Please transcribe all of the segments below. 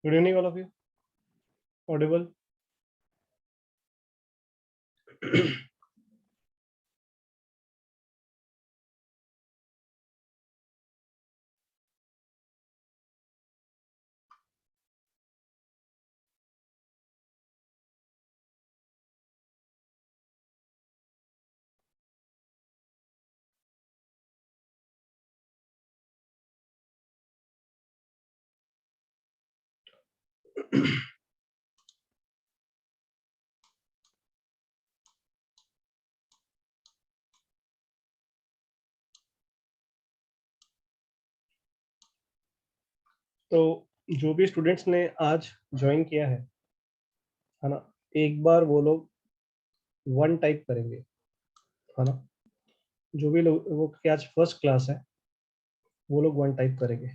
Good evening, all of you. Audible? तो जो भी स्टूडेंट्स ने आज ज्वाइन किया है ना, एक बार वो लोग वन टाइप करेंगे, है ना। जो भी लोग वो कि आज फर्स्ट क्लास है, वो लोग वन टाइप करेंगे।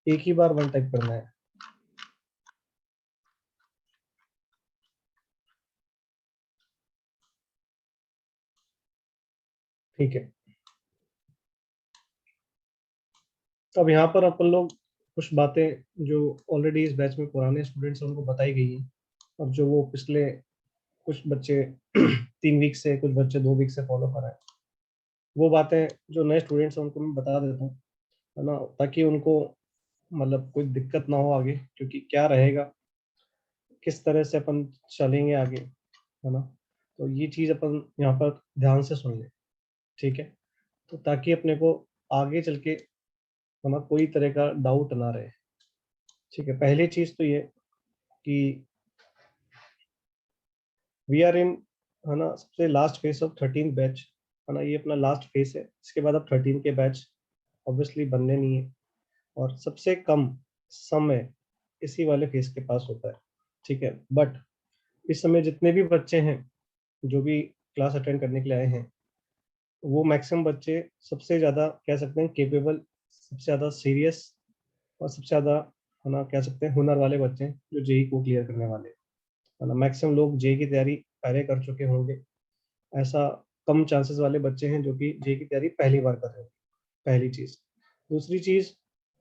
एक ही बार वन टाइप करना है, ठीक है। तो अब यहाँ पर अपन लोग कुछ बातें जो ऑलरेडी इस बैच में पुराने स्टूडेंट्स हैं उनको बताई गई हैं, और जो वो पिछले कुछ बच्चे 3 वीक से, कुछ बच्चे 2 वीक से फॉलो कर रहे हैं, वो बातें जो नए स्टूडेंट्स हैं उनको मैं बता देता हूँ, है ना, ताकि उनको मतलब कोई दिक्कत ना हो आगे, क्योंकि क्या रहेगा, किस तरह से अपन चलेंगे आगे, है ना। तो ये चीज अपन यहाँ पर ध्यान से सुन ले, ठीक है। तो ताकि अपने को आगे चल के, है ना, कोई तरह का डाउट ना रहे, ठीक है। पहली चीज तो ये कि वी आर इन, है ना, सबसे last phase of 13th batch, है ना। ये अपना लास्ट फेज है, इसके बाद अब 13 के बैच ऑब्वियसली बनने नहीं है, और सबसे कम समय इसी वाले फेज के पास होता है, ठीक है। बट इस समय जितने भी बच्चे हैं जो भी क्लास अटेंड करने के लिए आए हैं, वो मैक्सिमम बच्चे सबसे ज़्यादा कह सकते हैं केपेबल, सबसे ज़्यादा सीरियस, और सबसे ज़्यादा, है ना, कह सकते हैं हुनर वाले बच्चे हैं जो जेई को क्लियर करने वाले हैं, है ना। मैक्सिमम लोग जेई की तैयारी पहले कर चुके होंगे, ऐसा कम चांसेस वाले बच्चे हैं जो कि जेई की तैयारी पहली बार कर रहे हैं, पहली चीज़। दूसरी चीज़,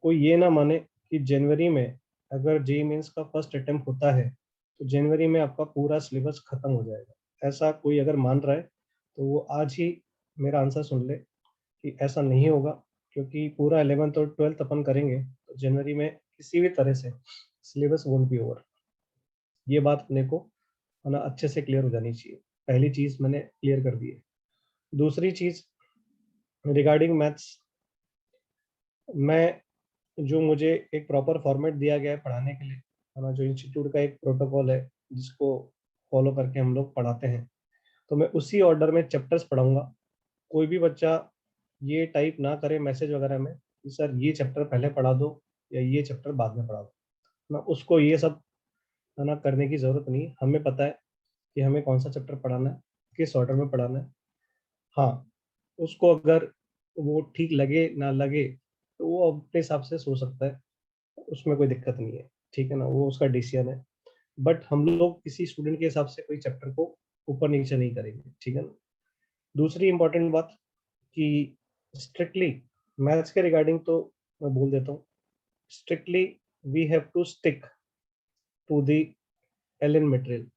कोई ये ना माने कि जनवरी में अगर जेई मेंस का फर्स्ट अटेम्प्ट होता है तो जनवरी में आपका पूरा सिलेबस खत्म हो जाएगा। ऐसा कोई अगर मान रहा है तो वो आज ही मेरा आंसर सुन ले कि ऐसा नहीं होगा, क्योंकि पूरा 11th और 12th अपन करेंगे तो जनवरी में किसी भी तरह से सिलेबस वोंट बी ओवर। ये बात अपने को, है ना, अच्छे से क्लियर हो जानी चाहिए। पहली चीज मैंने क्लियर कर दी है। दूसरी चीज, रिगार्डिंग मैथ्स, मैं जो मुझे एक प्रॉपर फॉर्मेट दिया गया है पढ़ाने के लिए, है ना, जो इंस्टीट्यूट का एक प्रोटोकॉल है जिसको फॉलो करके हम लोग पढ़ाते हैं, तो मैं उसी ऑर्डर में चैप्टर्स पढ़ाऊंगा। कोई भी बच्चा ये टाइप ना करे मैसेज वगैरह में कि सर ये चैप्टर पहले पढ़ा दो या ये चैप्टर बाद में पढ़ा दो, ना उसको ये सब, है ना, करने की जरूरत नहीं। हमें पता है कि हमें कौन सा चैप्टर पढ़ाना है, किस ऑर्डर में पढ़ाना है। हाँ, उसको अगर वो ठीक लगे ना लगे तो वो अपने हिसाब से सोच सकता है, उसमें कोई दिक्कत नहीं है, ठीक है ना, वो उसका डिसीजन है। बट हम लोग किसी स्टूडेंट के हिसाब से कोई चैप्टर को ऊपर नीचे नहीं करेंगे, ठीक है ना। दूसरी इंपॉर्टेंट बात कि स्ट्रिक्टली मैथ्स के रिगार्डिंग तो मैं बोल देता हूँ, strictly we have to stick to the L N material,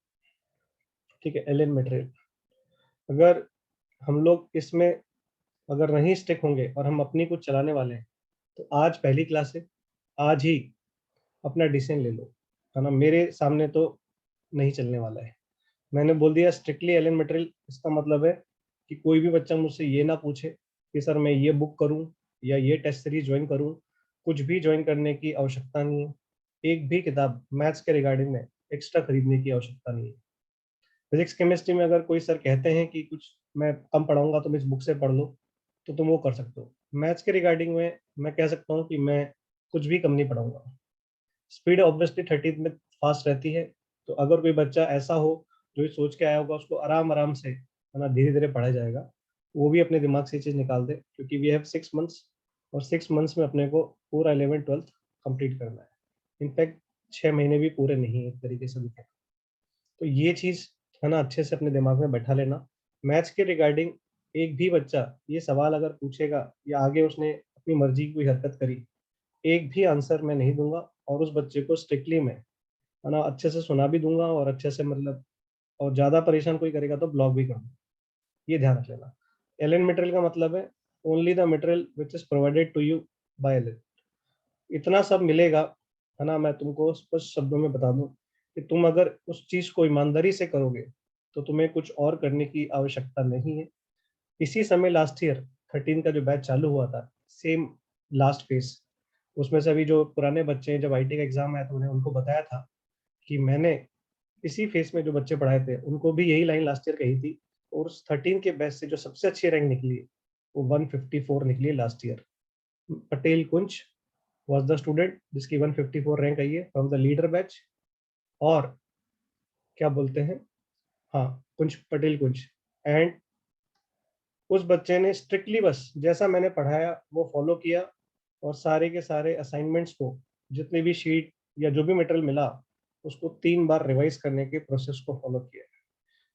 ठीक है, एल एन मटेरियल। अगर हम लोग इसमें अगर नहीं स्टिक होंगे और हम अपनी कुछ चलाने वाले हैं, तो आज पहली क्लास है, आज ही अपना डिसीजन ले लो, है ना। मेरे सामने तो नहीं चलने वाला है। मैंने बोल दिया स्ट्रिक्टली एल एन मटेरियल, इसका मतलब है कि कोई भी बच्चा मुझसे ये ना पूछे कि सर मैं ये बुक करूं या ये टेस्ट सीरीज ज्वाइन करूं। कुछ भी ज्वाइन करने की आवश्यकता नहीं है। एक भी किताब मैथ्स के रिगार्डिंग में एक्स्ट्रा खरीदने की आवश्यकता नहीं है। फिजिक्स केमिस्ट्री में अगर कोई सर कहते हैं कि कुछ मैं कम पढ़ाऊंगा तुम इस बुक से पढ़ लो, तो तुम वो कर सकते हो। मैथ्स के रिगार्डिंग में मैं कह सकता हूँ कि मैं कुछ भी कम नहीं पढ़ाऊंगा। स्पीड ऑब्वियसली 13th में फास्ट रहती है, तो अगर कोई बच्चा ऐसा हो जो ये सोच के आया होगा, उसको आराम आराम से, है ना, धीरे धीरे पढ़ा जाएगा। वो भी अपने दिमाग से ये चीज निकाल दे, क्योंकि वी हैव 6 मंथ्स, और 6 मंथ्स में अपने को पूरा 11th 12th कंप्लीट करना है। इनफैक्ट 6 महीने भी पूरे नहीं है एक तरीके से देखें, तो ये चीज, है ना, अच्छे से अपने दिमाग में बैठा लेना। मैथ्स के रिगार्डिंग एक भी बच्चा ये सवाल अगर पूछेगा या आगे उसने अपनी मर्जी की कोई हरकत करी, एक भी आंसर मैं नहीं दूंगा, और उस बच्चे को स्ट्रिक्टली मैं, है ना, अच्छे से सुना भी दूंगा, और अच्छे से मतलब, और ज़्यादा परेशान कोई करेगा तो ब्लॉक भी कर दूंगा। ये ध्यान रख लेना। एलन मटेरियल का मतलब है only the material which is provided to you by Allen. इतना सब मिलेगा, है ना। मैं तुमको स्पष्ट शब्दों में बता दूं कि तुम अगर उस चीज को ईमानदारी से करोगे तो तुम्हें कुछ और करने की आवश्यकता नहीं है। इसी समय लास्ट ईयर 13 का जो बैच चालू हुआ था, सेम लास्ट फेज, उसमें से अभी जो पुराने बच्चे हैं, जब आईटी का एग्जाम आया तो उन्हें उनको बताया था कि मैंने इसी फेज में जो बच्चे पढ़ाए थे उनको भी यही लाइन लास्ट ईयर कही थी, और उस 13 के बैच से जो सबसे अच्छी रैंक निकली वो 154 निकली last year. Patel Kunj was the student जिसकी 154 रैंक आई है फ्रॉम द लीडर बैच। और क्या बोलते हैं, हाँ, कुंज, पटेल कुंज। एंड उस बच्चे ने स्ट्रिक्टली बस जैसा मैंने पढ़ाया वो फॉलो किया, और सारे के सारे असाइनमेंट्स को, जितने भी शीट या जो भी मटेरियल मिला, उसको 3 बार रिवाइज करने के प्रोसेस को फॉलो किया।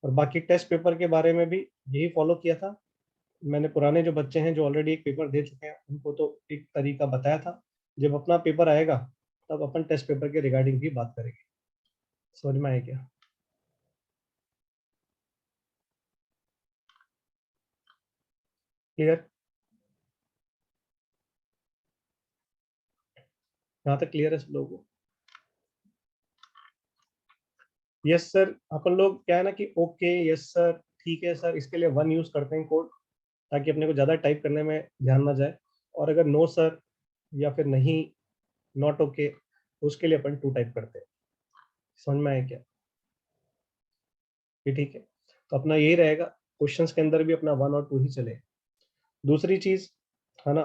और बाकी टेस्ट पेपर के बारे में भी यही फॉलो किया था। मैंने पुराने जो बच्चे हैं जो ऑलरेडी एक पेपर दे चुके हैं उनको तो एक तरीका बताया था। जब अपना पेपर आएगा तब अपन टेस्ट पेपर के रिगार्डिंग भी बात करेंगे। समझ में आया क्या? क्लियर? यहाँ तक क्लियर है सब लोगों को? Yes sir. अपन लोग क्या है ना कि ओके, यस सर, ठीक है सर, इसके लिए 1 यूज करते हैं कोड, ताकि अपने को ज़्यादा टाइप करने में ध्यान ना जाए। और अगर नो सर या फिर नहीं, नॉट ओके, उसके लिए अपन 2 टाइप करते हैं। समझ में आया क्या? ये ठीक है। तो अपना यही रहेगा, क्वेश्चंस के अंदर भी अपना 1 और 2 ही चले। दूसरी चीज, है ना,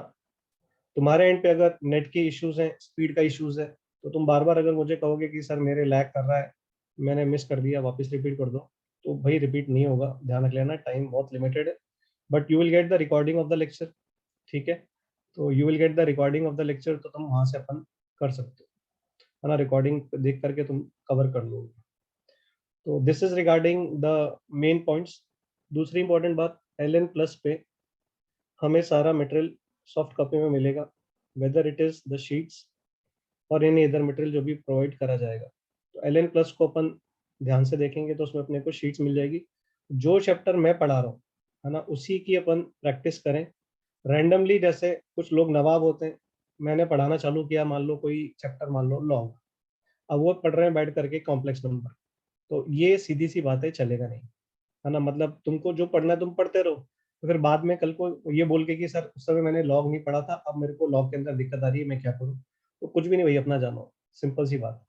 तुम्हारे एंड पे अगर नेट के इश्यूज हैं, स्पीड का इश्यूज है, तो तुम बार बार अगर मुझे कहोगे कि सर मेरे लैग कर रहा है, मैंने मिस कर दिया, वापस रिपीट कर दो, तो भाई रिपीट नहीं होगा। ध्यान रख लेना, टाइम बहुत लिमिटेड है। But you will get the recording of the lecture. ठीक है? तो you will get the recording of the lecture, तो तुम वहां से अपन कर सकते हो, है ना, रिकॉर्डिंग देख करके तुम कवर कर लोगे। तो this is regarding the main points. दूसरी इंपॉर्टेंट बात, एल एन प्लस पे हमें सारा मटेरियल सॉफ्ट कॉपी में मिलेगा, whether it is the sheets और एनी अदर मटेरियल जो भी प्रोवाइड करा जाएगा। तो एल एन प्लस को अपन ध्यान से देखेंगे तो उसमें अपने को शीट्स मिल जाएगी। जो चैप्टर मैं पढ़ा रहा हूँ, है ना, उसी की अपन प्रैक्टिस करें रैंडमली। जैसे कुछ लोग नवाब होते हैं, मैंने पढ़ाना चालू किया, मान लो कोई चैप्टर, मान लो लॉन्ग, अब वो पढ़ रहे हैं बैठ करके कॉम्प्लेक्स नंबर, तो ये सीधी सी बात है, चलेगा नहीं, है ना। मतलब तुमको जो पढ़ना है तुम पढ़ते रहो, तो फिर बाद में कल को ये बोल के कि सर उस समय मैंने लॉग नहीं पढ़ा था, अब मेरे को लॉग के अंदर दिक्कत आ रही है, मैं क्या करूँ? तो कुछ भी नहीं भाई, अपना जानो, सिंपल सी बात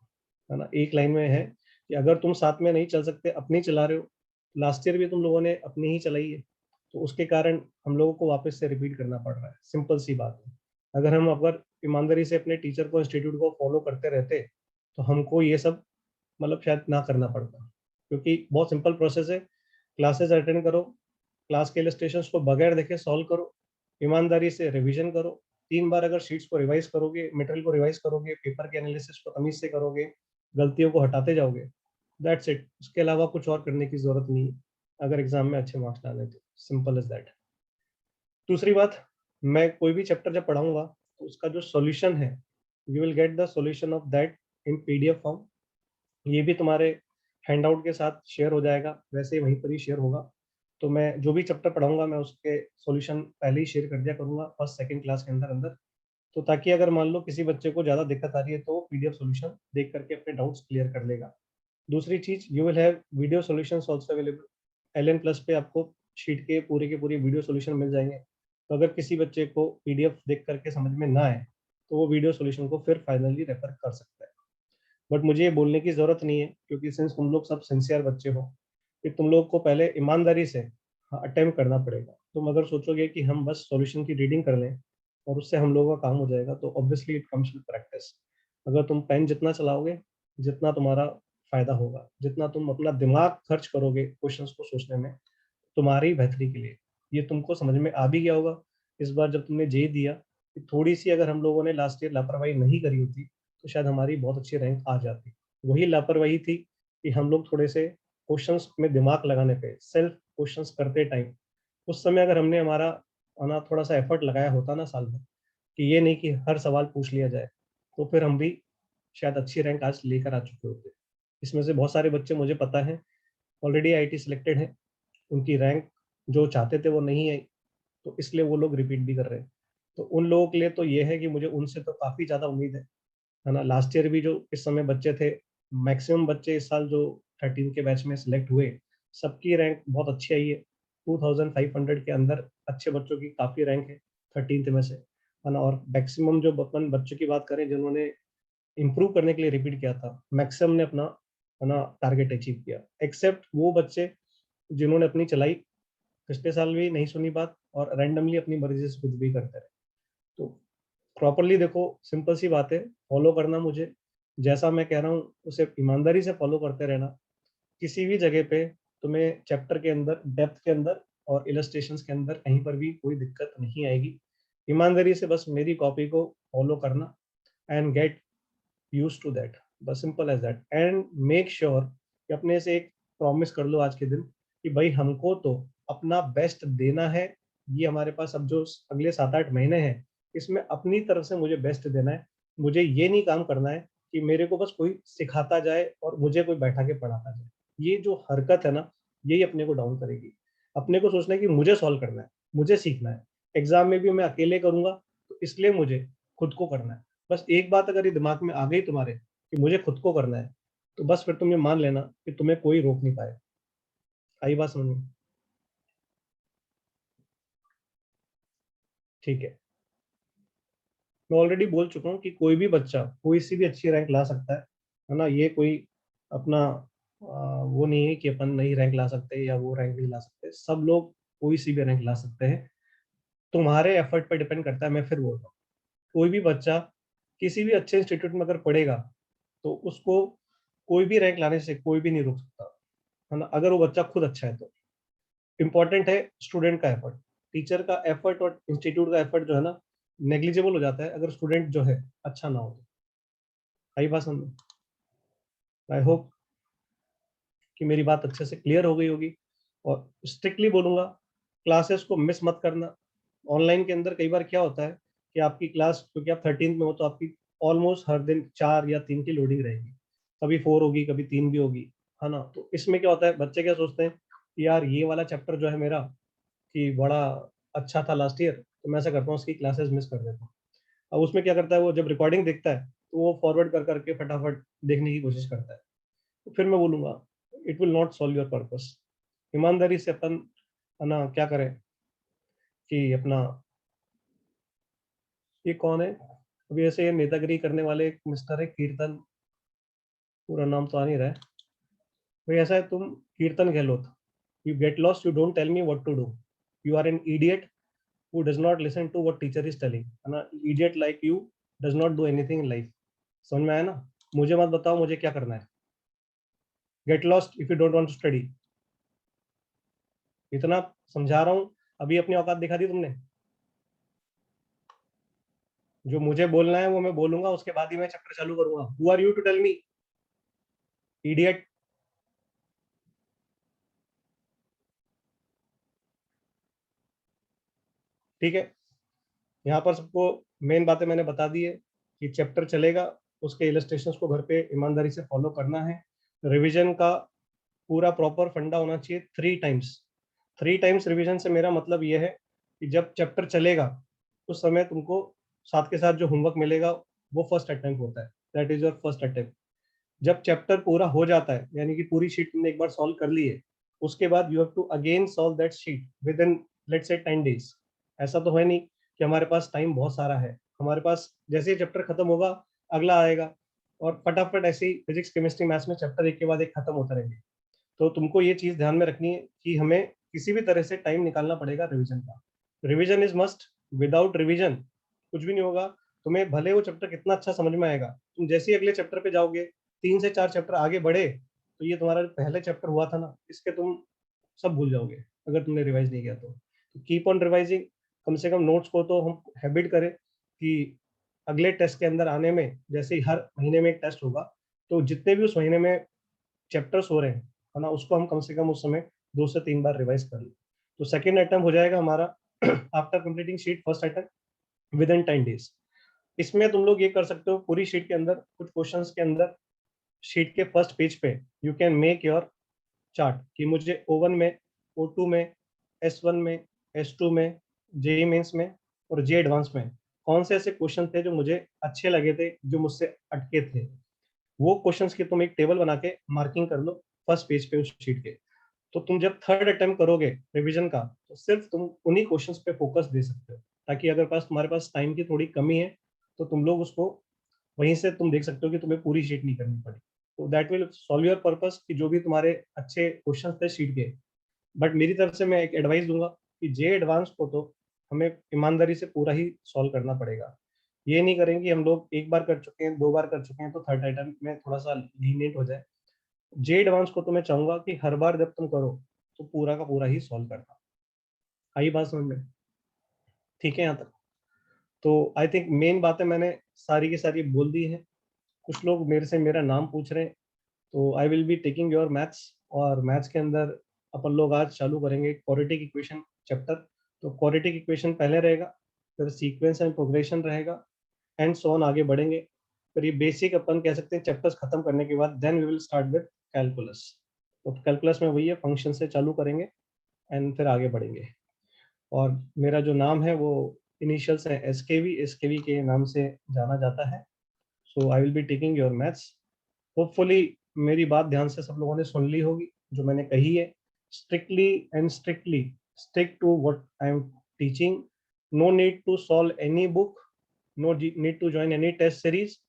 है ना। एक लाइन में है कि अगर तुम साथ में नहीं चल सकते, अपनी चला रहे हो, लास्ट ईयर भी तुम लोगों ने अपनी ही चलाई है, तो उसके कारण हम लोगों को वापस से रिपीट करना पड़ रहा है। सिंपल सी बात है। अगर हम अगर ईमानदारी से अपने टीचर को, इंस्टीट्यूट को फॉलो करते रहते, तो हमको ये सब मतलब शायद ना करना पड़ता, क्योंकि बहुत सिंपल प्रोसेस है। क्लासेस अटेंड करो, क्लास के इलस्ट्रेशंस को बगैर देखे सॉल्व करो, ईमानदारी से रिवीजन करो, 3 बार अगर शीट्स को रिवाइज करोगे, मटेरियल को रिवाइज करोगे, पेपर के एनालिसिस को तमीज से करोगे, गलतियों को हटाते जाओगे, दैट्स इट। उसके अलावा कुछ और करने की जरूरत नहीं है अगर एग्जाम में अच्छे मार्क्स लाने तो। Simple is that. दूसरी बात, मैं कोई भी चैप्टर जब पढ़ाऊंगा तो उसका जो सॉल्यूशन है, you will get the solution of that in PDF form. ये भी तुम्हारे हैंडआउट के साथ शेयर हो जाएगा, वैसे ही वहीं पर ही शेयर होगा। तो मैं जो भी चैप्टर पढ़ाऊंगा मैं उसके सॉल्यूशन पहले ही शेयर कर दिया करूंगा फर्स्ट सेकंड क्लास के अंदर अंदर। तो ताकि अगर मान लो किसी बच्चे को ज़्यादा दिक्कत आ रही है तो वो पीडीएफ सॉल्यूशन देख करके अपने डाउट्स क्लियर कर लेगा। दूसरी चीज, you will have video solutions also available. L N plus पे आपको शीट के पूरे वीडियो सॉल्यूशन मिल जाएंगे। तो अगर किसी बच्चे को पीडीएफ देख करके समझ में ना आए तो वो वीडियो सॉल्यूशन को फिर फाइनली रेफर कर सकता है। बट मुझे ये बोलने की जरूरत नहीं है, क्योंकि सिंस तुम लोग सब सिंसियर बच्चे हो, कि तुम लोग को पहले ईमानदारी से अटेम्प्ट करना पड़ेगा। तुम अगर सोचोगे कि हम बस सॉल्यूशन की रीडिंग कर लें और उससे हम लोगों का काम हो जाएगा, तो obviously it comes with practice. अगर तुम पेन जितना चलाओगे, जितना तुम्हारा फायदा होगा, जितना तुम अपना दिमाग खर्च करोगे क्वेश्चंस को सोचने में, तुम्हारी बेहतरी के लिए। ये तुमको समझ में आ भी गया होगा इस बार जब तुमने जेई दिया, कि थोड़ी सी अगर हम लोगों ने लास्ट ईयर लापरवाही नहीं करी होती तो शायद हमारी बहुत अच्छी रैंक आ जाती। वही लापरवाही थी कि हम लोग थोड़े से क्वेश्चंस में दिमाग लगाने पे, सेल्फ क्वेश्चंस करते टाइम, उस समय अगर हमने हमारा आना थोड़ा सा एफर्ट लगाया होता ना साल भर, कि ये नहीं कि हर सवाल पूछ लिया जाए, तो फिर हम भी शायद अच्छी रैंक आज लेकर आ चुके होते। इसमें से बहुत सारे बच्चे मुझे पता है ऑलरेडी आईआईटी सिलेक्टेड हैं, उनकी रैंक जो चाहते थे वो नहीं आई, तो इसलिए वो लोग रिपीट भी कर रहे हैं। तो उन लोगों के लिए तो ये है कि मुझे उनसे तो काफ़ी ज़्यादा उम्मीद है ना। लास्ट ईयर भी जो इस समय बच्चे थे, मैक्सिमम बच्चे इस साल जो 13 के बैच में सिलेक्ट हुए, सबकी रैंक बहुत अच्छी आई है। 2500 के अंदर अच्छे बच्चों की काफ़ी रैंक है 13th में से, है ना। और मैक्सिमम जो अपन बच्चों की बात करें जिन्होंने इम्प्रूव करने के लिए रिपीट किया था, मैक्सिमम ने अपना, है ना, टारगेट अचीव किया, एक्सेप्ट वो बच्चे जिन्होंने अपनी चलाई पिछले साल भी नहीं सुनी बात और रैंडमली अपनी मर्जी से कुछ भी करते रहे। तो प्रॉपरली देखो, सिंपल सी बात है, फॉलो करना मुझे, जैसा मैं कह रहा हूँ उसे ईमानदारी से फॉलो करते रहना। किसी भी जगह पे तुम्हें चैप्टर के अंदर, डेप्थ के अंदर और इलस्ट्रेशंस के अंदर कहीं पर भी कोई दिक्कत नहीं आएगी। ईमानदारी से बस मेरी कॉपी को फॉलो करना and get use to that, बस simple as that. And make sure कि अपने से एक प्रॉमिस कर लो आज के दिन कि भाई हमको तो अपना बेस्ट देना है। ये हमारे पास अब जो अगले 7-8 महीने हैं, इसमें अपनी तरफ से मुझे बेस्ट देना है। मुझे ये नहीं काम करना है कि मेरे को बस कोई सिखाता जाए और मुझे कोई बैठा के पढ़ाता जाए। ये जो हरकत है ना, यही अपने को डाउन करेगी। अपने को सोचना है कि मुझे सॉल्व करना है, मुझे सीखना है। एग्जाम में भी मैं अकेले करूंगा, तो इसलिए मुझे खुद को करना है। बस एक बात अगर ये दिमाग में आ गई तुम्हारे कि मुझे खुद को करना है, तो बस फिर तुम ये मान लेना कि तुम्हें कोई रोक नहीं पाए। आई बात समझ में? ठीक है। मैं ऑलरेडी बोल चुका हूँ कि कोई भी बच्चा कोई सी भी अच्छी रैंक ला सकता है ना। ये कोई अपना वो नहीं है कि अपन नहीं रैंक ला सकते या वो रैंक नहीं ला सकते। सब लोग कोई सी भी रैंक ला सकते हैं। तुम्हारे एफर्ट पर डिपेंड करता है। मैं फिर बोल रहा हूँ, कोई भी बच्चा किसी भी अच्छे इंस्टीट्यूट में अगर पढ़ेगा, तो उसको कोई भी रैंक लाने से कोई भी नहीं रोक सकता, है ना, अगर वो बच्चा खुद अच्छा है तो। इम्पॉर्टेंट है स्टूडेंट का एफर्ट। टीचर का एफर्ट और इंस्टीट्यूट का एफर्ट जो है ना, नेग्लिजिबल हो जाता है अगर स्टूडेंट जो है अच्छा ना हो तो। आई बात समझ? आई होप कि मेरी बात अच्छे से क्लियर हो गई होगी। और स्ट्रिक्टली बोलूंगा, क्लासेस को मिस मत करना। ऑनलाइन के अंदर कई बार क्या होता है कि आपकी क्लास, क्योंकि आप 13th में हो, तो आपकी ऑलमोस्ट हर दिन 4 या 3 की लोडिंग रहेगी। कभी 4 होगी, कभी 3 भी होगी, है ना। तो इसमें क्या होता है, बच्चे क्या सोचते हैं कि यार ये वाला चैप्टर जो है मेरा, कि बड़ा अच्छा था लास्ट ईयर, तो मैं ऐसा करता हूँ उसकी क्लासेस मिस कर देता हूँ। अब उसमें क्या करता है, वो जब रिकॉर्डिंग देखता है तो वो फॉरवर्ड कर करके फटाफट देखने की कोशिश करता है। तो फिर मैं बोलूंगा, it will not solve your purpose. ईमानदारी से अपन, है ना, क्या करें कि अपना, ये कौन है अभी ऐसे ये नेतागिरी करने वाले, एक मिस्टर है कीर्तन, पूरा नाम तो आ नहीं रहा है भाई। ऐसा है, तुम Kirtan Gehlot, you get lost, you don't tell me what to do, you are an idiot who does not listen to what teacher is telling, है ना। idiot like you does not do anything in life। समझ में आया ना? मुझे मत बताओ मुझे क्या करना है। Get lost if you don't want to study. इतना समझा रहा हूँ, अभी अपनी औकात दिखा दी तुमने। जो मुझे बोलना है वो मैं बोलूंगा, उसके बाद ही मैं चैप्टर चालू करूंगा। Who are you to tell me, idiot. ठीक है, यहाँ पर सबको मेन बातें मैंने बता दी है कि चैप्टर चलेगा, उसके इलस्ट्रेशंस को घर पे ईमानदारी से फॉलो करना है। रिवीजन का पूरा प्रॉपर फंडा होना चाहिए 3 टाइम्स। 3 टाइम्स रिवीजन से मेरा मतलब ये है कि जब चैप्टर चलेगा उस समय तुमको साथ के साथ जो होमवर्क मिलेगा वो फर्स्ट अटेम्प्ट होता है, that is your first attempt. जब चैप्टर पूरा हो जाता है, यानी कि पूरी शीट तुमने एक बार सॉल्व कर ली है, उसके बाद you have to again solve that sheet within, let's say 10 days। ऐसा तो है नहीं कि हमारे पास टाइम बहुत सारा है। हमारे पास जैसे ही चैप्टर खत्म होगा अगला आएगा, और फटाफट ऐसे ही फिजिक्स केमिस्ट्री मैथ्स में चैप्टर एक के बाद एक खत्म होता रहेंगे। तो तुमको ये चीज ध्यान में रखनी है कि हमें किसी भी तरह से टाइम निकालना पड़ेगा रिवीजन का। Revision is must. Without revision कुछ भी नहीं होगा। तुम्हें भले वो चैप्टर कितना अच्छा समझ में आएगा, तुम जैसे ही अगले चैप्टर पे जाओगे, 3 से 4 चैप्टर आगे बढ़े, तो ये तुम्हारा जो पहले चैप्टर हुआ था ना, इसके तुम सब भूल जाओगे अगर तुमने रिवाइज नहीं किया तो। Keep on revising. कम से कम नोट्स को तो हम हैबिट करें कि अगले टेस्ट के अंदर आने में, जैसे ही हर महीने में एक टेस्ट होगा, तो जितने भी उस महीने में चैप्टर्स हो रहे हैं, है ना, उसको हम कम से कम उस समय 2 से 3 बार रिवाइज कर लें। तो सेकेंड अटेम्प्ट हो जाएगा हमारा after completing sheet first attempt. With in 10 days। इसमें तुम लोग ये कर सकते हो, पूरी शीट के अंदर कुछ क्वेश्चंस के अंदर शीट के फर्स्ट पेज पे you can make your chart कि मुझे O1 में, O2 में, S1 में, S2 में, जेई मेंस में और जे एडवांस में कौन से ऐसे क्वेश्चन थे जो मुझे अच्छे लगे थे, जो मुझसे अटके थे। वो क्वेश्चंस की तुम एक टेबल बना के मार्किंग कर लो फर्स्ट पेज पे उस शीट के। तो तुम जब थर्ड अटेम्प्ट करोगे रिवीजन का, तो सिर्फ तुम उन्हीं क्वेश्चंस पे फोकस दे सकते हो, ताकि अगर तुम्हारे पास टाइम की थोड़ी कमी है तो तुम लोग उसको वहीं से तुम देख सकते हो कि तुम्हें पूरी शीट नहीं करनी पड़ी। तो that will solve your purpose कि जो भी तुम्हारे अच्छे क्वेश्चन थे शीट के। बट मेरी तरफ से मैं एक एडवाइस दूंगा कि जे एडवांस को तो हमें ईमानदारी से पूरा ही सॉल्व करना पड़ेगा। ये नहीं करेंगे हम लोग, एक बार कर चुके हैं, 2 बार कर चुके हैं तो थर्ड अटेम्प्ट में थोड़ा सा लीनियंट हो जाए। जे एडवांस को तो मैं चाहूंगा कि हर बार जब तुम करो तो पूरा का पूरा ही सॉल्व करना। आई बात समझ में? ठीक है यहाँ तक? तो आई थिंक मेन बातें मैंने सारी की सारी बोल दी है। कुछ लोग मेरे से मेरा नाम पूछ रहे हैं, तो आई will be taking your maths. और मैथ्स के अंदर अपन लोग आज चालू करेंगे क्वाड्रेटिक इक्वेशन चैप्टर। तो क्वाड्रेटिक इक्वेशन पहले रहेगा, फिर सीक्वेंस एंड प्रोग्रेशन रहेगा, एंड सो ऑन आगे बढ़ेंगे। फिर ये बेसिक अपन कह सकते हैं चैप्टर्स खत्म करने के बाद then we will start with calculus. तो कैलकुलस में वही है, फंक्शन से चालू करेंगे एंड फिर आगे बढ़ेंगे। और मेरा जो नाम है वो इनिशियल्स है एसकेवी, एसकेवी के नाम से जाना जाता है। So I will be taking your maths. Hopefully मेरी बात ध्यान से सब लोगों ने सुन ली होगी जो मैंने कही है। Strictly and strictly stick to what I am teaching. No need to solve any book, no need to join any test series.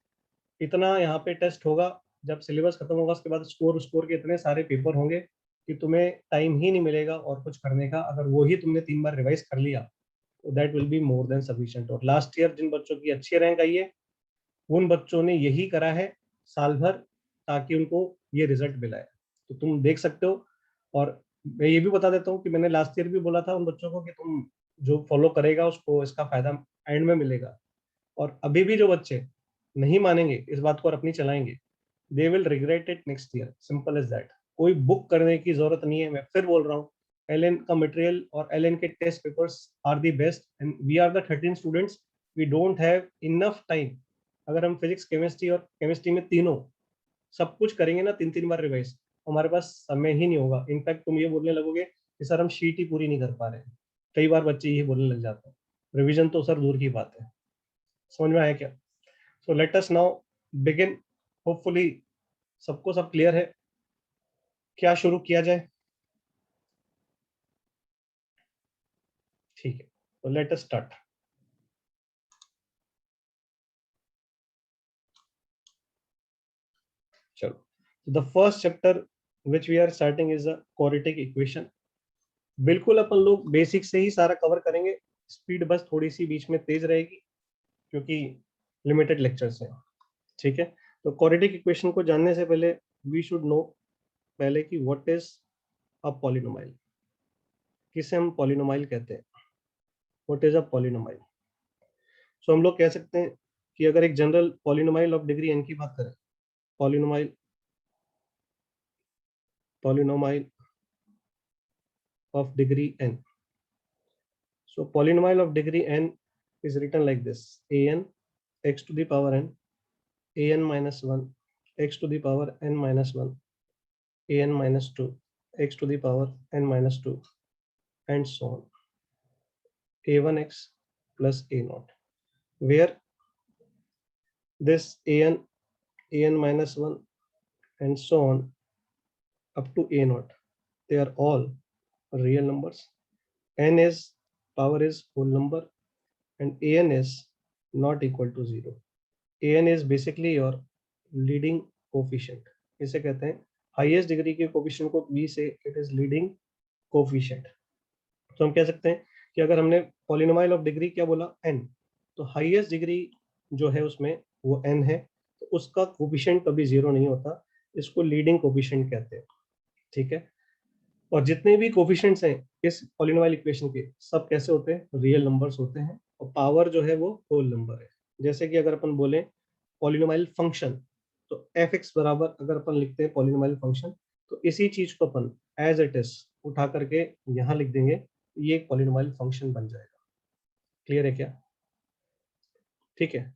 इतना यहाँ पे टेस्ट होगा, जब सिलेबस खत्म होगा उसके बाद स्कोर स्कोर के इतने सारे पेपर होंगे कि तुम्हें टाइम ही नहीं मिलेगा और कुछ करने का। अगर वो ही तुमने 3 बार रिवाइज कर लिया तो that will be more than sufficient. और लास्ट ईयर जिन बच्चों की अच्छी रैंक आई है उन बच्चों ने यही करा है साल भर, ताकि उनको ये रिजल्ट मिला है। तो तुम देख सकते हो। और मैं ये भी बता देता हूँ कि मैंने लास्ट ईयर भी बोला था उन बच्चों को कि तुम जो फॉलो करेगा उसको इसका फायदा एंड में मिलेगा। और अभी भी जो बच्चे नहीं मानेंगे इस बात को और अपनी चलाएंगे, they will regret it next year, simple as that. कोई बुक करने की जरूरत नहीं है। मैं फिर बोल रहा हूँ, एलएन का मटेरियल और एलएन के test papers are the best and we are the 13 students. We don't have enough time. अगर हम फिजिक्स केमिस्ट्री और केमिस्ट्री में तीनों सब कुछ करेंगे ना 3 3 बार रिवाइज, हमारे पास समय ही नहीं होगा। इनफैक्ट तुम ये बोलने लगोगे कि सर हम शीट ही पूरी नहीं कर पा रहे हैं। कई बार बच्चे ये बोलने लग जाते हैं। रिवीजन तो सर दूर की बात है। समझ में आया क्या? So let us now begin. Hopefully सबको सब क्लियर है। क्या शुरू किया जाए? ठीक है, तो लेट अस स्टार्ट। चलो, the first chapter which we are starting is the quadratic equation. बिल्कुल अपन लोग बेसिक से ही सारा कवर करेंगे। स्पीड बस थोड़ी सी बीच में तेज रहेगी क्योंकि लिमिटेड लेक्चर्स हैं। ठीक है, तो क्वाड्रेटिक इक्वेशन को जानने से पहले वी शुड नो पहले कि व्हाट इज अ पॉलिनोमाइल। किसे हम पॉलिनोमाइल कहते हैं? What is a पॉलिनोमाइल? सो हम लोग कह सकते हैं कि अगर एक जनरल पॉलिनोमाइल ऑफ डिग्री n की बात करें, पॉलिनोमाइल पॉलिनोमाइल of degree n. So polynomial of degree n is written like this: an x to the power n, an minus 1, x to the power n minus 1, an minus 2, x to the power n minus 2, and so on. a1x plus a naught, where this an minus 1, and so on up to a naught, they are all real numbers. N is power is whole number, and an is not equal to 0. an is basically your leading coefficient. इसे कहते हैं highest degree के coefficient को b से it is leading coefficient. तो हम कह सकते हैं कि अगर हमने पॉलिनोमाइल ऑफ डिग्री क्या बोला, n, तो हाईएस्ट डिग्री जो है उसमें वो n है, तो उसका कोफिशिएंट कभी 0 नहीं होता। इसको लीडिंग कोफिशिएंट कहते हैं। ठीक है, और जितने भी कोफिशिएंट्स हैं इस पॉलिनोमाइल इक्वेशन के, सब कैसे होते हैं? रियल नंबर्स होते हैं, और पावर जो है वो होल नंबर है। जैसे कि अगर अपन बोले पॉलिनोमाइल फंक्शन, तो एफ एक्स बराबर अगर अपन लिखते हैं पॉलिनोमाइल फंक्शन, तो इसी चीज को अपन एज इट इज उठा करके यहाँ लिख देंगे, ये एक पॉलिनोमाइल फंक्शन बन जाएगा। क्लियर है क्या? ठीक है,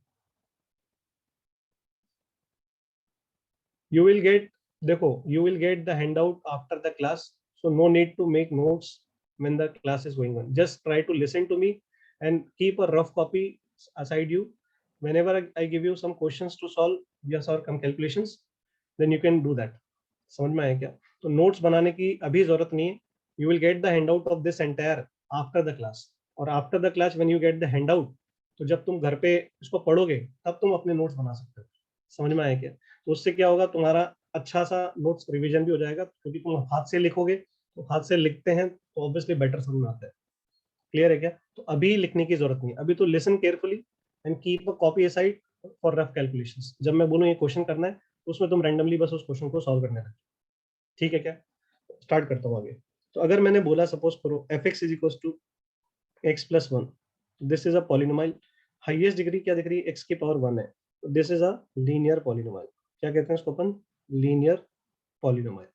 यू विल गेट, देखो you will get the handout after the class, so no need to make notes when the class is going on. Just try to listen to me and keep a rough copy aside you. Whenever I give you some questions to solve, yes or come calculations, then you can do that. समझ में आया क्या? तो notes बनाने की अभी जरूरत नहीं है. You will get the handout of this entire after the class. और after the class when you get the handout, तो जब तुम घर पे इसको पढ़ोगे तब तुम अपने नोट्स बना सकते हो. समझ में आया क्या? तो उससे क्या होगा, तुम्हारा अच्छा सा नोट्स रिवीजन भी हो जाएगा, क्योंकि तुम हाथ से लिखोगे, तो हाथ से लिखते हैं तो ऑब्वियसली बेटर समझ में आता है. क्लियर है क्या? तो अभी लिखने की जरूरत नहीं, अभी तो listen carefully and keep a copy aside for rough calculations. जब मैं बोलूँ ये क्वेश्चन करना है, उसमें तुम रैंडमली बस उस क्वेश्चन को सॉल्व करने लगे. ठीक है क्या? स्टार्ट करता हूँ आगे. तो अगर मैंने बोला सपोज करो f x is equal to x plus one, this is a polynomial. Highest degree क्या दिख रही है? एक्स की पावर वन है. This is a linear polynomial. क्या कहते हैं इसको अपन? Linear polynomial.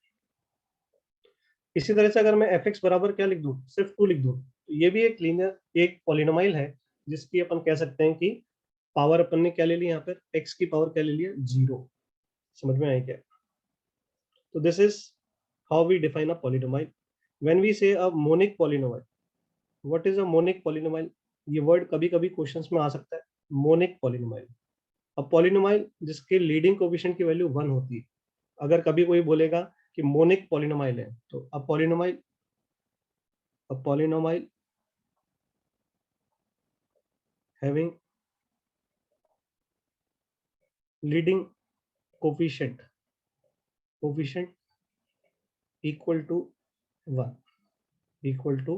इसी तरह से अगर मैं एफ एक्स बराबर क्या लिख दूं? सिर्फ टू लिख दूं, तो ये भी एक लीनियर एक पॉलिनोमाइल है, जिसकी अपन कह सकते हैं कि पावर अपन ने क्या ले ली, यहाँ पर एक्स की पावर क्या ले लिया? जीरो. समझ में आया क्या? तो this is how we define a polynomial. When we say a monic polynomial, what is a monic polynomial? ये वर्ड कभी कभी क्वेश्चंस में आ सकता है. मोनिक पॉलिनोमाइल, अब पॉलिनोमाइल जिसके लीडिंग कोएफिशिएंट की वैल्यू वन होती है. अगर कभी कोई बोलेगा कि मोनिक पॉलिनोमाइल है, तो a polynomial having leading coefficient equal to one, equal to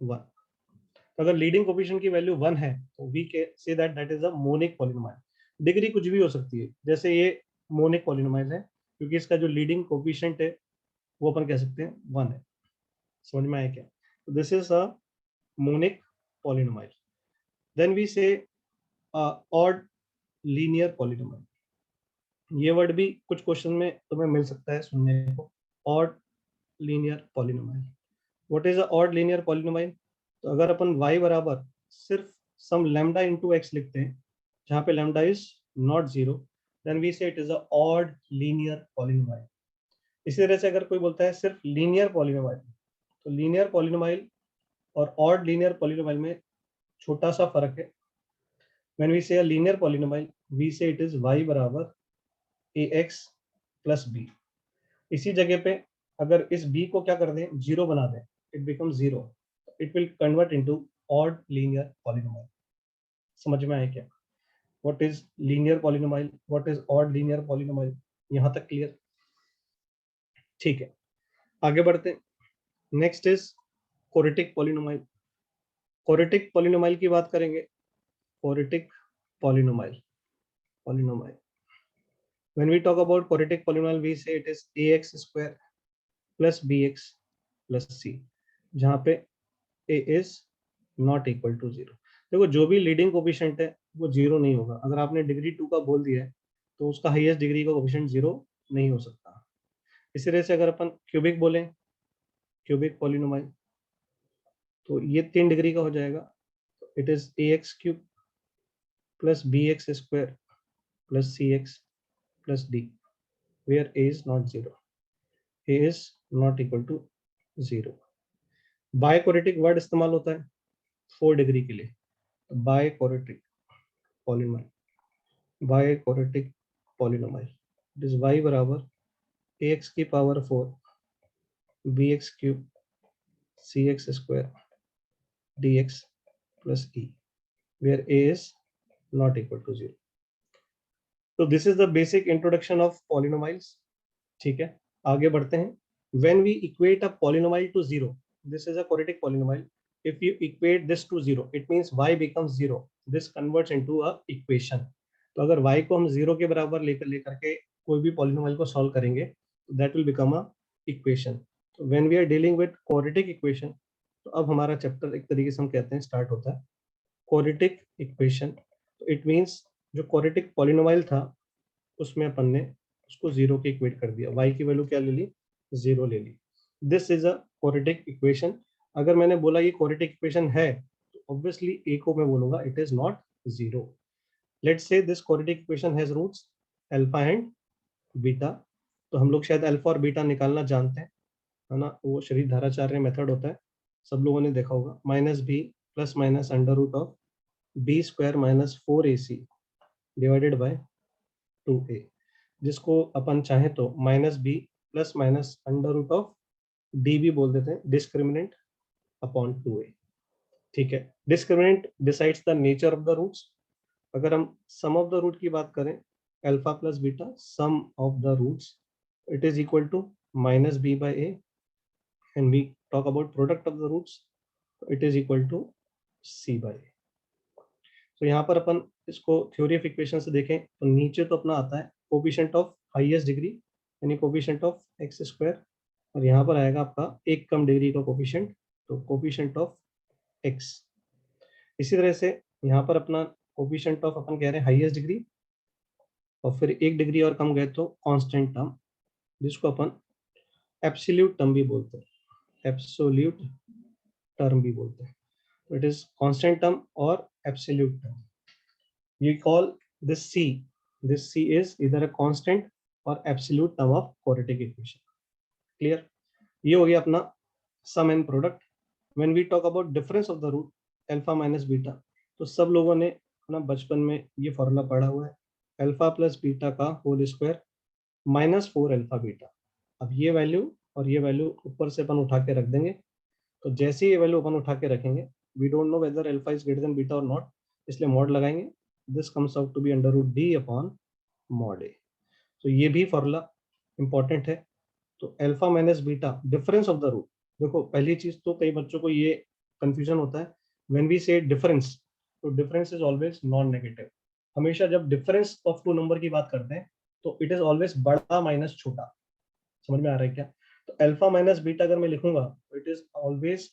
one. तो अगर लीडिंग कोफिशिएंट की वैल्यू वन है, तो वी के say that that is a monic polynomial. Degree कुछ भी हो सकती है, जैसे ये मोनिक पॉलिनोमाइल है क्योंकि इसका जो लीडिंग कोफिशिएंट है वो अपन कह सकते हैं वन है. समझ में आया क्या? तो this is a monic polynomial. Then we say odd linear polynomial. ये वर्ड भी कुछ क्वेश्चन में तुम्हें मिल सकता है सुनने को. Odd linear polynomial. What is a odd linear polynomial? तो अगर अपन y बराबर सिर्फ सम लैम्डा इनटू x लिखते हैं, जहाँ पे lambda is not zero, then we say it is a odd linear polynomial. इसी तरह से अगर कोई बोलता है सिर्फ लीनियर पॉलिनोमाइल, तो लीनियर पॉलिनोमाइल और ऑड लीनियर पॉलिनोमाइल में छोटा सा फर्क है. When we say a linear पॉलिनोमाइल, we say it is y बराबर ax प्लस b. इसी जगह पे अगर इस b को क्या कर दें? जीरो बना दें, it become zero. It will convert into odd linear polynomial. समझ में आया क्या? What is linear polynomial, what is odd linear polynomial? यहां तक क्लियर? ठीक है, आगे बढ़ते हैं. Next is कोरेटिक पॉलिनोमाइल. कोरेटिक पॉलिनोमाइल की बात करेंगे. कोरेटिक पॉलिनोमाइल. When we talk about quadratic polynomial, we say it is ax square plus bx plus c, जहाँ पे a is not equal to zero. देखो जो भी लीडिंग कोफिशिएंट है वो जीरो नहीं होगा. अगर आपने डिग्री टू का बोल दिया है तो उसका हाईएस्ट डिग्री का कोफिशिएंट जीरो नहीं हो सकता. इसी तरह से अगर अपन क्यूबिक बोलें, क्यूबिक पॉलिनोमाइल, तो ये 3 डिग्री का हो जाएगा. It is a x cube plus b x square plus c x plus d, where a is not zero. A is not equal to zero. Biquadratic word इस्तेमाल होता है 4 डिग्री के लिए. Biquadratic polynomial, biquadratic polynomial, it is y बराबर ax की power 4 bx cube cx square dx plus e, where a is not equal to zero. So this is the basic introduction of polynomials. ठीक है, आगे बढ़ते हैं. When we equate a polynomial to zero, this is a quadratic polynomial. If you equate this to zero, it means y becomes zero. This converts into a equation. तो अगर y को हम zero के बराबर लेकर के कोई भी पॉलिनोमाइल को सॉल्व करेंगे, that will become a equation. So when we are dealing with quadratic equation, तो अब हमारा चैप्टर एक तरीके से हम कहते हैं स्टार्ट होता है. क्वाड्रेटिक इक्वेशन, तो इट मींस जो क्वाड्रेटिक पॉलिनोमाइल था उसमें अपन ने उसको जीरो के इक्वेट कर दिया. y की वैल्यू क्या ले ली? जीरो ले ली. This is a quadratic equation. अगर मैंने बोला ये क्वाड्रेटिक इक्वेशन है, तो ऑब्वियसली ए को मैं बोलूंगा it is not zero. Let's say this quadratic equation has roots alpha and beta, तो हम लोग शायद अल्फा और बीटा निकालना जानते हैं, है ना, वो शरीर धाराचार्य मेथड होता है, सब लोगों ने देखा होगा, minus B plus minus under root of B square minus 4ac divided by 2a, जिसको अपन चाहें तो minus B plus minus under root of D भी बोल देते हैं, डिस्क्रिमिनेंट अपॉन 2a। ठीक है, discriminant decides the nature of the roots. अगर हम सम ऑफ द रूट की बात करें, alpha plus beta sum of the roots, it is equal to minus B by A, and we talk about product of the roots, it is equal to c by a. तो यहाँ पर अपन इसको theory of equation से देखें तो नीचे तो अपना आता है कोफिशिएंट ऑफ हाईएस्ट डिग्री यानी कोफिशिएंट ऑफ एक्स स्क्वायर, और यहाँ पर आएगा आपका एक कम डिग्री का कोफिशिएंट, तो कोफिशिएंट ऑफ एक्स। इसी तरह से यहाँ पर अपना कोफिशिएंट ऑफ अपन कह रहे हैं हाईएस्ट डिग्री, और फिर एक डिग्री और कम गए तो कांस्टेंट टर्म, जिसको अपन एब्सोल्यूट टर्म भी बोलते हैं, एब्सोल्यूट टर्म भी बोलते हैं। इट इज कांस्टेंट टर्म और absolute term. You call this C. This C is either a constant or absolute term of quadratic equation. Clear? ये हो गया अपना sum and product. When we talk about difference of the root alpha minus beta, तो सब लोगों ने अपना बचपन में ये फॉर्मूला पढ़ा हुआ है, अल्फा प्लस बीटा का whole square minus 4 alpha beta. अब ये वैल्यू और ये वैल्यू ऊपर से अपन उठा के रख देंगे, तो जैसे ही ये वैल्यू अपन उठा के रखेंगे, we don't know whether alpha is greater than beta और नॉट, इसलिए मॉड लगाएंगे, this comes out to be under root d upon mod a. तो ये भी फॉर्मूला इंपॉर्टेंट है। तो alpha minus beta difference of the root, देखो पहली चीज तो कई बच्चों को ये कंफ्यूजन होता है, व्हेन वी से डिफरेंस, तो difference is always non negative. हमेशा जब डिफरेंस ऑफ टू नंबर की बात करते हैं तो इट इज ऑलवेज बड़ा माइनस छोटा। समझ में आ रहा है क्या? तो अल्फा माइनस बीटा अगर मैं लिखूंगा तो it is always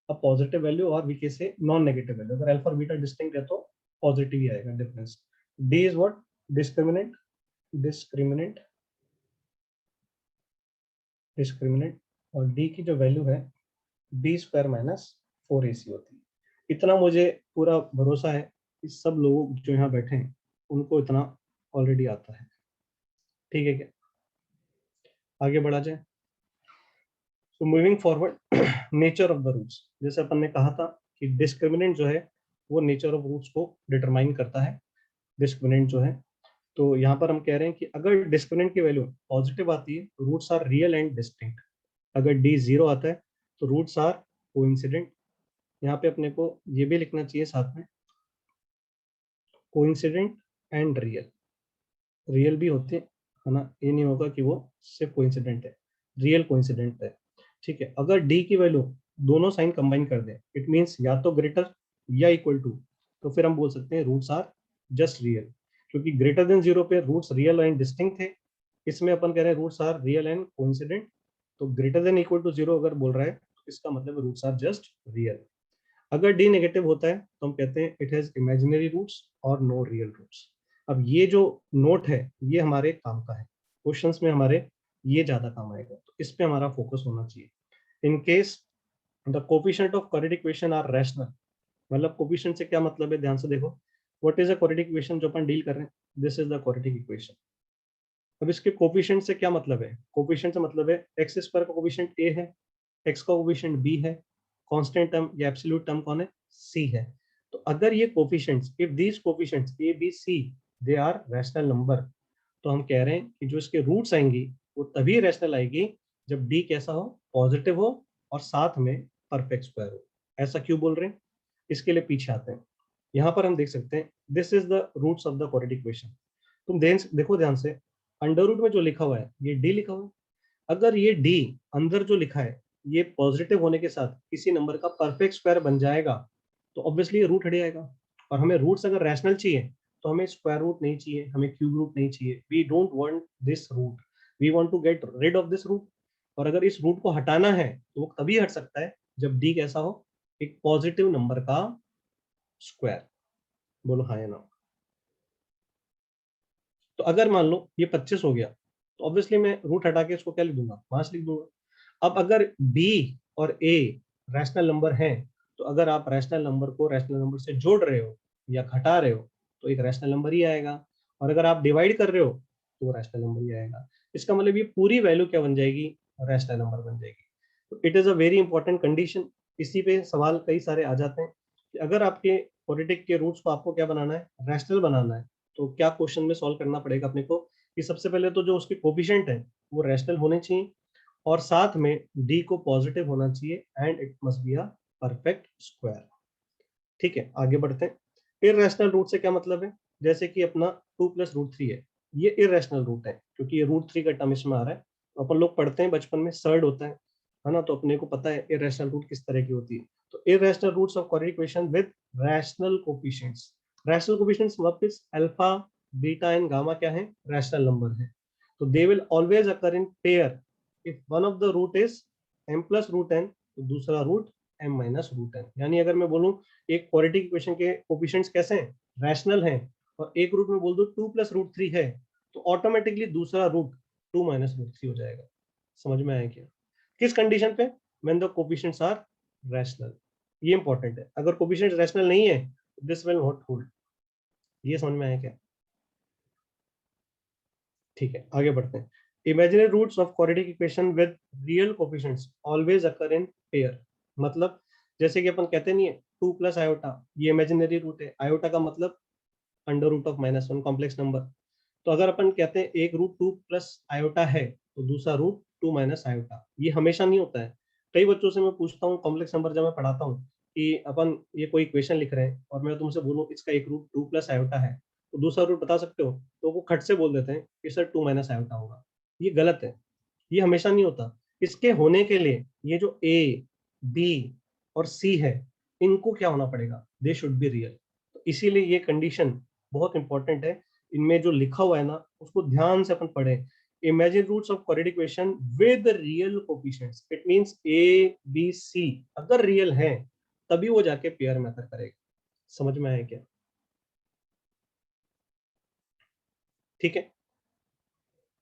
a positive value, और वी के से नॉन नेगेटिव वैल्यू। अगर अल्फा और बीटा डिस्टिंक्ट है तो पॉजिटिव ही आएगा difference. D is what? Discriminant, discriminant, discriminant, और डी की जो वैल्यू है बी स्क्वायर माइनस 4ac होती है। इतना मुझे पूरा भरोसा है कि सब लोग जो यहाँ बैठे हैं उनको इतना ऑलरेडी आता है। ठीक है क्या? आगे बढ़ा जाए। So moving forward, nature of the roots, जैसे अपन ने कहा था कि डिस्क्रिमिनेंट जो है वो नेचर ऑफ रूट्स को डिटरमाइन करता है। डिस्क्रिमिनेंट जो है, तो यहाँ पर हम कह रहे हैं कि अगर डिस्क्रिमिनेंट की वैल्यू पॉजिटिव आती है तो roots are real and distinct. अगर डी जीरो आता है तो रूट्स आर कोइंसिडेंट। यहाँ पे अपने को ये भी लिखना चाहिए साथ में, कोइंसिडेंट एंड रियल। रियल भी होते हैं, है ना, ये नहीं होगा कि वो सिर्फ कोइंसिडेंट है, रियल कोइंसिडेंट है। ठीक है, अगर डी की वैल्यू दोनों साइन कंबाइन कर दें, इट मींस या तो ग्रेटर या इक्वल टू, तो फिर हम बोल सकते हैं रूट्स आर जस्ट रियल, क्योंकि ग्रेटर देन जीरो पे रूट्स रियल एंड डिस्टिंक्ट थे। इसमें अपन कह रहे हैं roots are real and coincident, तो greater than equal to zero अगर बोल रहा है तो इसका मतलब रूट्स आर जस्ट रियल। अगर डी नेगेटिव होता है तो हम कहते हैं इट हैज इमेजिनरी रूट्स और नो रियल रूट्स। अब ये जो नोट है ये हमारे काम का है, क्वेश्चंस में हमारे ये ज्यादा काम आएगा, तो इस पे हमारा फोकस होना चाहिए। In case the coefficient of quadratic equation are rational, मतलब कोफिशिएंट से क्या मतलब है, ध्यान से देखो। What is a quadratic equation जो अपन डील कर रहे हैं, this is the quadratic equation. अब इसके कोफिशिएंट से क्या मतलब है? कोफिशिएंट से मतलब है एक्स स्क्वायर का कोफिशिएंट ए है, एक्स का कोफिशिएंट बी है, कांस्टेंट टर्म या एब्सोल्यूट टर्म कौन है? सी है। तो अगर ये coefficients, if these coefficients A B C they are rational number, तो हम कह रहे हैं कि जो इसके रूट्स आएंगी वो तभी रैशनल आएगी जब डी कैसा हो? पॉजिटिव हो और साथ में परफेक्ट स्क्वायर हो। ऐसा क्यों बोल रहे हैं? इसके लिए पीछे आते हैं। यहाँ पर हम देख सकते हैं this is the roots of the quadratic equation. तुम देखो ध्यान से, अंडर रूट में जो लिखा हुआ है ये डी लिखा हुआ है। अगर ये डी अंदर जो लिखा है ये पॉजिटिव होने के साथ किसी नंबर का परफेक्ट स्क्वायर बन जाएगा, तो ऑब्वियसली ये रूट हट जाएगा। और हमें रूट्स अगर रैशनल चाहिए तो हमें स्क्वायर रूट नहीं चाहिए, हमें क्यूब रूट नहीं चाहिए। We don't want this root, we want to get rid of this root. और अगर इस रूट को हटाना है तो वो तभी हट सकता है जब डी कैसा हो? एक पॉजिटिव नंबर का स्क्वायर। बोलो हाँ या ना। तो अगर मान लो ये 25 हो गया तो ऑब्वियसली मैं रूट हटा के इसको क्या लिख दूंगा? 5 लिख दूंगा। अब अगर बी और ए रैशनल नंबर हैं, तो अगर आप रैशनल नंबर को रैशनल नंबर से जोड़ रहे हो या घटा रहे हो तो एक रैशनल नंबर ही आएगा, और अगर आप डिवाइड कर रहे हो तो वो रैशनल नंबर ही आएगा। इसका मतलब ये पूरी वैल्यू क्या बन जाएगी, रैशनल नंबर बन जाएगी। तो it is a very important condition. इसी पे सवाल कई सारे आ जाते हैं कि अगर आपके क्वाड्रेटिक के रूट्स को आपको क्या बनाना है, रैशनल बनाना है, तो क्या क्वेश्चन में सॉल्व करना पड़ेगा अपने को कि सबसे पहले तो जो उसके कोफिशिएंट है वो रैशनल होने चाहिए, और साथ में डी को पॉजिटिव होना चाहिए, and it must be a perfect square. ठीक है, आगे बढ़ते हैं। इररेशनल रूट से क्या मतलब है, जैसे कि अपना 2 + √3 है, ये इररेशनल रूट है क्योंकि ये √3 का टर्म इसमें आ रहा है। तो अपन लोग पढ़ते हैं बचपन में, सर्ड होता है ना, तो अपने को पता है इररेशनल रूट किस तरह की होती है। तो irrational roots of quadratic equation with rational coefficients. Rational coefficients मतलब इस अल्फा, बीटा एंड गामा क्या है, रैशनल नंबर है। तो they will always occur in pair if one of the root is m+√n, तो दूसरा रूट m-√n। यानी अगर मैं बोलूं एक क्वाड्रेटिक इक्वेशन के कोफिशिएंट्स कैसे हैं, रैशनल हैं, और एक रूट में बोल दो 2 + √3 है, तो ऑटोमेटिकली दूसरा रूट 2 - √3 हो जाएगा। समझ में आया क्या? किस कंडीशन पे, when the coefficients are rational. ये इंपॉर्टेंट है, अगर कोफिशिएंट्स रैशनल नहीं है दिस विल नॉट होल्ड। ये समझ में आया क्या? ठीक है, आगे बढ़ते हैं। Imaginary roots of quadratic equation with real coefficients always occur in pair. मतलब जैसे कि अपन कहते नहीं है 2 + i, ये इमेजिनरी रूट है, आयोटा का मतलब √(-1) कॉम्प्लेक्स नंबर। तो अगर अपन कहते हैं एक रूट 2 + i है तो दूसरा रूट 2 - i, ये हमेशा नहीं होता है। कई बच्चों से मैं पूछता हूँ कॉम्प्लेक्स नंबर जब मैं पढ़ाता हूँ कि अपन ये कोई इक्वेशन लिख रहे हैं और मैं तुमसे बोलूँ इसका एक रूट 2 + i है, तो दूसरा रूट बता सकते हो, तो वो खट से बोल देते हैं कि सर 2 - i होगा। ये गलत है, ये हमेशा नहीं होता। इसके होने के लिए ये जो ए, बी और सी है, इनको क्या होना पड़ेगा, दे शुड बी रियल। तो इसीलिए ये कंडीशन बहुत इंपॉर्टेंट है। इनमें जो लिखा हुआ है ना उसको ध्यान से अपन पढ़े। Imagine roots of quadratic equation with real coefficients, it means A B C अगर रियल है तभी वो जाके पेयर में अकर करेगा। समझ में आया क्या? ठीक है,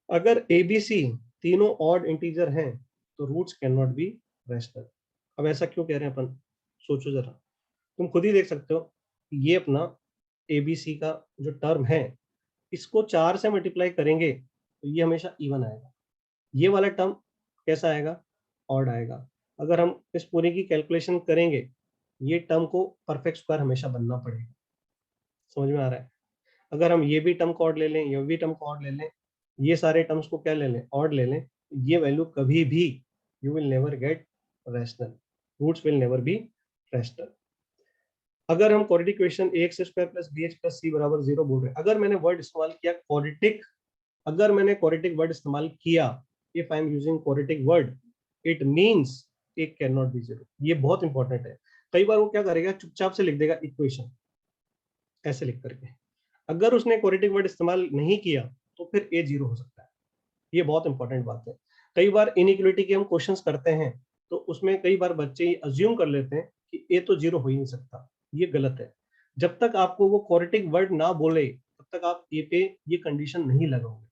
अगर ए बी सी तीनों ऑड इंटीजर हैं तो roots can not be rational. अब ऐसा क्यों कह रहे हैं अपन, सोचो जरा, तुम खुद ही देख सकते हो। ये अपना ए बी सी का जो टर्म है, इसको 4 से मल्टीप्लाई करेंगे तो ये हमेशा इवन आएगा। ये वाला टर्म कैसा आएगा, ऑड आएगा। अगर हम इस पूरे की कैलकुलेशन करेंगे, ये टर्म को परफेक्ट स्क्वायर हमेशा बनना पड़ेगा। समझ में आ रहा है? अगर हम ये भी टर्म को ऑड ले लें, ये भी टर्म को ऑड ले लें, ये सारे टर्म्स को क्या ले लें, ऑड ले लें, ये वैल्यू कभी भी you will never get rational, roots will never be rational. अगर हम quadratic equation ax² + bx + c = 0 बोल रहे हैं, अगर मैंने वर्ड इस्तेमाल किया क्वाड्रेटिक, अगर मैंने क्वाड्रेटिक वर्ड इस्तेमाल किया, if I am using quadratic word, it means it can not B 0। ये बहुत इंपॉर्टेंट है। कई बार वो क्या करेगा, चुपचाप से लिख देगा इक्वेशन ऐसे लिख करके। अगर उसने क्वाड्रेटिक वर्ड इस्तेमाल नहीं किया तो फिर ए 0 हो सकता है। ये बहुत इंपॉर्टेंट बात है। कई बार इनइक्वालिटी के हम क्वेश्चंस करते हैं तो उसमें कई बार बच्चे अज्यूम कर लेते हैं कि ए तो 0 हो ही नहीं सकता। ये गलत है। जब तक आपको वो क्वाड्रेटिक वर्ड ना बोले तब तक आप ए पे ये कंडीशन नहीं लगाओगे।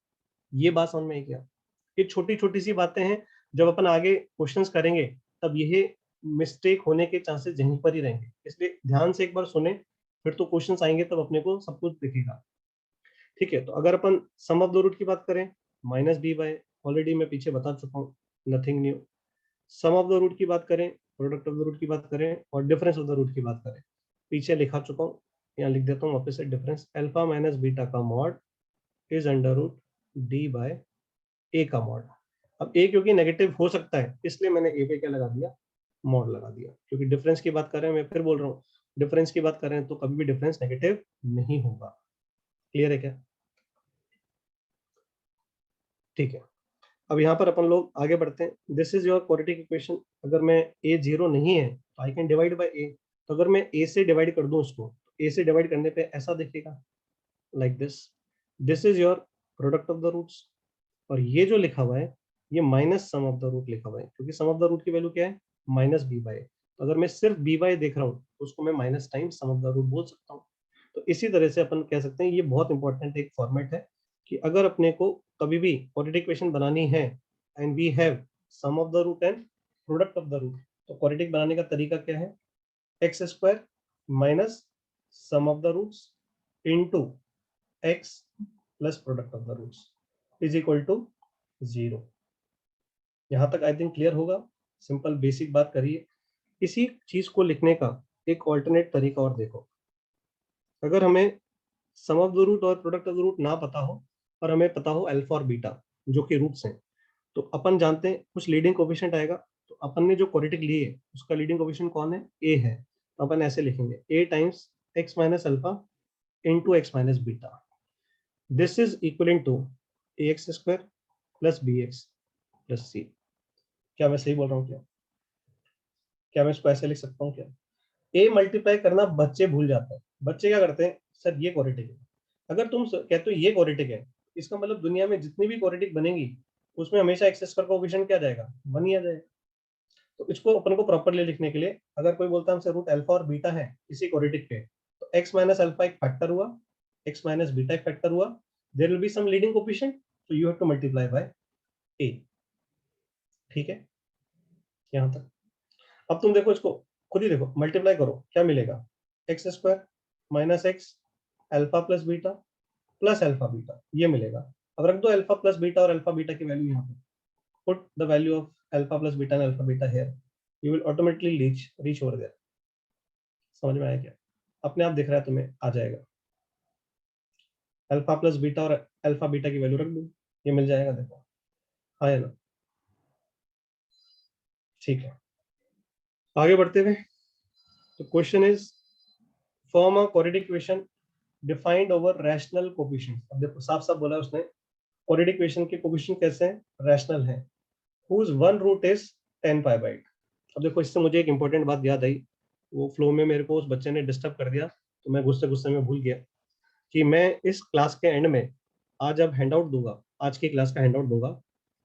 ये बात समझ में आई क्या? ये छोटी छोटी सी बातें हैं, जब अपन आगे क्वेश्चंस करेंगे तब ये मिस्टेक होने के चांसेस यहीं पर ही रहेंगे, इसलिए ध्यान से एक बार सुने, फिर तो क्वेश्चंस आएंगे तब अपने को सब कुछ दिखेगा। ठीक है, तो अगर अपन सम ऑफ द रूट की बात करें, -b/, ऑलरेडी मैं पीछे बता चुका हूँ, nothing new. Sum of the root की बात करें, प्रोडक्ट ऑफ द रूट की बात करें, और डिफरेंस ऑफ द रूट की बात करें, पीछे लिखा चुका हूँ, यहाँ लिख देता हूँ वापस से। डिफरेंस अल्फा माइनस बीटा का मॉड इज √d/a का मॉड। अब a क्योंकि नेगेटिव हो सकता है इसलिए मैंने a पे क्या लगा दिया, मॉड लगा दिया, क्योंकि डिफरेंस की बात कर रहे हैं, मैं फिर बोल रहा हूँ डिफरेंस की बात कर रहे हैं तो कभी भी डिफरेंस नेगेटिव नहीं होगा। क्लियर है क्या? ठीक है, अब यहाँ पर अपन लोग आगे बढ़ते हैं। This is your quadratic equation. अगर मैं a 0 नहीं है तो I can divide by a। तो अगर मैं a से डिवाइड कर दूं इसको, a से डिवाइड करने पे ऐसा दिखेगा, like this. This is your product of the roots, और ये जो लिखा हुआ है ये minus sum of the root लिखा हुआ है, क्योंकि सम ऑफ द रूट की वैल्यू क्या है, -b/a। तो अगर मैं सिर्फ b/a देख रहा हूँ तो उसको मैं minus time sum of the root बोल सकता हूँ। तो इसी तरह से अपन कह सकते हैं, ये बहुत इंपॉर्टेंट एक फॉर्मेट है कि अगर अपने को कभी भी क्वाड्रेटिक इक्वेशन बनानी है and we have sum of the root and product of the root, तो क्वाड्रेटिक बनाने का तरीका क्या है, x² minus sum of the roots into x plus product of the roots is equal to 0। यहां तक आई थिंक क्लियर होगा। Simple basic बात करिए। इसी चीज को लिखने का एक ऑल्टरनेट तरीका और देखो। अगर हमें सम ऑफ द रूट और प्रोडक्ट ऑफ द रूट ना पता हो और हमें पता हो अल्फा और बीटा जो कि रूट्स हैं, तो अपन जानते हैं कुछ लीडिंग कोफिशिएंट आएगा। तो अपन ने जो क्वाड्रेटिक ली है उसका लीडिंग कोफिशिएंट कौन है? ए है। तो अपन ऐसे लिखेंगे a times x minus alpha into x minus beta. This is equal to a x square plus b x plus c. क्या मैं सही बोल रहा हूँ? क्या मैं इसको ऐसे लिख सकता हूँ क्या? ए मल्टीप्लाई करना बच्चे भूल जाते हैं। बच्चे क्या करते हैं, सर ये क्वाड्रेटिक है। अगर तुम कहते हो ये क्वाड्रेटिक है, इसका मतलब दुनिया में जितनी भी क्वाड्रेटिक बनेगी उसमें हमेशा एक्स स्क्वायर कोएफिशिएंट क्या जाएगा? 1 ही आ जाएगा। तो इसको अपन को प्रॉपरली लिखने के लिए अगर कोई बोलता है हमसे रूट अल्फा और बीटा है इसी क्वाड्रेटिक पे, तो एक्स माइनस अल्फा एक फैक्टर हुआ, एक्स माइनस बीटा एक फैक्टर हुआ, there will be some leading coefficient, तो you have to multiply by a. ठीक है यहां तक। अब तुम देखो इसको, खुद ही देखो, मल्टीप्लाई करो क्या मिलेगा? X square minus x alpha plus beta plus alpha beta, ये मिलेगा। अब रख दो अल्फा प्लस बीटा और अल्फा बीटा की वैल्यू यहाँ पे। Put the value of alpha plus beta and alpha beta here, you will automatically reach over there. समझ में आया क्या? अपने आप दिख रहा है तुम्हें, आ जाएगा। अल्फा प्लस बीटा और अल्फा बीटा की वैल्यू रख दो, ये मिल जाएगा। देखो हाँ है ना? ठीक है, आगे बढ़ते हुए तो question is form a quadratic equation defined over rational coefficient. अब देखो साफ साफ बोला उसने, क्वाड्रेटिक इक्वेशन के कोफिशिएंट कैसे हैं? रैशनल हैं, whose one root is 10 pi by 8। अब देखो इससे मुझे एक इंपॉर्टेंट बात याद आई, वो फ्लो में मेरे को उस बच्चे ने डिस्टर्ब कर दिया, तो मैं गुस्से गुस्से में भूल गया कि मैं इस क्लास के एंड में आज अब हैंड आउट दूंगा, आज की क्लास का हैंड आउट दूंगा,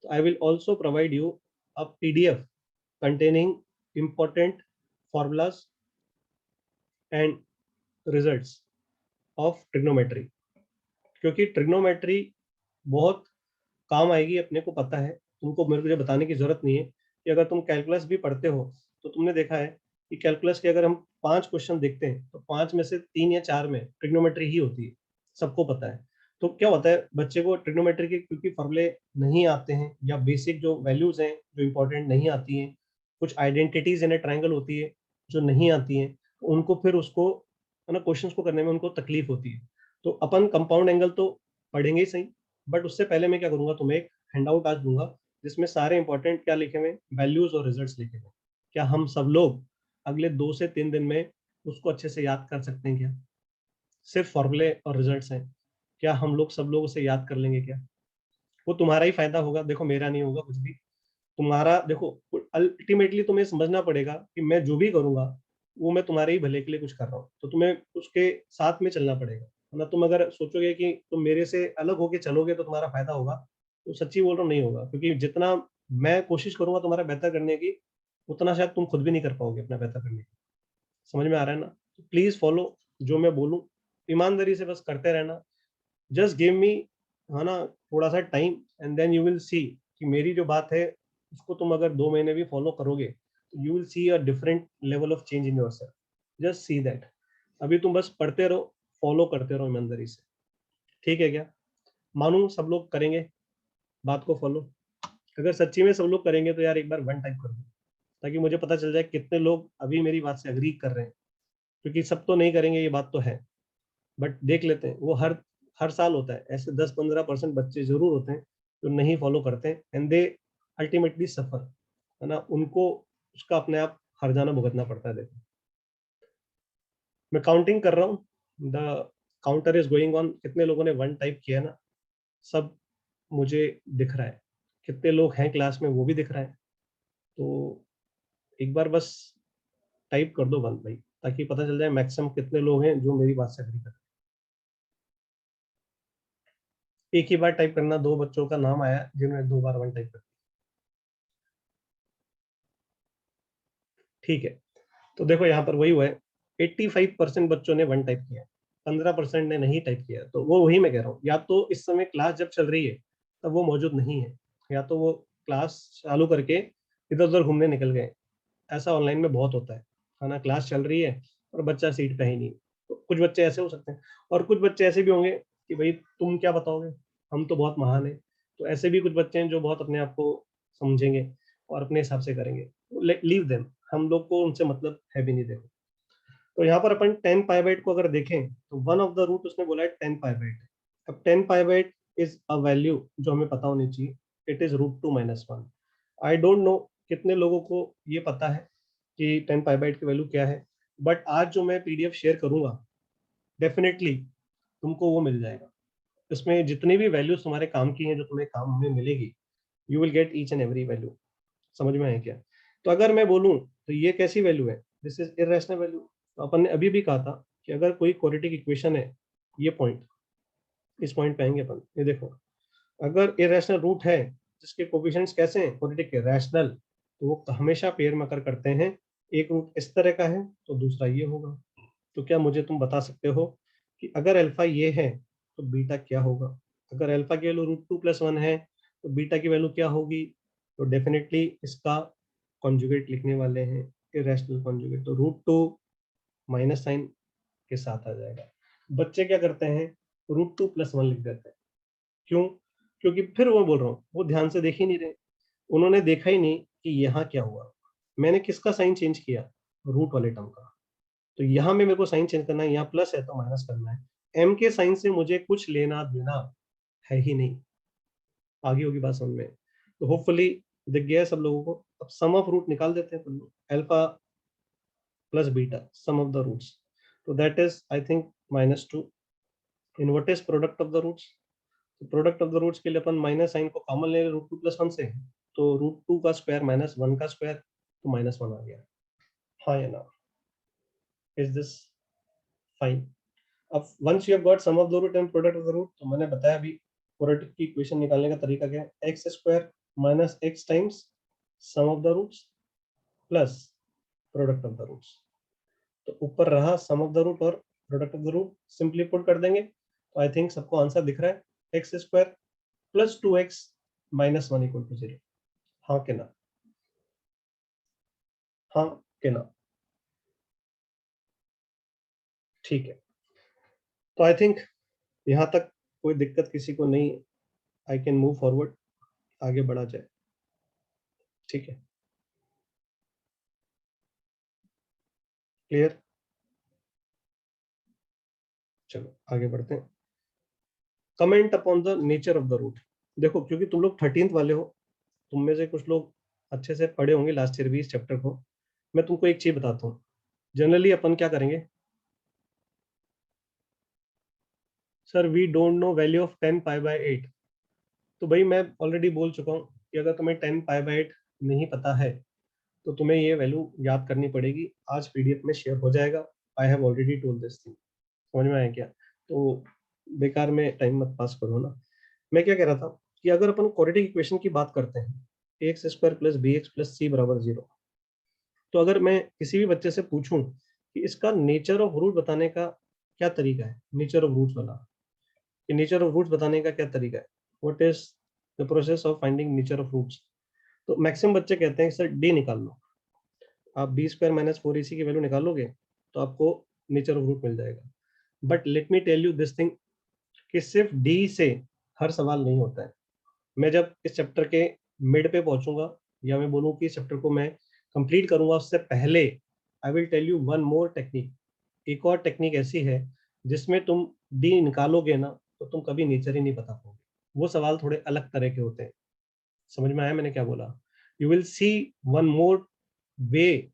तो I will also provide you a PDF containing important formulas and results of trigonometry. क्योंकि ट्रिग्नोमेट्री बहुत काम आएगी, अपने को पता है, तुमको मेरे को ये बताने की जरूरत नहीं है कि अगर तुम कैलकुलस भी पढ़ते हो तो तुमने देखा है कि कैलकुलस के अगर हम 5 क्वेश्चन देखते हैं तो 5 में से 3 या 4 में ट्रिग्नोमेट्री ही होती है, सबको पता है। तो क्या होता है, बच्चे को ट्रिग्नोमेट्री के क्योंकि फॉर्मूले नहीं आते हैं या बेसिक जो वैल्यूज हैं जो इंपॉर्टेंट नहीं आती हैं, कुछ आइडेंटिटीज इन ट्राइंगल होती है जो नहीं आती हैं, तो उनको फिर उसको है ना क्वेश्चंस को करने में उनको तकलीफ होती है। तो अपन कंपाउंड एंगल तो पढ़ेंगे ही सही, बट उससे पहले मैं क्या करूंगा, तुम्हें एक हैंडआउट आज दूंगा जिसमें सारे इंपॉर्टेंट क्या लिखे हुए, वैल्यूज और रिजल्ट्स लिखे हुए। क्या हम सब लोग अगले 2 से 3 दिन में उसको अच्छे से याद कर सकते हैं क्या? सिर्फ फॉर्मूले और रिजल्ट्स हैं, क्या हम लोग सब लोग उसे याद कर लेंगे क्या? वो तुम्हारा ही फायदा होगा, देखो मेरा नहीं होगा कुछ भी। तुम्हारा देखो, अल्टीमेटली तुम्हें समझना पड़ेगा कि मैं जो भी करूंगा वो मैं तुम्हारे ही भले के लिए कुछ कर रहा हूँ, तो तुम्हें उसके साथ में चलना पड़ेगा। वरना तुम अगर सोचोगे कि तुम मेरे से अलग होके चलोगे तो तुम्हारा फायदा होगा, तो सच्ची बोल रहा हूँ नहीं होगा। क्योंकि जितना मैं कोशिश करूंगा तुम्हारा बेहतर करने की, उतना शायद तुम खुद भी नहीं कर पाओगे अपना बेहतर करने की। समझ में आ रहा है ना? तो प्लीज फॉलो जो मैं बोलूँ, ईमानदारी से बस करते रहना। जस्ट गिव मी है ना थोड़ा सा time, and then you will see कि मेरी जो बात है उसको तुम अगर 2 महीने भी फॉलो करोगे तो you will C a different level of change in yourself. Just see that. अभी तुम बस पढ़ते रहो, फॉलो करते रहो ईमानदारी से। ठीक है क्या? मानू सब लोग करेंगे बात को फॉलो। अगर सच्ची में सब लोग करेंगे तो यार एक बार 1 टाइप कर दो, ताकि मुझे पता चल जाए कितने लोग अभी मेरी बात से अग्री कर रहे हैं। क्योंकि सब तो नहीं करेंगे ये बात तो है, बट देख लेते हैं। वो हर हर साल होता है, ऐसे 10-15% बच्चे जरूर होते हैं जो नहीं फॉलो करते हैं, एंड दे अल्टीमेटली सफर, है ना? उनको उसका अपने आप हर जाना भुगतना पड़ता है। देखो मैं काउंटिंग कर रहा हूँ, the counter is going on. कितने लोगों ने 1 टाइप किया है ना, सब मुझे दिख रहा है। कितने लोग हैं क्लास में वो भी दिख रहा है। तो एक बार बस टाइप कर दो 1 भाई, ताकि पता चल जाए मैक्सिमम कितने लोग हैं जो मेरी बात से एग्री कर रहे हैं। एक ही बार टाइप करना, 2 बच्चों का नाम आया जिन्होंने 2 बार 1 टाइप कर। ठीक है, तो देखो यहाँ पर वही हुआ है, 85% बच्चों ने 1 टाइप किया, 15% ने नहीं टाइप किया। तो वो वही मैं कह रहा हूँ, या तो इस समय क्लास जब चल रही है तब वो मौजूद नहीं है, या तो वो क्लास चालू करके इधर उधर घूमने निकल गए। ऐसा ऑनलाइन में बहुत होता है ना? क्लास चल रही है और बच्चा सीट पे ही नहीं। तो कुछ बच्चे ऐसे हो सकते हैं, और कुछ बच्चे ऐसे भी होंगे कि भाई तुम क्या बताओगे, हम तो बहुत महान है। तो ऐसे भी कुछ बच्चे हैं जो बहुत अपने आप को समझेंगे और अपने हिसाब से करेंगे, लीव देम, हम लोग को उनसे मतलब है भी नहीं। देखो, तो यहाँ पर अपन 10 पाई बाई 8 को अगर देखें तो वन ऑफ द रूट उसने बोला है 10 पाई बाई 8। अब 10 pi by 8 is a value जो हमें पता होनी चाहिए, it is √2 - 1। I don't know कितने लोगों को ये पता है कि 10 पाई बाई 8 की वैल्यू क्या है, बट आज जो मैं पीडीएफ शेयर करूंगा डेफिनेटली तुमको वो मिल जाएगा। इसमें जितनी भी वैल्यूज तुम्हारे काम की हैं, जो तुम्हें काम में मिलेगी, you will gate each and every value. समझ में आया क्या? तो अगर मैं बोलूं तो ये कैसी वैल्यू है, दिस इज इरेशनल वैल्यू। तो अपन ने अभी भी कहा था कि अगर कोई क्वाड्रेटिक इक्वेशन है, ये पॉइंट, इस पॉइंट पे आएंगे अपन, ये देखो, अगर इरेशनल रूट है जिसके कोफिशिएंट्स कैसे हैं, क्वाड्रेटिक के रैशनल, तो वो हमेशा पेयर में अकर करते हैं। एक रूट इस तरह का है तो दूसरा ये होगा। तो क्या मुझे तुम बता सकते हो कि अगर अल्फा ये है तो बीटा क्या होगा? अगर अल्फा की वैल्यू √2 + 1 है तो बीटा की वैल्यू क्या होगी? तो डेफिनेटली इसका कॉन्जुगेट लिखने वाले हैं, इरेशनल कॉन्जुगेट, तो √2 माइनस साइन के साथ आ जाएगा। बच्चे क्या करते हैं, √2 + 1 लिख देते हैं। क्यों? क्योंकि फिर वो बोल रहा हूँ, वो ध्यान से देख ही नहीं रहे, उन्होंने देखा ही नहीं कि यहाँ क्या हुआ, मैंने किसका साइन चेंज किया, रूट वाले टर्म का। तो यहाँ में मेरे को साइन चेंज करना है, यहाँ प्लस है तो माइनस करना है। एम के साइन से मुझे कुछ लेना देना है ही नहीं। आगे होगी बात समझ में? तो होपफुली दिख गया है सब लोगों को। अब सम ऑफ रूट निकाल देते हैं, alpha plus beta, sum of the roots, तो that is I think -2। In what is product of the roots? तो प्रोडक्ट ऑफ द रूट्स के लिए अपन माइनस साइन को कॉमन ले √2 + 1 से, तो √2 का स्क्वायर -1 का स्क्वायर, तो -1 आ गया। हाँ या ना? Is this fine? अब once you have got some of the root and product of the root, तो मैंने बताया अभी क्वाड्रेटिक की इक्वेशन निकालने का तरीका क्या है, x square minus x times sum of the roots plus product of the roots. तो ऊपर रहा सम ऑफ द रूट और product of the root, simply put कर देंगे तो आई थिंक सबको आंसर दिख रहा है, एक्स स्क्वायर प्लस 2x -1 = 0। हाँ के ना? हाँ के ना? ठीक है, तो आई थिंक यहाँ तक कोई दिक्कत किसी को नहीं, आई कैन मूव फॉरवर्ड, आगे बढ़ा जाए। ठीक है, क्लियर? चलो आगे बढ़ते हैं। Comment upon the nature of the root. देखो, क्योंकि तुम लोग 13th वाले हो, तुम में से कुछ लोग अच्छे से पढ़े होंगे लास्ट ईयर भी इस चैप्टर को, मैं तुमको एक चीज बताता हूँ। जनरली अपन क्या करेंगे, sir we don't know value of 10 pi by 8। तो भाई मैं ऑलरेडी बोल चुका हूँ कि अगर तुम्हें 10 पाई बाय 8 नहीं पता है तो तुम्हें ये वैल्यू याद करनी पड़ेगी, आज पीडीएफ में शेयर हो जाएगा। I have already told this thing. समझ में आया क्या? तो बेकार में टाइम मत पास करो ना। मैं क्या कह रहा था कि अगर अपन क्वाड्रेटिक इक्वेशन की बात करते हैं, x square plus b x plus c बराबर 0, तो अगर मैं किसी भी बच्चे से पूछूं कि इसका नेचर ऑफ रूट बताने का क्या तरीका है, नेचर ऑफ रूट्स वाला, कि नेचर ऑफ रूट्स बताने का क्या तरीका है, what is the process of finding nature of roots, तो मैक्सिमम बच्चे कहते हैं कि सर डी निकाल लो, आप b² - 4ac की वैल्यू निकालोगे तो आपको नेचर ऑफ रूट मिल जाएगा। But let me tell you this thing कि सिर्फ डी से हर सवाल नहीं होता है। मैं जब इस चैप्टर के मिड पे पहुंचूंगा, या मैं बोलूँ कि इस चैप्टर को मैं कंप्लीट करूंगा, उससे पहले I will tell you one more technique. एक और टेक्निक ऐसी है जिसमें तुम डी निकालोगे ना तो तुम कभी नेचर ही नहीं बता पाओगे। वो सवाल थोड़े अलग तरह के होते हैं। समझ में आया मैंने क्या बोला? You will C one more way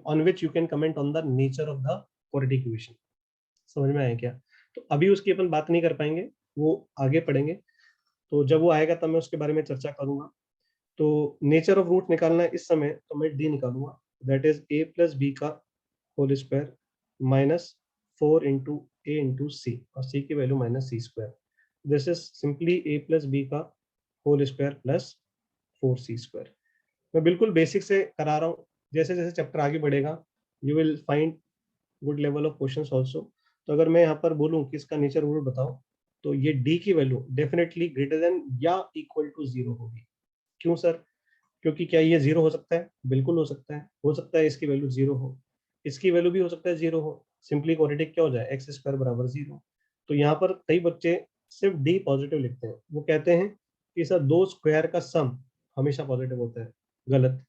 on which you can comment on the nature of the quadratic equation। समझ में आया क्या? तो अभी उसकी अपन बात नहीं कर पाएंगे, वो आगे पढ़ेंगे, तो जब वो आएगा तब मैं उसके बारे में चर्चा करूंगा। तो नेचर ऑफ रूट निकालना है इस समय, तो मैं डी निकालूंगा, that is a plus B का whole square -4 into A into C, और सी की value -c²। This is simply a plus B का होल स्क्वायर प्लस 4c²। मैं बिल्कुल बेसिक से करा रहा हूँ, जैसे जैसे चैप्टर आगे बढ़ेगा you will find good level of questions also. तो अगर मैं यहाँ पर बोलूँ कि इसका नेचर रूट बताओ, तो ये डी की वैल्यू डेफिनेटली ग्रेटर देन या इक्वल टू 0 होगी। क्यों सर? क्योंकि क्या ये 0 हो सकता है? बिल्कुल हो सकता है। हो सकता है इसकी वैल्यू 0 हो, इसकी वैल्यू भी हो सकता है 0 हो, सिंपली क्वाड्रेटिक क्या हो जाए, एक्स स्क्वायर बराबर 0। तो यहाँ पर कई बच्चे सिर्फ डी पॉजिटिव लिखते हैं, वो कहते हैं कि सर दो स्क्वायर का सम हमेशा पॉजिटिव होता है। गलत।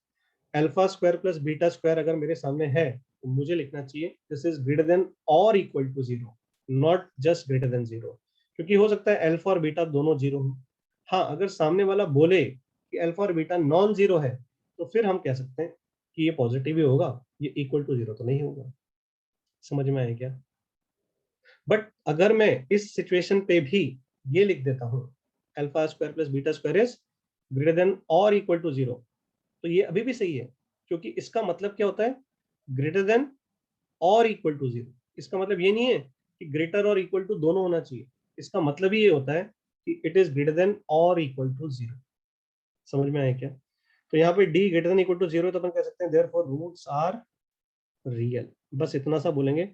Alpha square plus beta square अगर मेरे सामने है तो मुझे लिखना चाहिए दिस इज ग्रेटर देन और equal to 0, not just greater than 0, क्योंकि हो सकता है अल्फा और बीटा दोनों 0 हो। हाँ, अगर सामने वाला बोले कि अल्फा और बीटा नॉन 0 है तो फिर हम कह सकते हैं कि ये पॉजिटिव ही होगा, ये इक्वल टू 0 तो नहीं होगा। समझ में आया क्या? बट अगर मैं इस सिचुएशन पे भी ये लिख देता हूँ alpha square plus beta square is greater than और इक्वल टू 0, तो ये अभी भी सही है, क्योंकि इसका मतलब क्या होता है, ग्रेटर देन और इक्वल टू 0। इसका मतलब ये नहीं है कि ग्रेटर और इक्वल टू दोनों होना चाहिए, इसका मतलब ही ये होता है कि इट इज ग्रेटर देन और इक्वल टू 0। समझ में आया क्या? तो यहाँ पे D greater than equal to 0 तो अपन कह सकते हैं देयरफॉर रूट्स आर रियल। बस इतना सा बोलेंगे।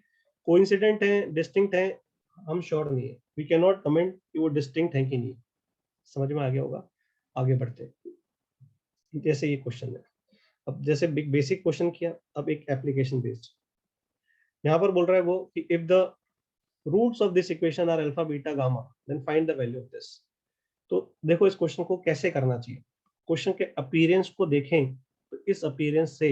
कोइंसिडेंट है, डिस्टिंक्ट है, हम श्योर नहीं है, वी कैन नॉट कमेंट कि वो डिस्टिंक्ट है कि नहीं। समझ में आ गया होगा। आगे बढ़ते हैं। जैसे ये क्वेश्चन है, अब जैसे बेसिक क्वेश्चन किया, अब एक एप्लीकेशन बेस्ड। यहाँ पर बोल रहा है वो कि if the roots of this equation are alpha beta gamma then find the value of this. तो देखो इस क्वेश्चन को कैसे करना चाहिए। क्वेश्चन के अपीयरेंस को देखें तो इस अपीयरेंस से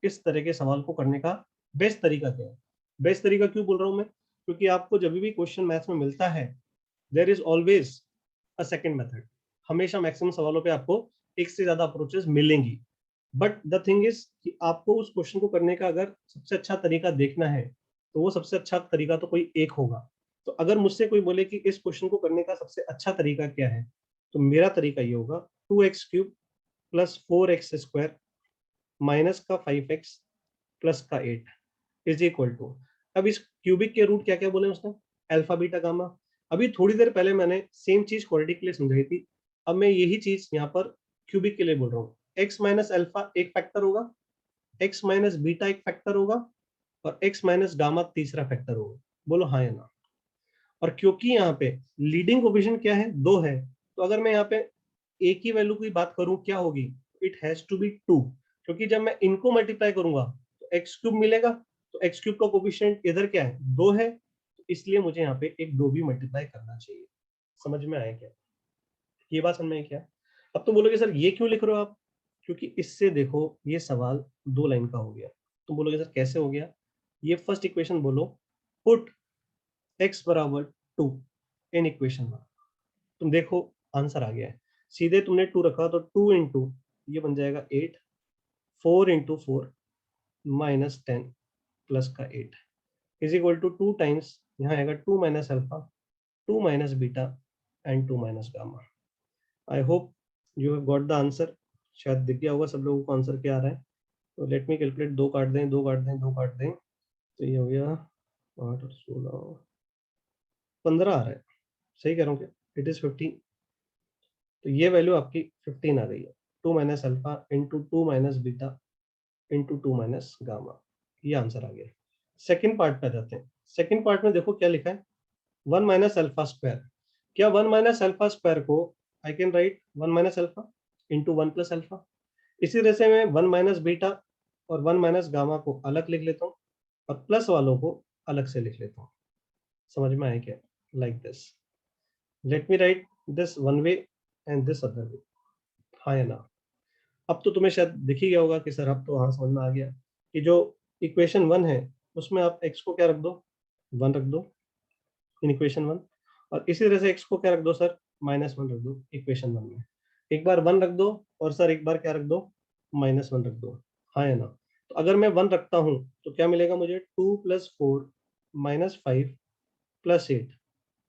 इस तरह के सवाल को करने का बेस्ट तरीका क्या है। बेस्ट तरीका क्यों बोल रहा हूं मैं, क्योंकि आपको जब भी क्वेश्चन मैथ्स में मिलता है there is always a second method. हमेशा मैक्सिमम सवालों पे आपको एक से ज्यादा अप्रोचेस मिलेंगी, बट द थिंग इज कि आपको उस क्वेश्चन को करने का अगर सबसे अच्छा तरीका देखना है तो वो सबसे अच्छा तरीका तो कोई एक होगा। तो अगर मुझसे कोई बोले कि इस क्वेश्चन को करने का सबसे अच्छा तरीका क्या है, तो मेरा तरीका ये होगा 2x³ प्लस 4x² माइनस का 5x प्लस का 8 इज इक्वल टू। अब इस क्यूबिक के रूट क्या क्या बोले उसने, अल्फा बीटा गामा। अभी थोड़ी देर पहले मैंने सेम चीज क्वाड्रेटिक के लिए समझाई थी, अब मैं यही चीज यहाँ पर क्यूबिक के लिए बोल रहा हूँ। एक्स माइनस अल्फा एक फैक्टर होगा, एक्स माइनस बीटा एक फैक्टर होगा, और एक्स माइनस गामा तीसरा फैक्टर होगा। बोलो हाँ या ना। और क्योंकि यहाँ पे लीडिंग कोफिशिएंट क्या है, 2 है, तो अगर मैं यहाँ पे एक ही वैल्यू की बात करूं क्या होगी, इट हैज टू बी 2, क्योंकि जब मैं इनको मल्टीप्लाई करूंगा तो x³ मिलेगा, तो x³ का कोफिशिएंट इधर क्या है, 2 है, तो इसलिए मुझे यहाँ पे एक 2 भी मल्टीप्लाई करना चाहिए। समझ में आया क्या? ये बात समझ में आई क्या? अब तो बोलोगे सर ये क्यों लिख रहे हो आप, क्योंकि इससे देखो ये सवाल 2 लाइन का हो गया। तुम बोलोगे सर कैसे हो गया, ये फर्स्ट इक्वेशन बोलो, पुट x बराबर 2 इन इक्वेशन 1। तुम देखो आंसर आ गया है, सीधे तुमने 2 रखा तो 2 इंटू ये बन जाएगा 8, 4 इंटू 4 माइनस 10 प्लस का 8 इज इक्वल टू 2 टाइम्स यहाँ आएगा 2 minus alpha, 2 minus beta and 2 minus gamma. I hope you have got the answer. शायद दिख गया होगा सब लोगों को आंसर क्या आ रहा है। तो लेट मी कैलकुलेट, 2 काट दें, 2 काट दें, 2 काट दें, तो ये हो गया 8 और 16 15 आ रहा है। सही कह रहा हूँ क्या? It is 15। तो ये वैल्यू आपकी 15 आ गई है, 2 minus alpha into 2 minus beta into 2 minus gamma. ये आंसर आ गया। सेकेंड पार्ट पे आ जाते हैं। सेकेंड पार्ट में देखो क्या लिखा है, 1 माइनस अल्फा स्क्वायर। क्या 1 माइनस अल्फा स्क्वायर को I can write 1 minus alpha into 1 plus alpha. इसी तरह से मैं 1 माइनस बीटा और 1 माइनस गामा को अलग लिख लेता हूँ और प्लस वालों को अलग से लिख लेता हूँ। समझ में आया क्या? Like this. Let me right this one way and this other way. हाँ या ना? अब तो तुम्हें शायद दिख ही गया होगा कि सर अब तो हाँ समझ में आ गया कि जो इक्वेशन 1 है उसमें आप x को क्या रख दो, 1 रख दो इन इक्वेशन 1, और इसी तरह से x को क्या रख दो सर, -1 रख दो इक्वेशन 1 में। एक बार 1 रख दो और सर एक बार क्या रख दो, -1 रख दो। हाँ या ना? तो अगर मैं 1 रखता हूँ तो क्या मिलेगा मुझे, 2 plus 4 minus 5 plus 8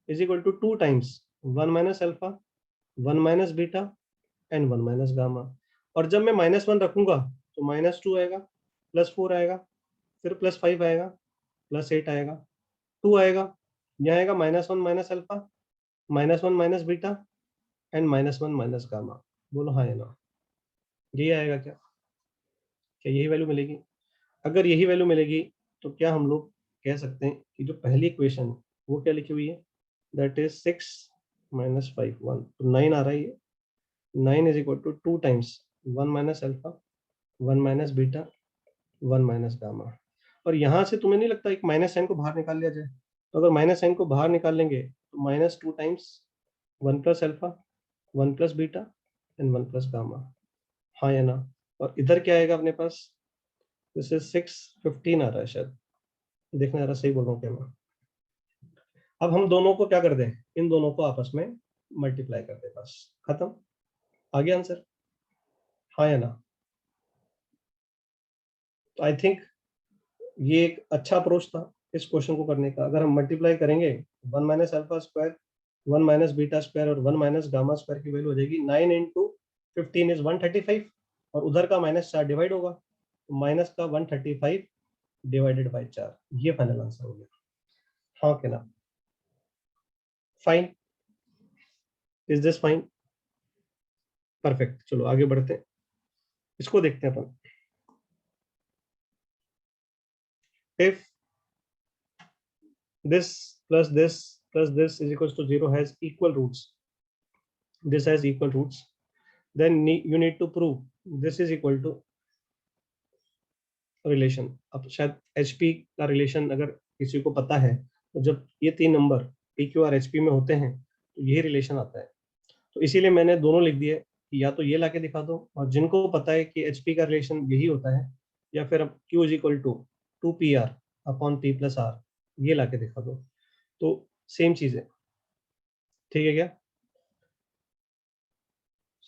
is equal to 2 times 1 minus alpha, 1 minus beta and 1 minus gamma. और जब मैं -1 रखूंगा तो -2 आएगा, +4 आएगा, फिर +5 आएगा, +8 आएगा, 2 आएगा, यहाँ आएगा -1 minus alpha, -1 minus beta and -1 minus gamma. बोलो हाँ या ना? यही आएगा क्या? क्या यही वैल्यू मिलेगी? अगर यही वैल्यू मिलेगी तो क्या हम लोग कह सकते हैं कि जो पहली इक्वेशन है वो क्या लिखी हुई है, दैट इज 6 माइनस 5 1, तो 9 आ रहा है ये। 9 is equal to 2 times 1 minus alpha, 1 minus beta, 1 minus gamma. और यहाँ से तुम्हें नहीं लगता एक माइनस साइन को बाहर निकाल लिया जाए? तो अगर माइनस साइन को बाहर निकाल लेंगे तो -2 times 1 plus alpha 1 plus beta and 1 plus gamma, हाँ या ना? और इधर क्या आएगा अपने पास? जैसे 615 आ रहा है शायद, देखना जरा सही बोल रहा हूँ क्या मैं। अब हम दोनों को क्या कर दें, इन दोनों को आपस में मल्टीप्लाई कर दें, बस खत्म, आ गया आंसर, हाँ या ना? तो आई थिंक ये एक अच्छा अप्रोच था इस क्वेश्चन को करने का। अगर हम मल्टीप्लाई करेंगे 1 minus alpha square 1 minus beta square और 1 माइनस गामा स्क्वायर की वैल्यू हो जाएगी 9 इंटू 15 इज 135 और उधर का -4 डिवाइड होगा, तो माइनस का 135 डिवाइडेड बाई 4, ये फाइनल आंसर हो गया, हाँ क्या ना? Fine, is this fine? Perfect, चलो आगे बढ़ते हैं, इसको देखते हैं अपन। If this plus this plus this is equals to 0 has equal roots, this has equal roots, then you need to prove this is equal to relation. अब शायद HP का रिलेशन अगर किसी को पता है तो जब ये तीन नंबर PQ और HP में होते हैं तो यही रिलेशन आता है, तो इसीलिए मैंने दोनों लिख दिए कि या तो ये लाके दिखा दो, और जिनको पता है कि HP का रिलेशन यही होता है, या फिर अब Q is equal to 2PR upon P plus R, ये लाके दिखा दो, तो सेम चीज है, ठीक है क्या?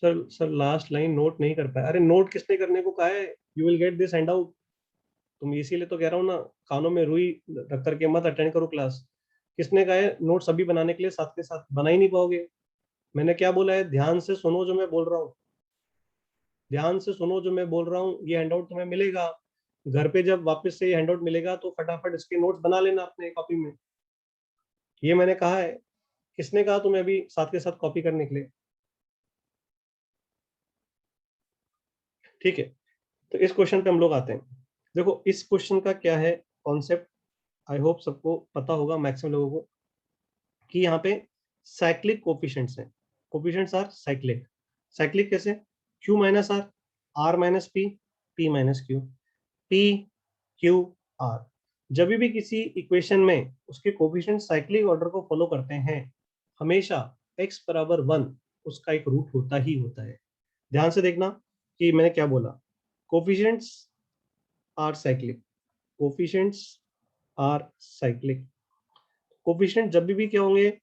सर लास्ट लाइन नोट नहीं कर पाया। अरे नोट किसने करने को कहा है? You will get this hand out. तुम इसीलिए तो कह रहा हूँ ना, कानों में रुई रख करके मत अटेंड करो क्लास। किसने कहा है नोट सभी बनाने के लिए? साथ के साथ बना ही नहीं पाओगे। मैंने क्या बोला है? ध्यान से सुनो जो मैं बोल रहा हूँ, ध्यान से सुनो जो मैं बोल रहा हूँ। ये हैंडआउट तुम्हें मिलेगा घर पे, जब वापस से ये हैंडआउट मिलेगा तो फटाफट इसके नोट्स बना लेना अपने कॉपी में, ये मैंने कहा है। किसने कहा तुम्हें अभी साथ के साथ कॉपी करने के लिए? ठीक है, तो इस क्वेश्चन पे हम लोग आते हैं। देखो इस क्वेश्चन का क्या है कॉन्सेप्ट, आई होप सबको पता होगा मैक्सिमम लोगों को, कि यहाँ पे साइक्लिक कोफिशिएंट्स हैं, कोफिशिएंट्स आर साइक्लिक। साइक्लिक कैसे? Q minus R, R minus P, P minus Q, P Q R. जब भी किसी इक्वेशन में उसके कोफिशिएंट साइक्लिक ऑर्डर को फॉलो करते हैं, हमेशा x बराबर 1 उसका एक रूट होता ही होता है। ध्यान से देखना कि मैंने क्या बोला, coefficients are cyclic, coefficients are cyclic. Coefficient जब भी क्या होंगे?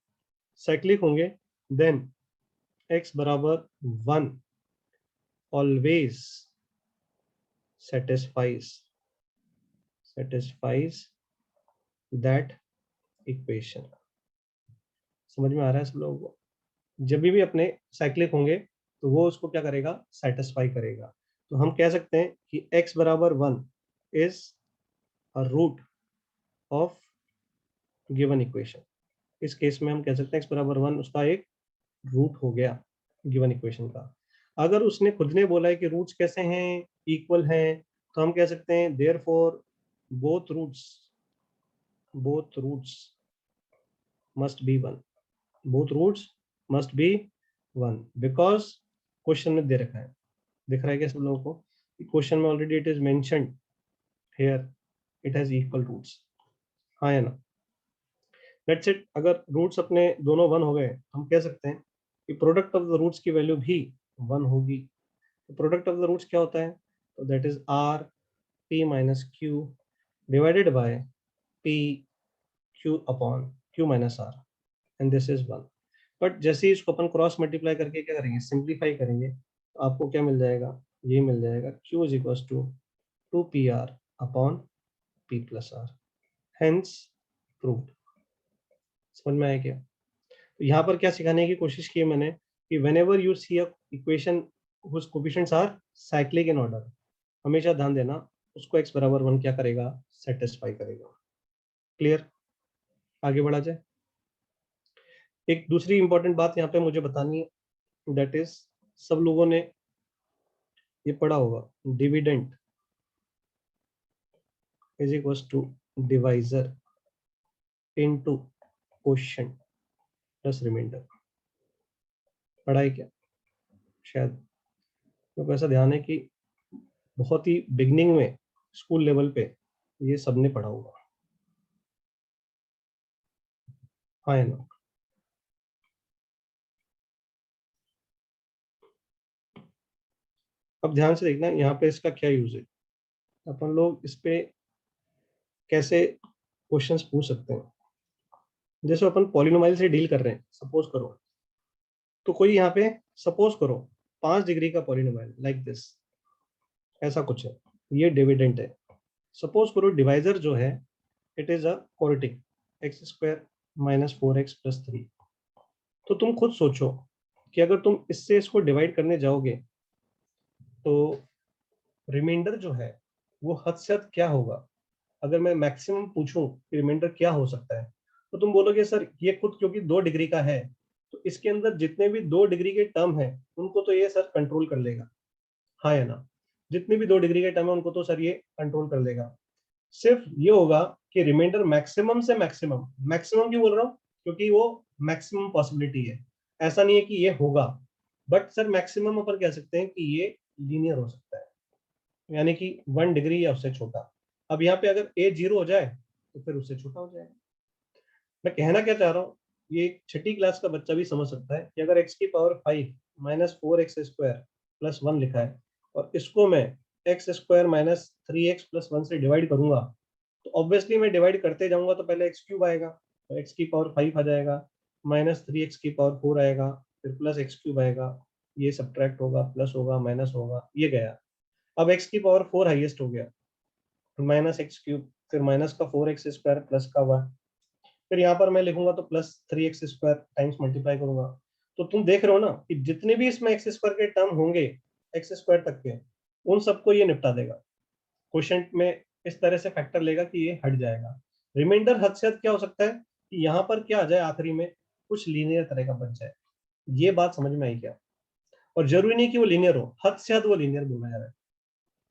साइक्लिक होंगे, देन x बराबर 1 ऑलवेज satisfies दैट इक्वेशन। समझ में आ रहा है सब लोगों को? जब भी अपने साइक्लिक होंगे तो वो उसको क्या करेगा? सेटिस्फाई करेगा। तो हम कह सकते हैं कि x बराबर 1 is a root of given equation. इस केस में हम कह सकते हैं x बराबर 1 उसका एक रूट हो गया गिवन इक्वेशन का। अगर उसने खुद ने बोला है कि रूट्स कैसे हैं? इक्वल हैं, तो हम कह सकते हैं therefore both roots must be 1, both roots must be 1, because question में दे रखा है, दिख रहा है क्या सब लोगों को? क्वेश्चन में already it is mentioned here, it has equal roots, हाँ या ना? That's it. अगर रूट्स अपने दोनों 1 हो गए, हम कह सकते हैं कि प्रोडक्ट ऑफ द रूट्स की वैल्यू भी 1 होगी। तो प्रोडक्ट ऑफ द रूट्स क्या होता है? तो that is R P minus Q divided by P Q upon Q minus R, and this is 1। But जैसे ही इसको अपन क्रॉस मल्टीप्लाई करके क्या करेंगे? सिंप्लीफाई करेंगे, तो आपको क्या मिल जाएगा? ये मिल जाएगा Q is equal to 2PR upon P plus R, hence proved. समझ में आया क्या? तो यहाँ पर क्या सिखाने की कोशिश की है मैंने कि whenever you see a equation whose coefficients are cyclic in order, हमेशा ध्यान देना उसको x बराबर 1 क्या करेगा? सेटिस्फाई करेगा। क्लियर? आगे बढ़ा जाए। एक दूसरी इंपॉर्टेंट बात यहाँ पे मुझे बतानी है, दैट इज सब लोगों ने ये पढ़ा होगा, dividend is equal to divisor into quotient plus remainder. पढ़ा है क्या? शायद तो ऐसा ध्यान है कि बहुत ही बिगनिंग में स्कूल लेवल पे ये सबने पढ़ा होगा, हाँ है ना। अब ध्यान से देखना यहाँ पे इसका क्या यूज है, अपन लोग इस पे कैसे क्वेश्चंस पूछ सकते हैं। जैसे अपन पॉलिनोमाइल से डील कर रहे हैं, सपोज करो, तो कोई यहाँ पे सपोज करो 5 डिग्री का पॉलिनोमाइल लाइक दिस, ऐसा कुछ है, ये डिविडेंट है। सपोज करो डिवाइजर जो है it is a quadratic, x square minus 4x+3। तो तुम खुद सोचो कि अगर तुम इससे इसको डिवाइड करने जाओगे तो रिमाइंडर जो है वो हद से हद क्या होगा। अगर मैं मैक्सिमम पूछूं कि रिमाइंडर क्या हो सकता है, तो तुम बोलोगे सर ये खुद क्योंकि 2 डिग्री का है तो इसके अंदर जितने भी 2 डिग्री के टर्म है उनको तो ये सर कंट्रोल कर लेगा, हाँ या ना। जितने भी 2 डिग्री के टर्म है उनको तो सर ये कंट्रोल कर लेगा। सिर्फ ये होगा कि रिमाइंडर मैक्सिमम से मैक्सिमम, मैक्सिमम क्यों बोल रहा हूँ क्योंकि वो मैक्सिमम पॉसिबिलिटी है, ऐसा नहीं है कि ये होगा। बट सर मैक्सिमम अपन कह सकते हैं कि ये लीनियर हो सकता है, यानी कि 1 डिग्री या उससे छोटा। अब यहाँ पे अगर ए 0 हो जाए तो फिर उससे छोटा हो जाएगा। मैं कहना क्या चाह रहा हूँ, ये 6ठी क्लास का बच्चा भी समझ सकता है कि अगर x⁵ माइनस 4x² + 1 लिखा है और इसको मैं x² माइनस 3x+1 से डिवाइड करूंगा, तो ऑब्वियसली मैं डिवाइड करते जाऊंगा तो पहले x³ आएगा, तो x⁵ आ जाएगा, माइनस 3x⁴ आएगा, फिर प्लस x³ आएगा, ये सब्ट्रैक्ट होगा, प्लस होगा, माइनस होगा, ये गया। अब x⁴ हाईएस्ट हो गया, माइनस x³, फिर माइनस का 4x² प्लस का 1, फिर यहाँ पर मैं लिखूंगा तो प्लस 3x² टाइम्स मल्टीप्लाई करूंगा। तो तुम देख रहे हो ना कि जितने भी इसमें x² के टर्म होंगे x² तक के, उन सबको ये निपटा देगा। क्वेश्चन में इस तरह से फैक्टर लेगा कि ये हट जाएगा। रिमाइंडर हद से हद क्या हो सकता है कि यहाँ पर क्या आ जाए आखिरी में, कुछ लीनियर तरह का बन जाए। ये बात समझ में आई क्या? और जरूरी नहीं कि वो लीनियर हो, हद से हद वो लीनियर बोला जा रहा है।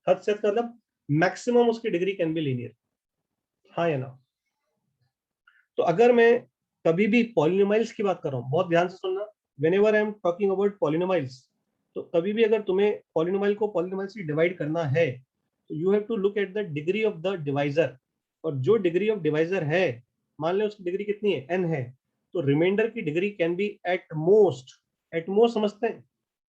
हद से हद का मतलब मैक्सिमम उसकी डिग्री कैन बी लीनियर, हाँ या ना। तो अगर मैं कभी भी पॉलिनोमाइल्स की बात कर रहा हूँ, बहुत ध्यान से सुनना, whenever I am talking about polynomials, तो कभी भी अगर तुम्हें पॉलिनोमाइल को पॉलिनोमाइल से डिवाइड करना है तो you have to look at the degree of the divisor. और जो डिग्री ऑफ डिवाइजर है, मान लो उसकी डिग्री कितनी है, n है, तो रिमाइंडर की degree can be at most समझते हैं,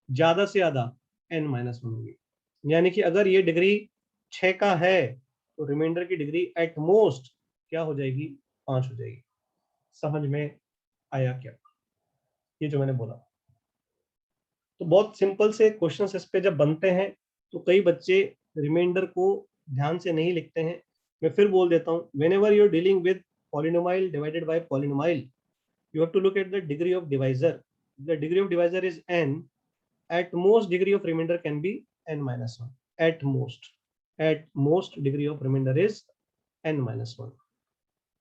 ज्यादा से ज्यादा n-1 होगी। यानी कि अगर ये डिग्री 6 का है तो रिमाइंडर की डिग्री एट मोस्ट क्या हो जाएगी, 5 हो जाएगी। समझ में आया क्या ये जो मैंने बोला? तो बहुत सिंपल से क्वेश्चन इस पे जब बनते हैं तो कई बच्चे रिमाइंडर को ध्यान से नहीं लिखते हैं। मैं फिर बोल देता हूँ, whenever you are dealing with polynomial divided by polynomial, you have to look at the degree of divisor. The degree of divisor is n. At most degree of remainder can be n-1. At most. At most degree of remainder is n-1.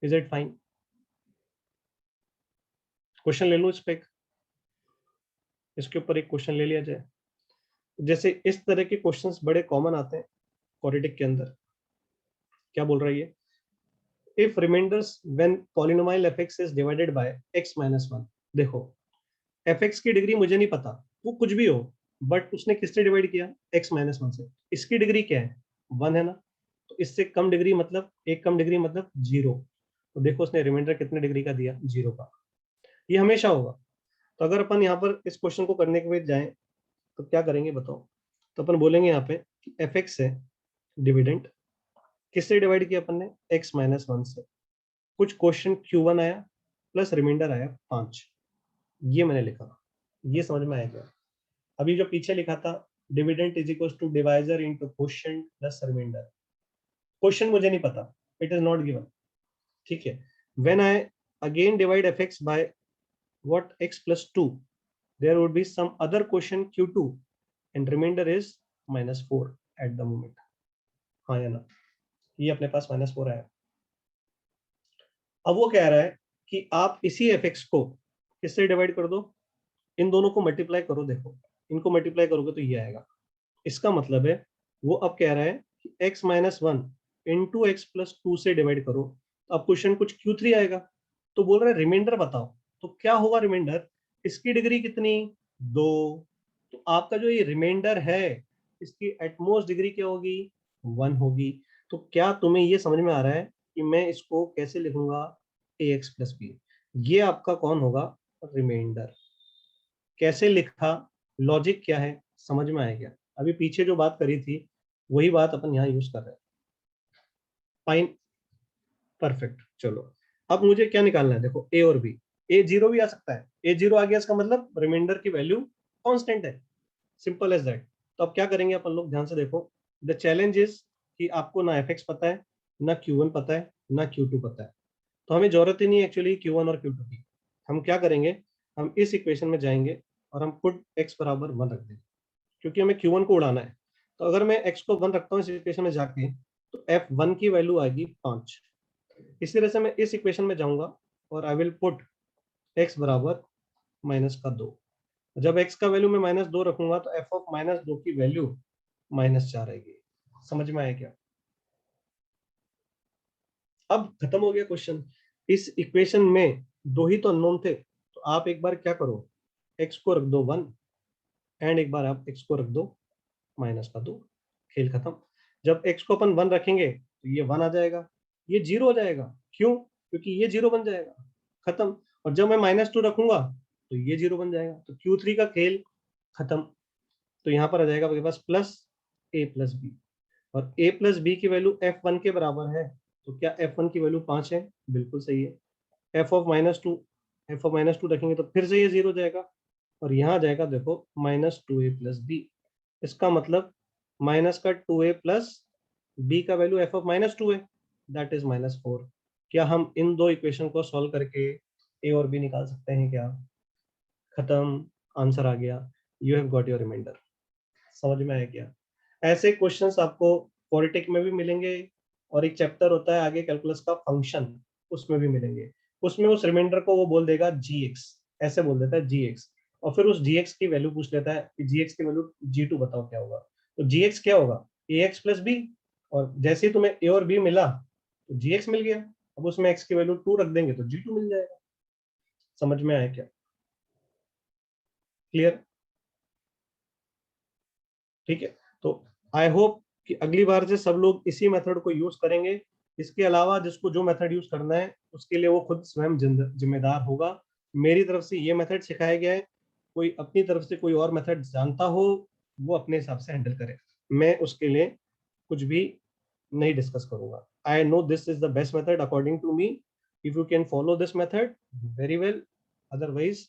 Is it fine? Question ले लो इस पे, इसके ऊपर एक question ले लिया जाए। जैसे इस तरह के क्वेश्चंस बड़े कॉमन आते हैं क्वाड्रेटिक के अंदर। क्या बोल रहा है ये, if remainders when polynomial fx is divided by x-1। देखो fx की डिग्री मुझे नहीं पता, वो कुछ भी हो, बट उसने किससे डिवाइड किया, x-1 से। इसकी डिग्री क्या है, 1 है ना, तो इससे कम डिग्री मतलब, एक कम डिग्री मतलब 0। तो देखो उसने रिमाइंडर कितने डिग्री का दिया, 0 का। ये हमेशा होगा। तो अगर अपन यहाँ पर इस क्वेश्चन को करने के बाद जाएं तो क्या करेंगे बताओ। तो अपन बोलेंगे यहाँ पे एफ एक्स है डिविडेंड, किससे डिवाइड किया अपन ने, x-1 से। कुछ क्वेश्चन Q1 आया प्लस रिमाइंडर आया 5, ये मैंने लिखा। ये समझ में आया क्या? अभी जो पीछे लिखा था dividend is equal to divisor into quotient plus remainder, question मुझे नहीं पता, इट इज नॉट गिवन, ठीक है। When I again divide F x by what x+2, there would be some other question Q2 and remainder is -4 at the moment, हाँ या ना। ये अपने पास -4 आया। अब वो कह रहा है कि आप इसी fx को किससे डिवाइड कर दो, इन दोनों को मल्टीप्लाई करो। देखो इनको मल्टीप्लाई करोगे तो ये आएगा। इसका मतलब है वो अब कह रहा है कि x-1 इंटू x+2 से डिवाइड करो। तो अब क्वेश्चन कुछ Q3 आएगा, तो बोल रहा है रिमाइंडर बताओ। तो क्या होगा रिमाइंडर, इसकी डिग्री कितनी, 2। तो आपका जो ये रिमाइंडर है इसकी एटमोस्ट डिग्री क्या होगी, 1 होगी। तो क्या तुम्हें ये समझ में आ रहा है कि मैं इसको कैसे लिखूंगा, ax प्लस बी, ये आपका कौन होगा, रिमाइंडर। कैसे लिखा, लॉजिक क्या है, समझ में आया क्या? अभी पीछे जो बात करी थी वही बात अपन यहाँ यूज कर रहे हैं। Fine, perfect. चलो अब मुझे क्या निकालना है, देखो ए और बी। ए जीरो भी आ सकता है, ए जीरो आ गया इसका मतलब रिमाइंडर की वैल्यू कांस्टेंट है, सिंपल एज दैट। तो अब क्या करेंगे अपन लोग, ध्यान से देखो। द चैलेंज इज कि आपको ना एफ एक्स पता है, ना क्यू वन पता है, ना क्यू टू पता है। तो हमें जरूरत ही नहीं है एक्चुअली क्यू वन और क्यू टू की। हम क्या करेंगे, हम इस इक्वेशन में जाएंगे और हम पुट एक्स बराबर वन रख देंगे, क्योंकि हमें क्यू वन को उड़ाना है। तो अगर मैं एक्स को वन रखता हूँ इस इक्वेशन में जाके, तो एफ वन की वैल्यू आएगी 5। इसी तरह से मैं इस इक्वेशन में जाऊंगा और आई विल पुट एक्स बराबर -2। जब x का वैल्यू मैं -2 रखूंगा तो f ऑफ -2 की वैल्यू -4 आएगी। समझ में आया क्या? अब खत्म हो गया क्वेश्चन। इस इक्वेशन में दो ही तो अननोन थे, तो आप एक बार क्या करो, x को रख दो 1 एंड एक बार आप x को रख दो -2। खेल खत्म। जब x को अपन 1 रखेंगे तो ये 1 आ जाएगा, ये 0 हो जाएगा। क्यों? क्योंकि ये 0 बन जाएगा, खत्म। और जब मैं -2 रखूंगा तो ये 0 बन जाएगा, तो Q3 का खेल खत्म। तो यहाँ पर आ जाएगा आपके पास प्लस a प्लस बी, और a प्लस बी की वैल्यू f1 के बराबर है। तो क्या f1 की वैल्यू 5 है? बिल्कुल सही है। f ऑफ -2 रखेंगे तो फिर से ये 0 हो जाएगा, और यहाँ आ जाएगा देखो -2a प्लस बी। इसका मतलब माइनस का 2a प्लस बी का वैल्यू f ऑफ -2 है, दैट इज -4। क्या हम इन दो इक्वेशन को सॉल्व करके a और b निकाल सकते हैं क्या? खत्म, आंसर आ गया। You have got your remainder. समझ में आया क्या? ऐसे क्वेश्चंस आपको पॉलिटिक में भी मिलेंगे, और एक चैप्टर होता है आगे कैलकुलस का फंक्शन, उसमें भी मिलेंगे। उसमें उस रिमाइंडर को वो बोल देगा gx, ऐसे बोल देता है gx, और फिर उस gx की वैल्यू पूछ लेता है कि gx की वैल्यू g2 बताओ क्या होगा। तो gx क्या होगा, ax प्लस b, और जैसे ही तुम्हें a और b मिला तो gx मिल गया। अब उसमें x की वैल्यू 2 रख देंगे तो g2 मिल जाएगा। समझ में आया क्या? क्लियर? ठीक है। तो आई होप कि अगली बार से सब लोग इसी मेथड को यूज करेंगे। इसके अलावा जिसको जो मेथड यूज करना है उसके लिए वो खुद स्वयं जिम्मेदार होगा। मेरी तरफ से ये मेथड सिखाया गया है, कोई अपनी तरफ से कोई और मेथड जानता हो वो अपने हिसाब से हैंडल करे, मैं उसके लिए कुछ भी नहीं डिस्कस करूंगा। I know this is the best method according to me. If you can follow this method very well, otherwise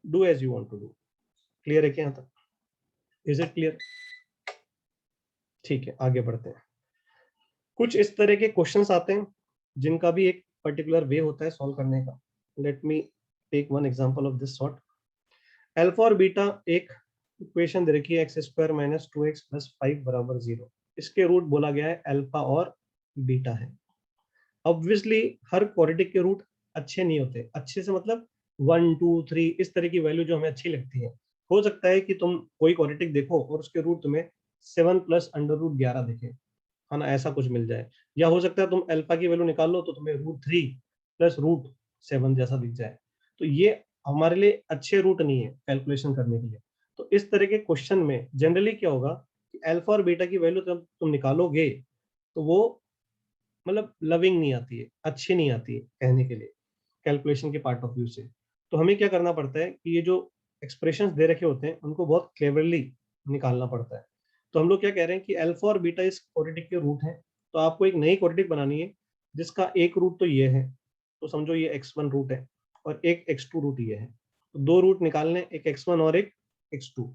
do as you want to do. Clear है क्या यहाँ तक? Is it clear? ठीक है, आगे बढ़ते हैं। कुछ इस तरह के क्वेश्चंस आते हैं जिनका भी एक पर्टिकुलर वे होता है सॉल्व करने का। Let me take one example of this sort. Alpha और बीटा एक इक्वेशन दे रखी है, x square minus 2x plus 5 बराबर 0। इसके रूट बोला गया है अल्फा और बीटा है। ऑब्वियसली हर क्वाड्रेटिक के रूट अच्छे नहीं होते, अच्छे से मतलब 1 2 3 इस तरह की वैल्यू जो हमें अच्छी लगती है। हो सकता है कि तुम कोई क्वाड्रेटिक देखो और उसके रूट तुम्हें 7 प्लस अंडर रूट 11 दिखे, है ना, ऐसा कुछ मिल जाए। या हो सकता है तुम अल्फा की वैल्यू निकाल लो तो तुम्हें √3 प्लस √7 जैसा दिख जाए। तो ये हमारे लिए अच्छे रूट नहीं है कैलकुलेशन करने के लिए। तो इस तरह के क्वेश्चन में जनरली क्या होगा कि अल्फा और बीटा की वैल्यू जब तुम निकालोगे तो वो मतलब लविंग नहीं आती है, अच्छी नहीं आती है कहने के लिए, कैलकुलेशन के पार्ट ऑफ व्यू से। तो हमें क्या करना पड़ता है कि ये जो एक्सप्रेशंस दे रखे होते हैं उनको बहुत क्लेवरली निकालना पड़ता है। तो हम लोग क्या कह रहे हैं कि अल्फा और बीटा इस क्वाड्रेटिक के रूट हैं। तो आपको एक नई क्वाड्रेटिक बनानी है जिसका एक रूट तो ये है, तो समझो ये x1 रूट है और एक x2 रूट ये है। तो दो रूट निकालने, एक x1 और एक x2।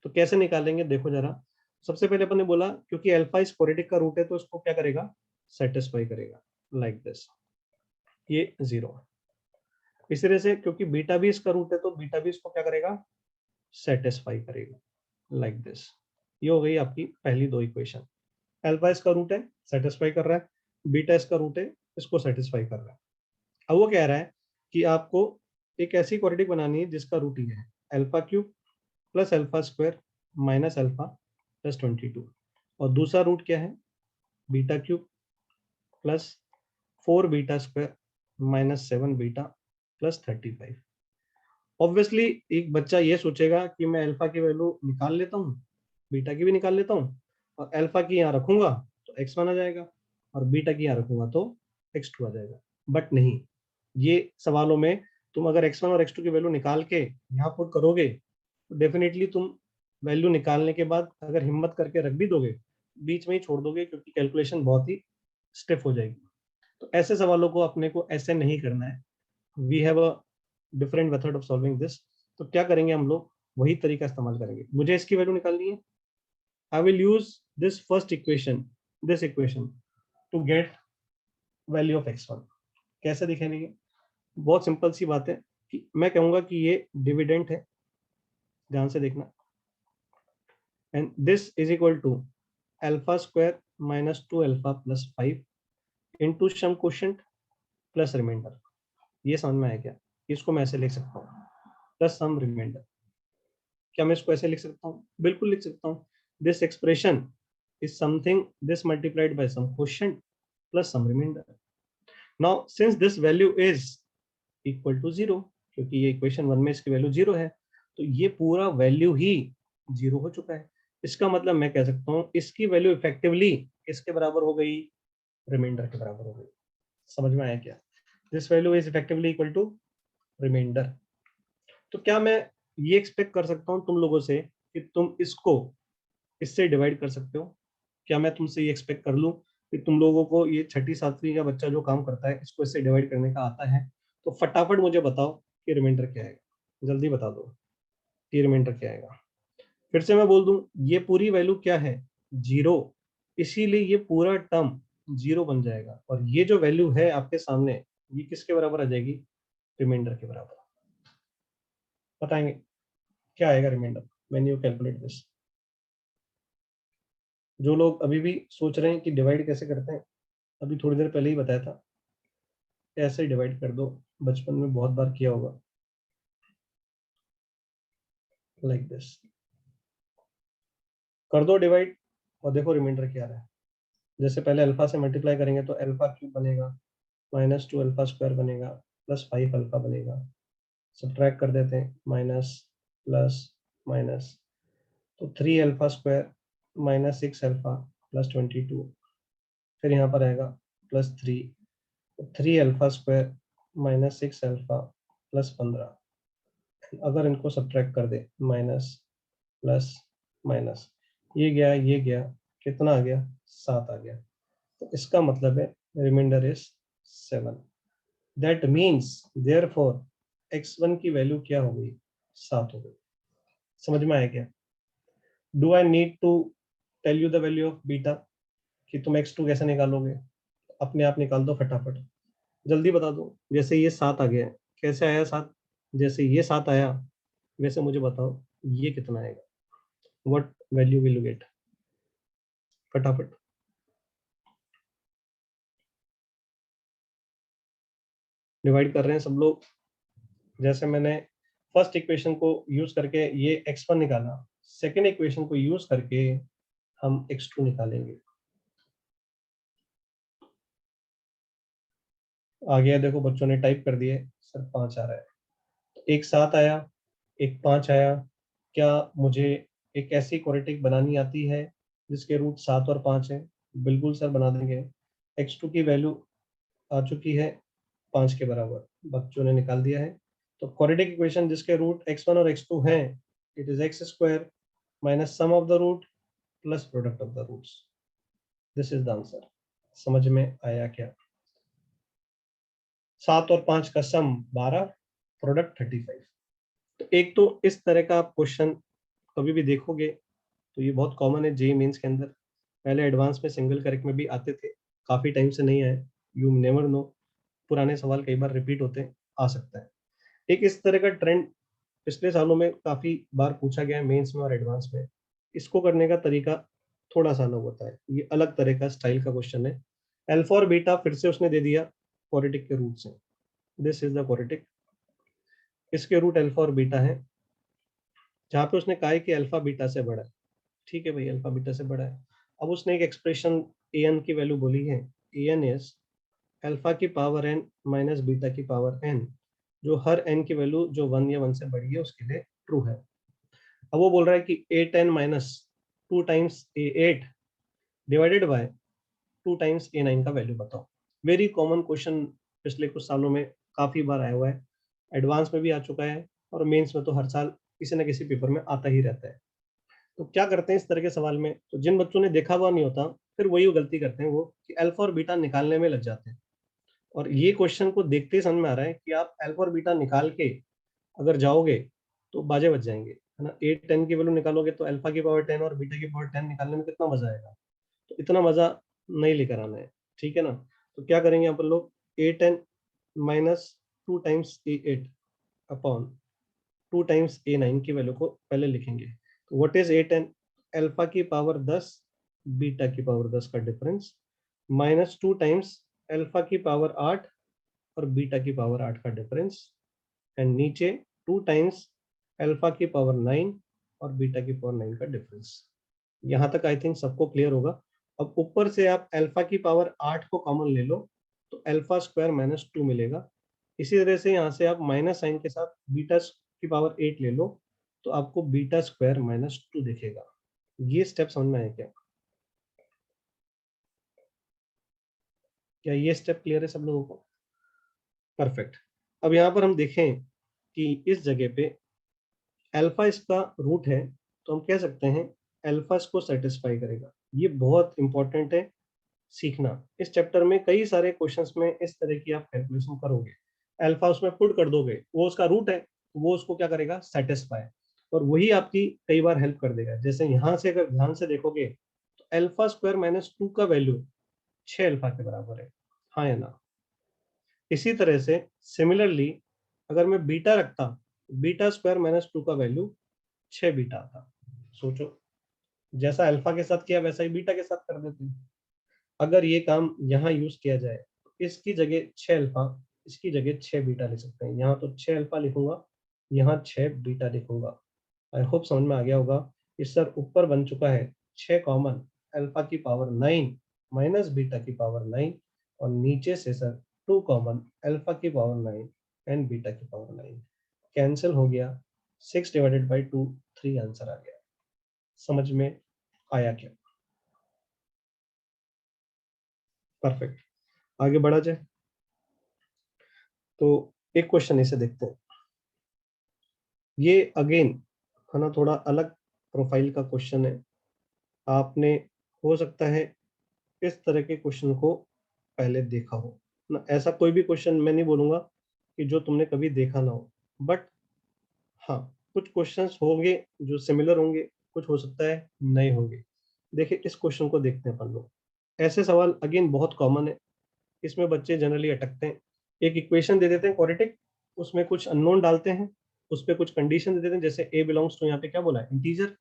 तो कैसे निकालेंगे देखो जरा। सबसे पहले अपन ने बोला क्योंकि अल्फा इस क्वाड्रेटिक का रूट है तो इसको क्या करेगा, सेटिस्फाई करेगा, लाइक दिस, ये 0 है। इस तरह से क्योंकि बीटा भी इसका रूट है तो बीटा भी इसको क्या करेगा, सेटिस्फाई करेगा, लाइक दिस। ये हो गई आपकी पहली दो इक्वेशन। अल्फा इसका रूट है, सेटिस्फाई कर रहा है, बीटा इसका रूट है, इसको सेटिस्फाई कर रहा है। अब वो कह रहा है कि आपको एक ऐसी क्वाड्रेटिक बनानी है जिसका रूट ये है, alpha cube plus alpha square minus alpha plus 22, और दूसरा रूट क्या है, beta cube plus 4 beta square minus 7 beta plus 35। Obviously एक बच्चा ये सोचेगा कि मैं अल्फा की वैल्यू निकाल लेता हूँ, बीटा की भी निकाल लेता हूँ, और अल्फा की यहाँ रखूंगा तो x1 आ जाएगा। और बीटा की यहाँ रखूंगा तो x2 आ जाएगा। बट नहीं, ये सवालों में तुम अगर x1 और x2 की वैल्यू निकाल के यहाँ पुट करोगे तो डेफिनेटली तुम वैल्यू निकालने के बाद अगर हिम्मत करके रख भी दोगे, बीच में ही छोड़ दोगे, क्योंकि कैलकुलेशन बहुत ही स्टिफ हो जाएगी। तो ऐसे सवालों को अपने को ऐसे नहीं करना है। We have a different method of solving this. तो क्या करेंगे हम लोग, वही तरीका इस्तेमाल करेंगे। मुझे इसकी वैल्यू निकालनी है, I will use this first equation, this equation to get value of x1। कैसे दिखेंगे? बहुत सिंपल सी बात है कि मैं कहूंगा कि ये डिविडेंड है, ध्यान से देखना, and this is equal to alpha square minus 2 alpha plus 5 into some quotient plus remainder. ये समझ में आया क्या? इसको मैं ऐसे लिख सकता हूँ, प्लस सम रिमाइंडर। क्या मैं इसको ऐसे लिख सकता हूँ? बिल्कुल लिख सकता हूँ। This expression is something this multiplied by some quotient plus some remainder. Now since this value is equal to 0, क्योंकि ये इक्वेशन 1 में इसकी वैल्यू 0 है, तो ये पूरा वैल्यू ही 0 हो चुका है। इसका मतलब मैं कह सकता हूँ इसकी वैल्यू इफेक्टिवली किसके बराबर हो गई? रिमाइंडर के बराबर हो गई। समझ में आया क्या? This value is effectively equal to remainder. तो क्या मैं ये एक्सपेक्ट कर सकता हूँ तुम लोगों से कि तुम इसको इससे डिवाइड कर सकते हो? क्या मैं तुमसे ये एक्सपेक्ट कर लूँ कि तुम लोगों को ये छठी सातवीं का बच्चा जो काम करता है इसको इससे डिवाइड करने का आता है? तो फटाफट मुझे बताओ कि रिमाइंडर क्या आएगा, जल्दी बता दो कि रिमाइंडर क्या आएगा। फिर से मैं बोल दूं, ये पूरी वैल्यू क्या है? 0, इसीलिए ये पूरा टर्म 0 बन जाएगा, और ये जो वैल्यू है आपके सामने ये किसके बराबर आ जाएगी? रिमाइंडर के बराबर। बताएंगे क्या आएगा remainder when you calculate this? जो लोग अभी भी सोच रहे हैं कि डिवाइड कैसे करते हैं, अभी थोड़ी देर पहले ही बताया था, ऐसे ही डिवाइड कर दो, बचपन में बहुत बार किया होगा, लाइक दिस। कर दो डिवाइड और देखो रिमाइंडर क्या आ रहा है। जैसे पहले अल्फा से मल्टीप्लाई करेंगे तो अल्फा क्यूब बनेगा, माइनस 2 अल्फा स्क्वायर बनेगा, प्लस 5 अल्फा बनेगा। सब्ट्रैक्ट कर देते हैं, माइनस प्लस माइनस, तो 3 alpha square minus 6 alpha plus 22। फिर यहाँ पर आएगा प्लस 3, तो 3 alpha square minus 6 alpha plus 15। अगर इनको सब्ट्रैक्ट कर दे, माइनस प्लस माइनस, ये गया, कितना आ गया? 7 आ गया। तो इसका मतलब है remainder is 7। That means therefore x1 की वैल्यू क्या हो गई? 7 हो गई। समझ में आया क्या? Do I need to tell you the value of beta कि तुम x2 कैसे निकालोगे? अपने आप निकाल दो फटाफट, जल्दी बता दो। जैसे ये 7 आ गया, कैसे आया 7? जैसे ये 7 आया वैसे मुझे बताओ ये कितना आएगा? What value will you get? फटाफट। डिवाइड कर रहे हैं सब लोग। जैसे मैंने फर्स्ट इक्वेशन को यूज करके ये x1 निकाला, सेकेंड इक्वेशन को यूज करके हम x2 निकालेंगे। आ गया, देखो बच्चों ने टाइप कर दिए, सर 5 आ रहा है। तो एक 7 आया, एक 5 आया। क्या मुझे एक ऐसी क्वाड्रेटिक बनानी आती है जिसके रूट 7 और 5 है? बिल्कुल सर, बना देंगे। x2 की वैल्यू आ चुकी है 5 के बराबर, बच्चों ने निकाल दिया है। तो क्वाड्रेटिक इक्वेशन जिसके रूट x1 और x2 हैं, it is x square minus sum of the root plus product of the roots. This is the answer. समझ में आया क्या? 7 और 5 का सम 12, प्रोडक्ट 35। तो एक तो इस तरह का आप क्वेश्चन कभी भी देखोगे तो ये बहुत कॉमन है जेईई मेंस के अंदर। पहले एडवांस में सिंगल करेक्ट में भी आते थे, काफी टाइम से नहीं आए, यू नेवर नो, पुराने सवाल कई बार रिपीट होते आ सकता है। एक इस तरह का ट्रेंड पिछले सालों में काफी बार पूछा गया है मेंस में और एडवांस में। इसको करने का तरीका थोड़ा सा अलग होता है, ये अलग तरह का स्टाइल का क्वेश्चन है। अल्फा और बीटा फिर से उसने दे दिया क्वाड्रेटिक के रूट से। दिस इज द क्वाड्रेटिक, इसके रूट अल्फा और बीटा है, जहाँ पे उसने कहा है कि अल्फा बीटा से बड़ा है। ठीक है भाई, अल्फा बीटा से बड़ा है। अब उसने एक एक्सप्रेशन ए एन की वैल्यू बोली है, ए एन इज अल्फा की पावर एन माइनस बीटा की पावर एन, जो हर एन की वैल्यू जो 1 या 1 से बड़ी है उसके लिए ट्रू है। अब वो बोल रहा है कि ए 10 minus 2 times A 8 divided by 2 times A9 का वैल्यू बताओ। वेरी कॉमन क्वेश्चन, पिछले कुछ सालों में काफी बार आया हुआ है, एडवांस में भी आ चुका है और मेंस में तो हर साल किसी न किसी पेपर में आता ही रहता है। तो क्या करते हैं इस तरह के सवाल में, तो जिन बच्चों ने देखा हुआ नहीं होता फिर वही गलती करते हैं वो कि अल्फा और बीटा निकालने में लग जाते हैं। और ये क्वेश्चन को देखते ही समझ में आ रहा है कि आप अल्फा और बीटा निकाल के अगर जाओगे तो बाजे बच जाएंगे, है ना। 8 10 की वैल्यू निकालोगे तो अल्फा की पावर 10 और बीटा की पावर 10 निकालने में कितना मजा आएगा। तो इतना मजा नहीं लेकर आना है, ठीक है ना। तो क्या करेंगे यहाँ पर लोग, A10 minus 2 times A8 upon 2 times A9 की वैल्यू को पहले लिखेंगे। तो व्हाट इज A10, अल्फा की पावर 10 बीटा की पावर 10 का डिफरेंस माइनस 2 टाइम्स अल्फा की पावर 8 और बीटा की पावर 8 का डिफरेंस, एंड नीचे 2 टाइम्स अल्फा की पावर 9 और बीटा की पावर 9 का डिफरेंस। यहाँ तक आई थिंक सबको क्लियर होगा। अब ऊपर से आप अल्फा की पावर 8 को कॉमन ले लो तो अल्फा स्क्वायर माइनस 2 मिलेगा। इसी तरह से यहाँ से आप माइनस साइन के साथ बीटा की पावर 8 ले लो तो आपको बीटा स्क्वायर माइनस 2 दिखेगा। ये स्टेप समझ में आया क्या? क्या ये स्टेप क्लियर है सब लोगों को? परफेक्ट। अब यहाँ पर हम देखें कि इस जगह पे अल्फा इसका रूट है तो हम कह सकते हैं अल्फा इसको सेटिस्फाई करेगा। ये बहुत इंपॉर्टेंट है सीखना। इस चैप्टर में कई सारे क्वेश्चंस में इस तरह की आप कैलकुलेशन करोगे, अल्फा उसमें पुट कर दोगे, वो उसका रूट है, वो उसको क्या करेगा, सेटिस्फाई, और वही आपकी कई बार हेल्प कर देगा। जैसे यहाँ से अगर ध्यान से देखोगे तो अल्फा स्क्वायर माइनस 2 का वैल्यू 6 अल्फा के बराबर है, हाँ या ना। इसी तरह से सिमिलरली अगर मैं बीटा रखता, बीटा स्क्वायर माइनस 2 का वैल्यू 6 बीटा था। सोचो, जैसा अल्फा के साथ किया वैसा ही बीटा के साथ कर देते हैं। अगर ये काम यहाँ यूज किया जाए तो इसकी जगह 6 अल्फा, इसकी जगह 6 बीटा लिख सकते हैं। यहाँ तो 6 अल्फा लिखूंगा, यहाँ 6 बीटा लिखूंगा। आई होप समझ में आ गया होगा। इस सर ऊपर बन चुका है 6 कॉमन, अल्फा की पावर 9 माइनस बीटा की पावर 9, और नीचे से सर 2 कॉमन, अल्फा की पावर 9 एंड बीटा की पावर 9 कैंसिल हो गया। 6 डिवाइडेड बाई 2 3 आंसर आ गया। समझ में आया क्या? परफेक्ट। आगे बढ़ा जाए तो एक क्वेश्चन इसे देखते हैं। ये अगेन है ना थोड़ा अलग प्रोफाइल का क्वेश्चन है। आपने हो सकता है इस तरह के क्वेश्चन को पहले देखा हो ना। ऐसा कोई भी क्वेश्चन मैं नहीं बोलूंगा कि जो तुमने कभी देखा ना हो, बट हाँ कुछ क्वेश्चंस होंगे जो सिमिलर होंगे, कुछ हो सकता है नए होंगे। देखिए इस क्वेश्चन को देखते हैं अपन लोग। ऐसे सवाल अगेन बहुत कॉमन है, इसमें बच्चे जनरली अटकते हैं। एक इक्वेशन दे देते हैं क्वाड्रेटिक, उसमें कुछ अननोन डालते हैं, उस पर कुछ कंडीशन दे देते हैं, जैसे a बिलोंग्स टू, यहाँ पे क्या बोला है, इंटीजर,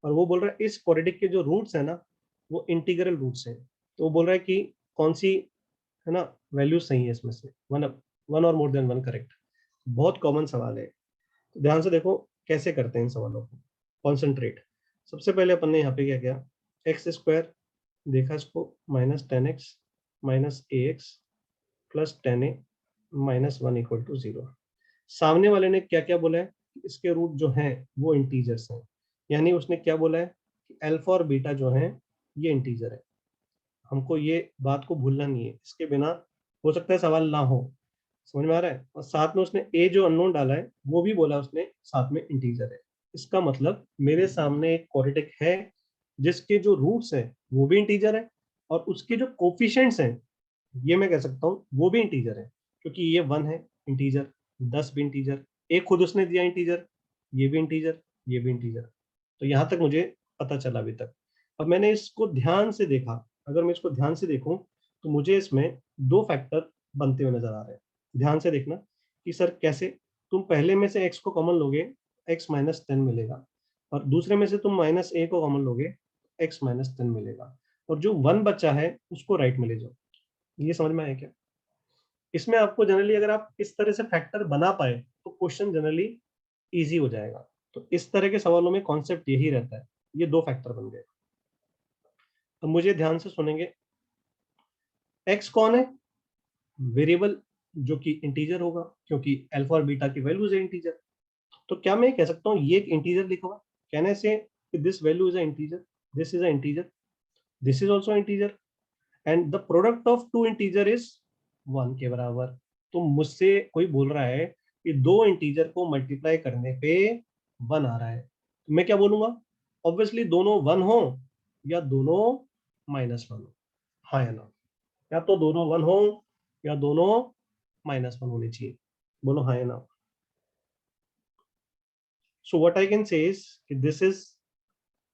और वो बोल रहा है इस क्वाड्रेटिक के जो रूट्स है ना वो इंटीग्रल रूट्स हैं। तो वो बोल रहा है कि कौन सी, है ना, वैल्यू सही है इसमें से, वन वन और मोर देन वन करेक्ट। बहुत कॉमन सवाल है, तो ध्यान से देखो कैसे करते हैं इन सवालों को, कॉन्सेंट्रेट। सबसे पहले अपन ने यहाँ पे क्या किया, एक्स स्क्वायर देखा इसको minus 10x minus ax plus 10a minus 1 equal to 0। सामने वाले ने क्या क्या बोला है, इसके रूट जो हैं वो इंटीजर्स हैं, यानी उसने क्या बोला है कि अल्फा और बीटा जो हैं ये इंटीजर है। हमको ये बात को भूलना नहीं है, इसके बिना हो सकता है सवाल ना हो। समझ में आ रहा है? और साथ में उसने ए जो अननोन डाला है वो भी बोला उसने साथ में इंटीजर है। इसका मतलब मेरे सामने एक क्वाड्रेटिक है जिसके जो रूट्स हैं वो भी इंटीजर है, और उसके जो कोफिशिएंट्स हैं ये मैं कह सकता हूँ वो भी इंटीजर है, क्योंकि ये 1 है इंटीजर, 10 भी इंटीजर, एक खुद उसने दिया इंटीजर, ये भी इंटीजर, ये भी इंटीजर। तो यहाँ तक मुझे पता चला अभी तक। अब मैंने इसको ध्यान से देखा, अगर मैं इसको ध्यान से देखूं तो मुझे इसमें दो फैक्टर बनते हुए नजर आ रहे हैं। ध्यान से देखना कि सर कैसे। तुम पहले में से x को कॉमन लोगे, x माइनस 10 मिलेगा, और दूसरे में से तुम माइनस a को कॉमन लोगे, x माइनस 10 मिलेगा, और जो 1 बचा है उसको राइट में ले जाओ। ये समझ में आया क्या? इसमें आपको जनरली अगर आप इस तरह से फैक्टर बना पाए तो क्वेश्चन जनरली इजी हो जाएगा। तो इस तरह के सवालों में कॉन्सेप्ट यही रहता है। ये दो फैक्टर बन गए। अब मुझे ध्यान से सुनेंगे, x कौन है, वेरिएबल जो कि इंटीजर होगा, क्योंकि अल्फा और बीटा की वैल्यूज है इंटीजर। तो क्या मैं कह सकता हूँ ये एक इंटीजर लिखा हुआ, कहने से this value is a integer, this is a integer, this is also integer, and the product of two integer is 1 के बराबर। तो मुझसे कोई बोल रहा है कि दो इंटीजर को मल्टीप्लाई करने पे 1 आ रहा है, तो मैं क्या बोलूंगा? ऑब्वियसली दोनों 1 हो या दोनों -1 हो, हाँ या ना? या तो दोनों 1 हो या दोनों -1 होने चाहिए। बोलो हाँ या ना? So what I can say is कि this is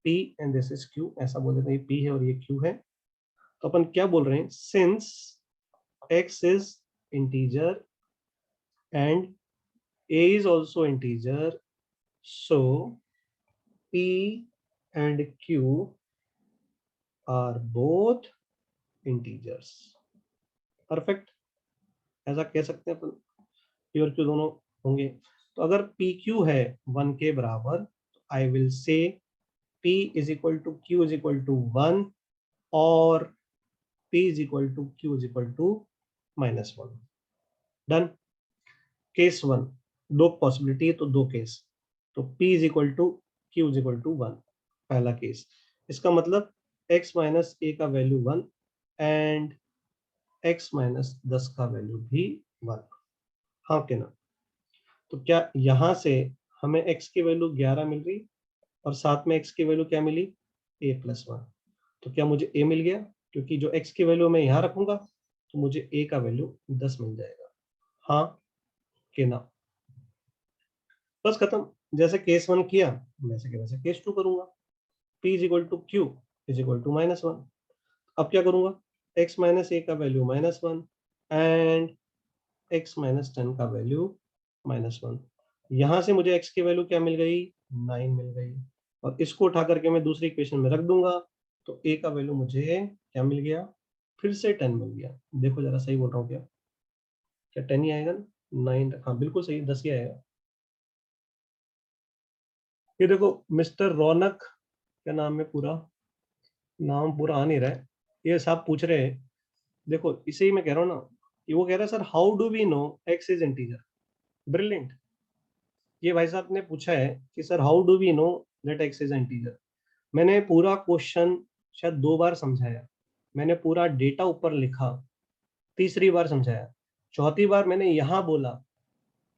P and this is Q, ऐसा बोल देते हैं, P है और ये Q है। तो अपन क्या बोल रहे हैं? Since X is integer and A is also integer, so P and Q are both integers. Perfect, ऐसा कह सकते हैं अपन, P और Q दोनों होंगे। तो अगर PQ है 1 के बराबर, I will say P is equal to Q is equal to 1 और P is equal to Q is equal to -1। Done. Case 1, दो पॉसिबिलिटी है तो दो केस, तो P is equal to Q is equal to 1 पहला case. इसका मतलब x minus ए का वैल्यू 1 एंड x माइनस 10 का वैल्यू भी 1, हाँ के ना? तो क्या यहां से हमें x की वैल्यू 11 मिल रही और साथ में x की वैल्यू क्या मिली? a plus 1। तो क्या मुझे a मिल गया? क्योंकि जो x की वैल्यू मैं यहाँ रखूंगा तो मुझे a का वैल्यू 10 मिल जाएगा, हाँ के ना? बस खत्म। जैसे केस 1 किया वैसे के वैसे केस 2 करूंगा। P is equal to Q is equal to -1। अब क्या करूंगा? x माइनस ए का वैल्यू -1 एंड x माइनस 10 का वैल्यू -1। यहां से मुझे x की वैल्यू क्या मिल गई? 9 मिल गई, और इसको उठा करके मैं दूसरी इक्वेशन में रख दूंगा तो a का वैल्यू मुझे क्या मिल गया? फिर से 10 मिल गया। देखो जरा सही बोल रहा हूँ क्या? क्या 10 ही आएगा ना? 9, हाँ बिल्कुल सही, 10 ही आएगा। ये देखो मिस्टर रौनक, क्या नाम है पूरा? नाम पूरा आ नहीं रहा है। ये साहब पूछ रहे हैं, देखो इसे ही मैं कह रहा हूँ ना, कि वो कह रहा है sir how do we know x is integer. Brilliant. ये भाई साहब ने पूछा है कि sir how do we know that x is integer. मैंने पूरा क्वेश्चन शायद 2 बार समझाया, मैंने पूरा डेटा ऊपर लिखा, तीसरी बार समझाया, चौथी बार मैंने यहाँ बोला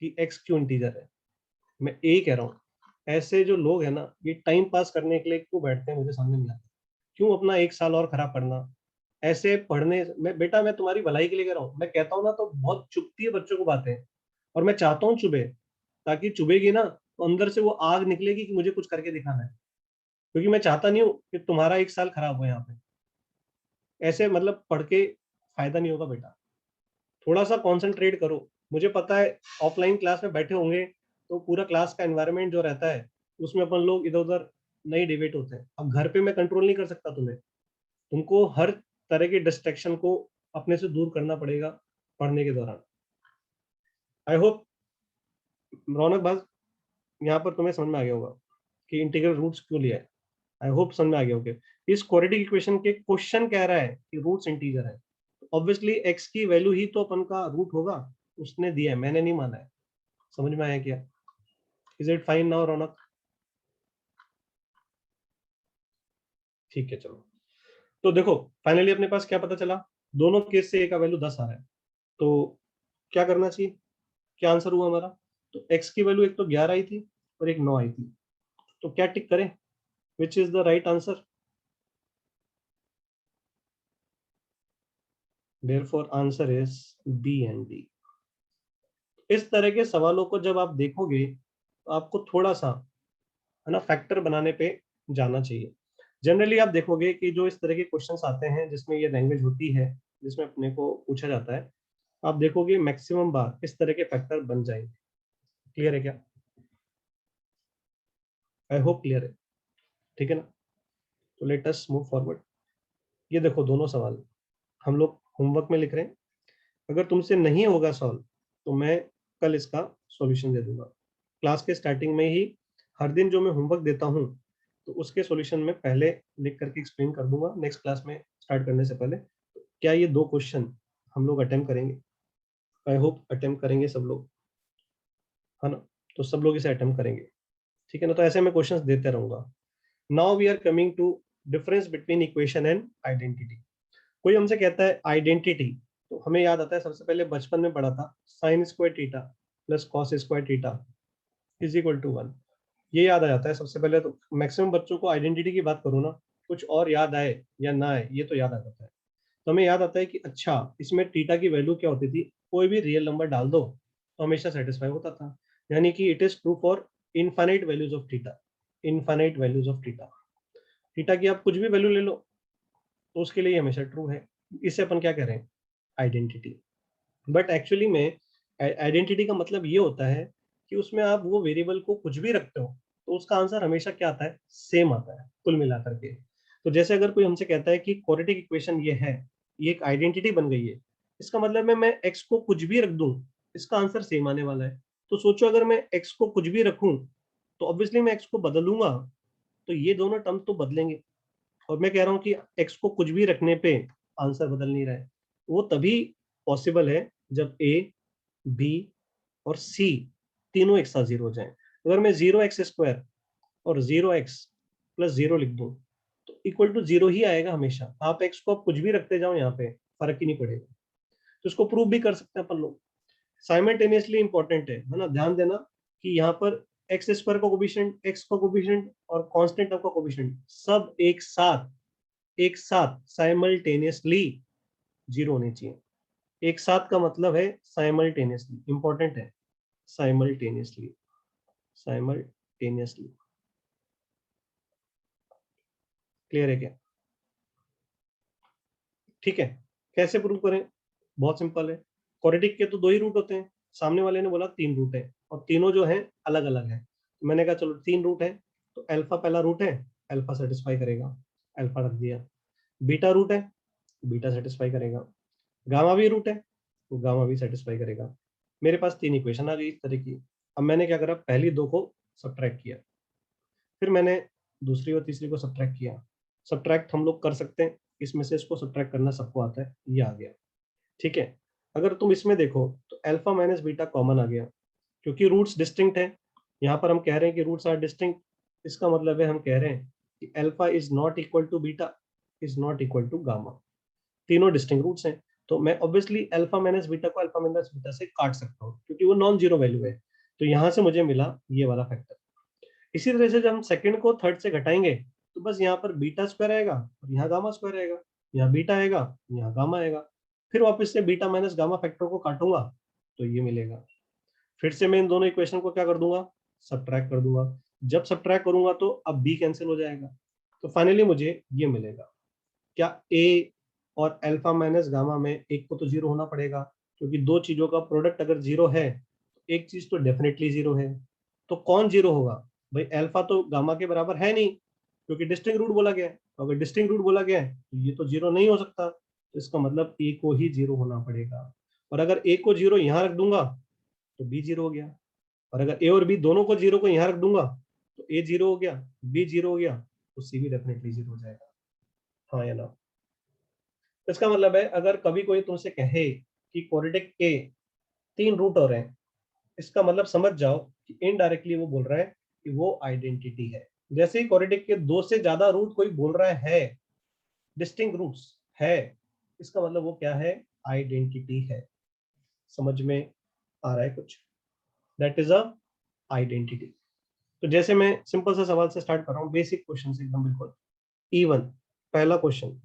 कि एक्स क्यों इंटीजर है। मैं यही कह रहा हूँ, ऐसे जो लोग हैं ना, ये टाइम पास करने के लिए क्यों बैठते हैं मुझे समझ नहीं आता। क्यों अपना 1 साल और खराब करना? ऐसे पढ़ने में बेटा, मैं तुम्हारी भलाई के लिए कह रहा हूँ, मैं कहता हूँ ना तो बहुत चुभती है बच्चों को बातें, और मैं चाहता हूँ चुभे, ताकि चुभेगी ना तो अंदर से वो आग निकलेगी कि मुझे कुछ करके दिखाना है। क्योंकि मैं चाहता नहीं हूँ कि तुम्हारा 1 साल खराब हो यहाँ पे। ऐसे मतलब पढ़ के फायदा नहीं होगा बेटा, थोड़ा सा कॉन्सेंट्रेट करो। मुझे पता है ऑफलाइन क्लास में बैठे होंगे तो पूरा क्लास का एनवायरनमेंट जो रहता है उसमें अपन लोग इधर उधर नहीं डिबेट होते हैं। अब घर पे मैं कंट्रोल नहीं कर सकता तुम्हें, तुमको हर तरह के डिस्ट्रैक्शन को अपने से दूर करना पड़ेगा पढ़ने के दौरान। आई होप रौनक भाई यहाँ पर तुम्हें समझ में आ गया होगा कि इंटीग्रल रूट्स क्यों लिया है। आई होप समझ में आ गया होगा। इस क्वाड्रेटिक इक्वेशन के क्वेश्चन कह रहा है कि रूट्स इंटीजर है, ऑब्वियसली एक्स की वैल्यू ही तो अपन का रूट होगा, उसने दिया है, मैंने नहीं माना है। समझ में आया क्या? इज इट फाइन नाउ रौनक? ठीक है चलो। तो देखो फाइनली अपने पास क्या पता चला, दोनों केस से ए का वैल्यू 10 आ रहा है, तो क्या करना चाहिए? क्या आंसर हुआ हमारा? तो x की वैल्यू एक तो 11 आई थी और एक 9 आई थी, तो क्या टिक करें? Which is the right answer? Therefore answer is B and D. इस तरह के सवालों को जब आप देखोगे तो आपको थोड़ा सा है ना फैक्टर बनाने पे जाना चाहिए। जनरली आप देखोगे कि जो इस तरह के क्वेश्चंस आते हैं जिसमें ये लैंग्वेज होती है, जिसमें अपने को पूछा जाता है, आप देखोगे मैक्सिमम बार इस तरह के फैक्टर बन जाएंगे। क्लियर है क्या? आई होप क्लियर है। ठीक है ना? तो लेट अस मूव फॉरवर्ड। ये देखो दोनों सवाल हम लोग होमवर्क में लिख रहे हैं। अगर तुमसे नहीं होगा सॉल्व तो मैं कल इसका सॉल्यूशन दे दूंगा। क्लास के स्टार्टिंग में ही हर दिन जो मैं होमवर्क देता हूँ तो उसके सॉल्यूशन में पहले लिख करके एक्सप्लेन कर दूंगा नेक्स्ट क्लास में स्टार्ट करने से पहले। क्या ये 2 क्वेश्चन हम लोग अटेम्प्ट करेंगे? आई होप अटेम्प्ट करेंगे सब लोग, है ना? तो सब लोग इसे अटेम्प्ट करेंगे, ठीक है ना? तो ऐसे मैं क्वेश्चंस देते रहूंगा। Now we are coming to difference between equation and identity. कोई हमसे कहता है आइडेंटिटी, तो हमें याद आता है सबसे पहले बचपन में पढ़ा था sine square theta plus cos square theta is equal to 1। ये याद आ जाता है सबसे पहले। तो मैक्सिमम बच्चों को आइडेंटिटी की बात करूँ ना, कुछ और याद आए या ना आए ये तो याद आ जाता है। तो हमें याद आता है कि अच्छा इसमें थीटा की वैल्यू क्या होती थी, कोई भी रियल नंबर डाल दो तो हमेशा सेटिस्फाई होता था। यानी कि it is true for infinite values of theta. Infinite values of theta, theta की आप कुछ भी वैल्यू ले लो तो उसके लिए हमेशा ट्रू है। इसे अपन क्या कह रहे हैं, आइडेंटिटी। बट एक्चुअली में आइडेंटिटी का मतलब ये होता है कि उसमें आप वो वेरिएबल को कुछ भी रखते हो तो उसका आंसर हमेशा क्या आता है, सेम आता है कुल मिलाकर के। तो जैसे अगर कोई हमसे कहता है कि क्वाड्रेटिक इक्वेशन ये है, ये एक आइडेंटिटी बन गई है, इसका मतलब है मैं एक्स को कुछ भी रख दूं इसका आंसर सेम आने वाला है। तो सोचो अगर मैं एक्स को कुछ भी रखूं तो ऑब्वियसली मैं एक्स को बदलूंगा तो ये दोनों टर्म तो बदलेंगे। और मैं कह रहा हूँ कि एक्स को कुछ भी रखने पे आंसर बदल नहीं रहा है। वो तभी पॉसिबल है जब ए, बी और सी तीनों एक साथ जीरो हो जाए। अगर मैं 0x² और 0x प्लस 0 लिख दूं तो इक्वल टू 0 ही आएगा हमेशा। आप एक्स को आप कुछ भी रखते जाओ यहाँ पे फर्क ही नहीं पड़ेगा। तो इसको प्रूव भी कर सकते हैं अपन लोग। साइमल्टेनियसली इंपॉर्टेंट है ना, ध्यान देना कि यहाँ पर एक्स स्क्वायर का कोफिशिएंट, एक्स का कोफिशिएंट और कांस्टेंट टर्म का कोफिशिएंट सब एक साथ साइमल्टेनियसली जीरो होने चाहिए। एक साथ का मतलब है साइमल्टेनियसली, इंपॉर्टेंट है। साइमल्टेनियसली, साइमल्टेनियसली, क्लियर है क्या? ठीक है। कैसे प्रूव करें, बहुत सिंपल है। क्वाड्रेटिक के तो दो ही रूट होते हैं, सामने वाले ने बोला तीन रूट है और तीनों जो है अलग अलग है। तो मैंने कहा चलो तीन रूट है तो अल्फा पहला रूट है, अल्फा सेटिस्फाई करेगा, अल्फा रख दिया। बीटा रूट है, बीटा सेटिस्फाई करेगा। गामा भी रूट है तो गामा भी सेटिस्फाई करेगा। मेरे पास तीन इक्वेशन आ गई इस तरह की। अब मैंने क्या करा, पहली दो को सब्ट्रैक्ट किया, फिर मैंने दूसरी और तीसरी को सब्ट्रैक्ट किया। सब्ट्रैक्ट हम लोग कर सकते हैं, इसमें से इसको सब्ट्रैक्ट करना सबको आता है, ये आ गया। ठीक है। अगर तुम इसमें देखो तो अल्फा माइनस बीटा कॉमन आ गया क्योंकि रूट्स डिस्टिंक्ट है। यहाँ पर हम कह रहे हैं कि रूट्स आर डिस्टिंक्ट, इसका मतलब है हम कह रहे हैं कि alpha is not equal to beta, is not equal to gamma. तीनों डिस्टिंक्ट रूट्स हैं तो मैं ऑब्वियसली अल्फा माइनस बीटा को अल्फा माइनस बीटा से काट सकता हूँ क्योंकि वो नॉन जीरो वैल्यू है। तो यहाँ से मुझे मिला ये वाला फैक्टर। इसी तरह से जब हम सेकंड को थर्ड से घटाएंगे तो बस यहाँ पर बीटा स्क्वायर आएगा और यहाँ गामा स्क्वायर आएगा, यहाँ बीटा आएगा, यहाँ गामा आएगा। फिर वापस से बीटा माइनस गामा फैक्टर को काटूंगा तो ये मिलेगा। फिर से मैं इन दोनों इक्वेशन को क्या कर दूंगा, सब्ट्रैक्ट कर दूंगा। जब सब्ट्रैक्ट करूंगा तो अब बी कैंसिल हो जाएगा तो फाइनली मुझे ये मिलेगा। क्या ए और अल्फा माइनस गामा में एक को तो जीरो होना पड़ेगा क्योंकि दो चीजों का प्रोडक्ट अगर जीरो है तो एक चीज तो डेफिनेटली जीरो है। तो कौन जीरो होगा, भाई अल्फा तो गामा के बराबर है नहीं क्योंकि डिस्टिंक्ट रूट बोला गया है। तो अगर डिस्टिंक्ट रूट बोला गया है तो ये तो जीरो नहीं हो सकता, तो इसका मतलब ए को ही जीरो होना पड़ेगा। और अगर ए को जीरो यहाँ रख दूंगा तो बी जीरो हो गया, और अगर ए और बी दोनों को जीरो को यहाँ रख दूंगा तो ए जीरो हो गया, बी जीरो हो गया, तो सी भी डेफिनेटली जीरो हो जाएगा। हाँ या ना? इसका मतलब है अगर कभी कोई तुमसे कहे कि क्वाड्रेटिक के तीन रूट हो रहे हैं, इसका मतलब समझ जाओ कि इनडायरेक्टली वो बोल रहा है कि वो आइडेंटिटी है। जैसे ही क्वाड्रेटिक के दो से ज्यादा रूट कोई बोल रहा है, डिस्टिंक्ट रूट्स है, इसका मतलब वो क्या है, आइडेंटिटी है। समझ में आ रहा है कुछ? That is a identity. तो जैसे मैं सिंपल सा सवाल से स्टार्ट कर रहा हूँ, बेसिक क्वेश्चन से एकदम बिल्कुल इवन। पहला क्वेश्चन,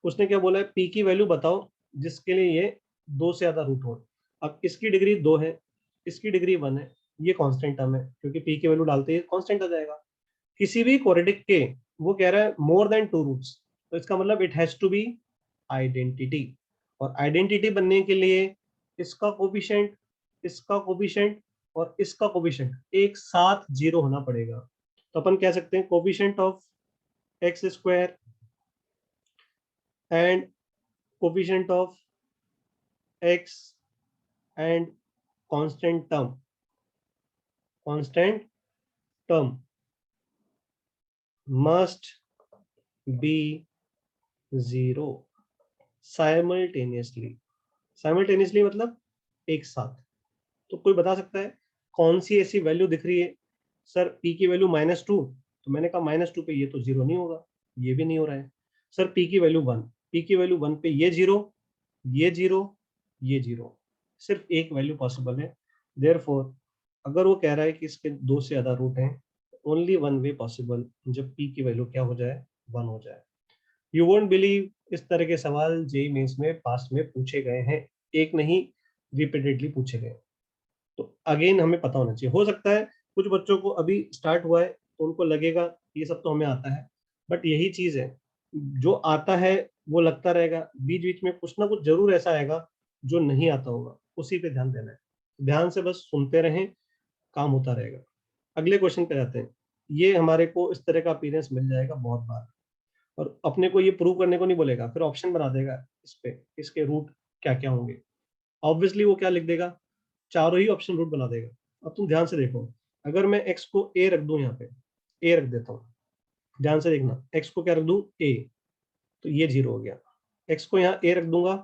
उसने क्या बोला है, पी की वैल्यू बताओ जिसके लिए ये दो से ज्यादा रूट हो। अब इसकी डिग्री दो है, इसकी डिग्री वन है, ये कांस्टेंट टर्म है क्योंकि पी की वैल्यू डालते ही कांस्टेंट आ जाएगा। किसी भी क्वाड्रेटिक के, वो कह रहा है मोर देन टू रूट्स, तो इसका मतलब it has to be identity. और आइडेंटिटी बनने के लिए इसका कोफिशिएंट, इसका कोफिशिएंट और इसका कोफिशिएंट एक साथ जीरो होना पड़ेगा। तो अपन कह सकते हैं coefficient of x square and coefficient of x and constant term, constant term must be zero simultaneously. Simultaneously मतलब एक साथ। तो कोई बता सकता है कौन सी ऐसी वैल्यू दिख रही है, सर पी की वैल्यू -2, तो मैंने कहा -2 पे ये तो जीरो नहीं होगा, ये भी नहीं हो रहा है। सर पी की वैल्यू 1, पी की वैल्यू 1 पे ये जीरो, ये जीरो, ये जीरो, सिर्फ एक वैल्यू पॉसिबल है। देयरफॉर अगर वो कह रहा है कि इसके 2 से ज्यादा रूट हैं, ओनली वन वे पॉसिबल, जब पी की वैल्यू क्या हो जाए, 1 हो जाए। यू वोंट बिलीव इस तरह के सवाल जेईई मेंस में पास्ट में पूछे गए हैं, एक नहीं रिपीटेडली पूछे गए। तो अगेन हमें पता होना चाहिए। हो सकता है कुछ बच्चों को अभी स्टार्ट हुआ है तो उनको लगेगा ये सब तो हमें आता है, बट यही चीज है, जो आता है वो लगता रहेगा, बीच बीच में कुछ ना कुछ जरूर ऐसा आएगा जो नहीं आता होगा, उसी पे ध्यान देना है। ध्यान से बस सुनते रहें, काम होता रहेगा। अगले क्वेश्चन पे जाते हैं। ये हमारे को इस तरह का अपीयरेंस मिल जाएगा बहुत बार, और अपने को ये प्रूव करने को नहीं बोलेगा, फिर ऑप्शन बना देगा इस पे, इसके रूट क्या क्या होंगे। ऑब्वियसली वो क्या लिख देगा, चारों ही ऑप्शन रूट बना देगा। अब तुम ध्यान से देखो, अगर मैं x को a रख दूं, यहाँ पे a रख देता हूँ, ध्यान से देखना, x को क्या रख दूं, a, तो ये 0 हो गया। x को यहाँ a रख दूंगा,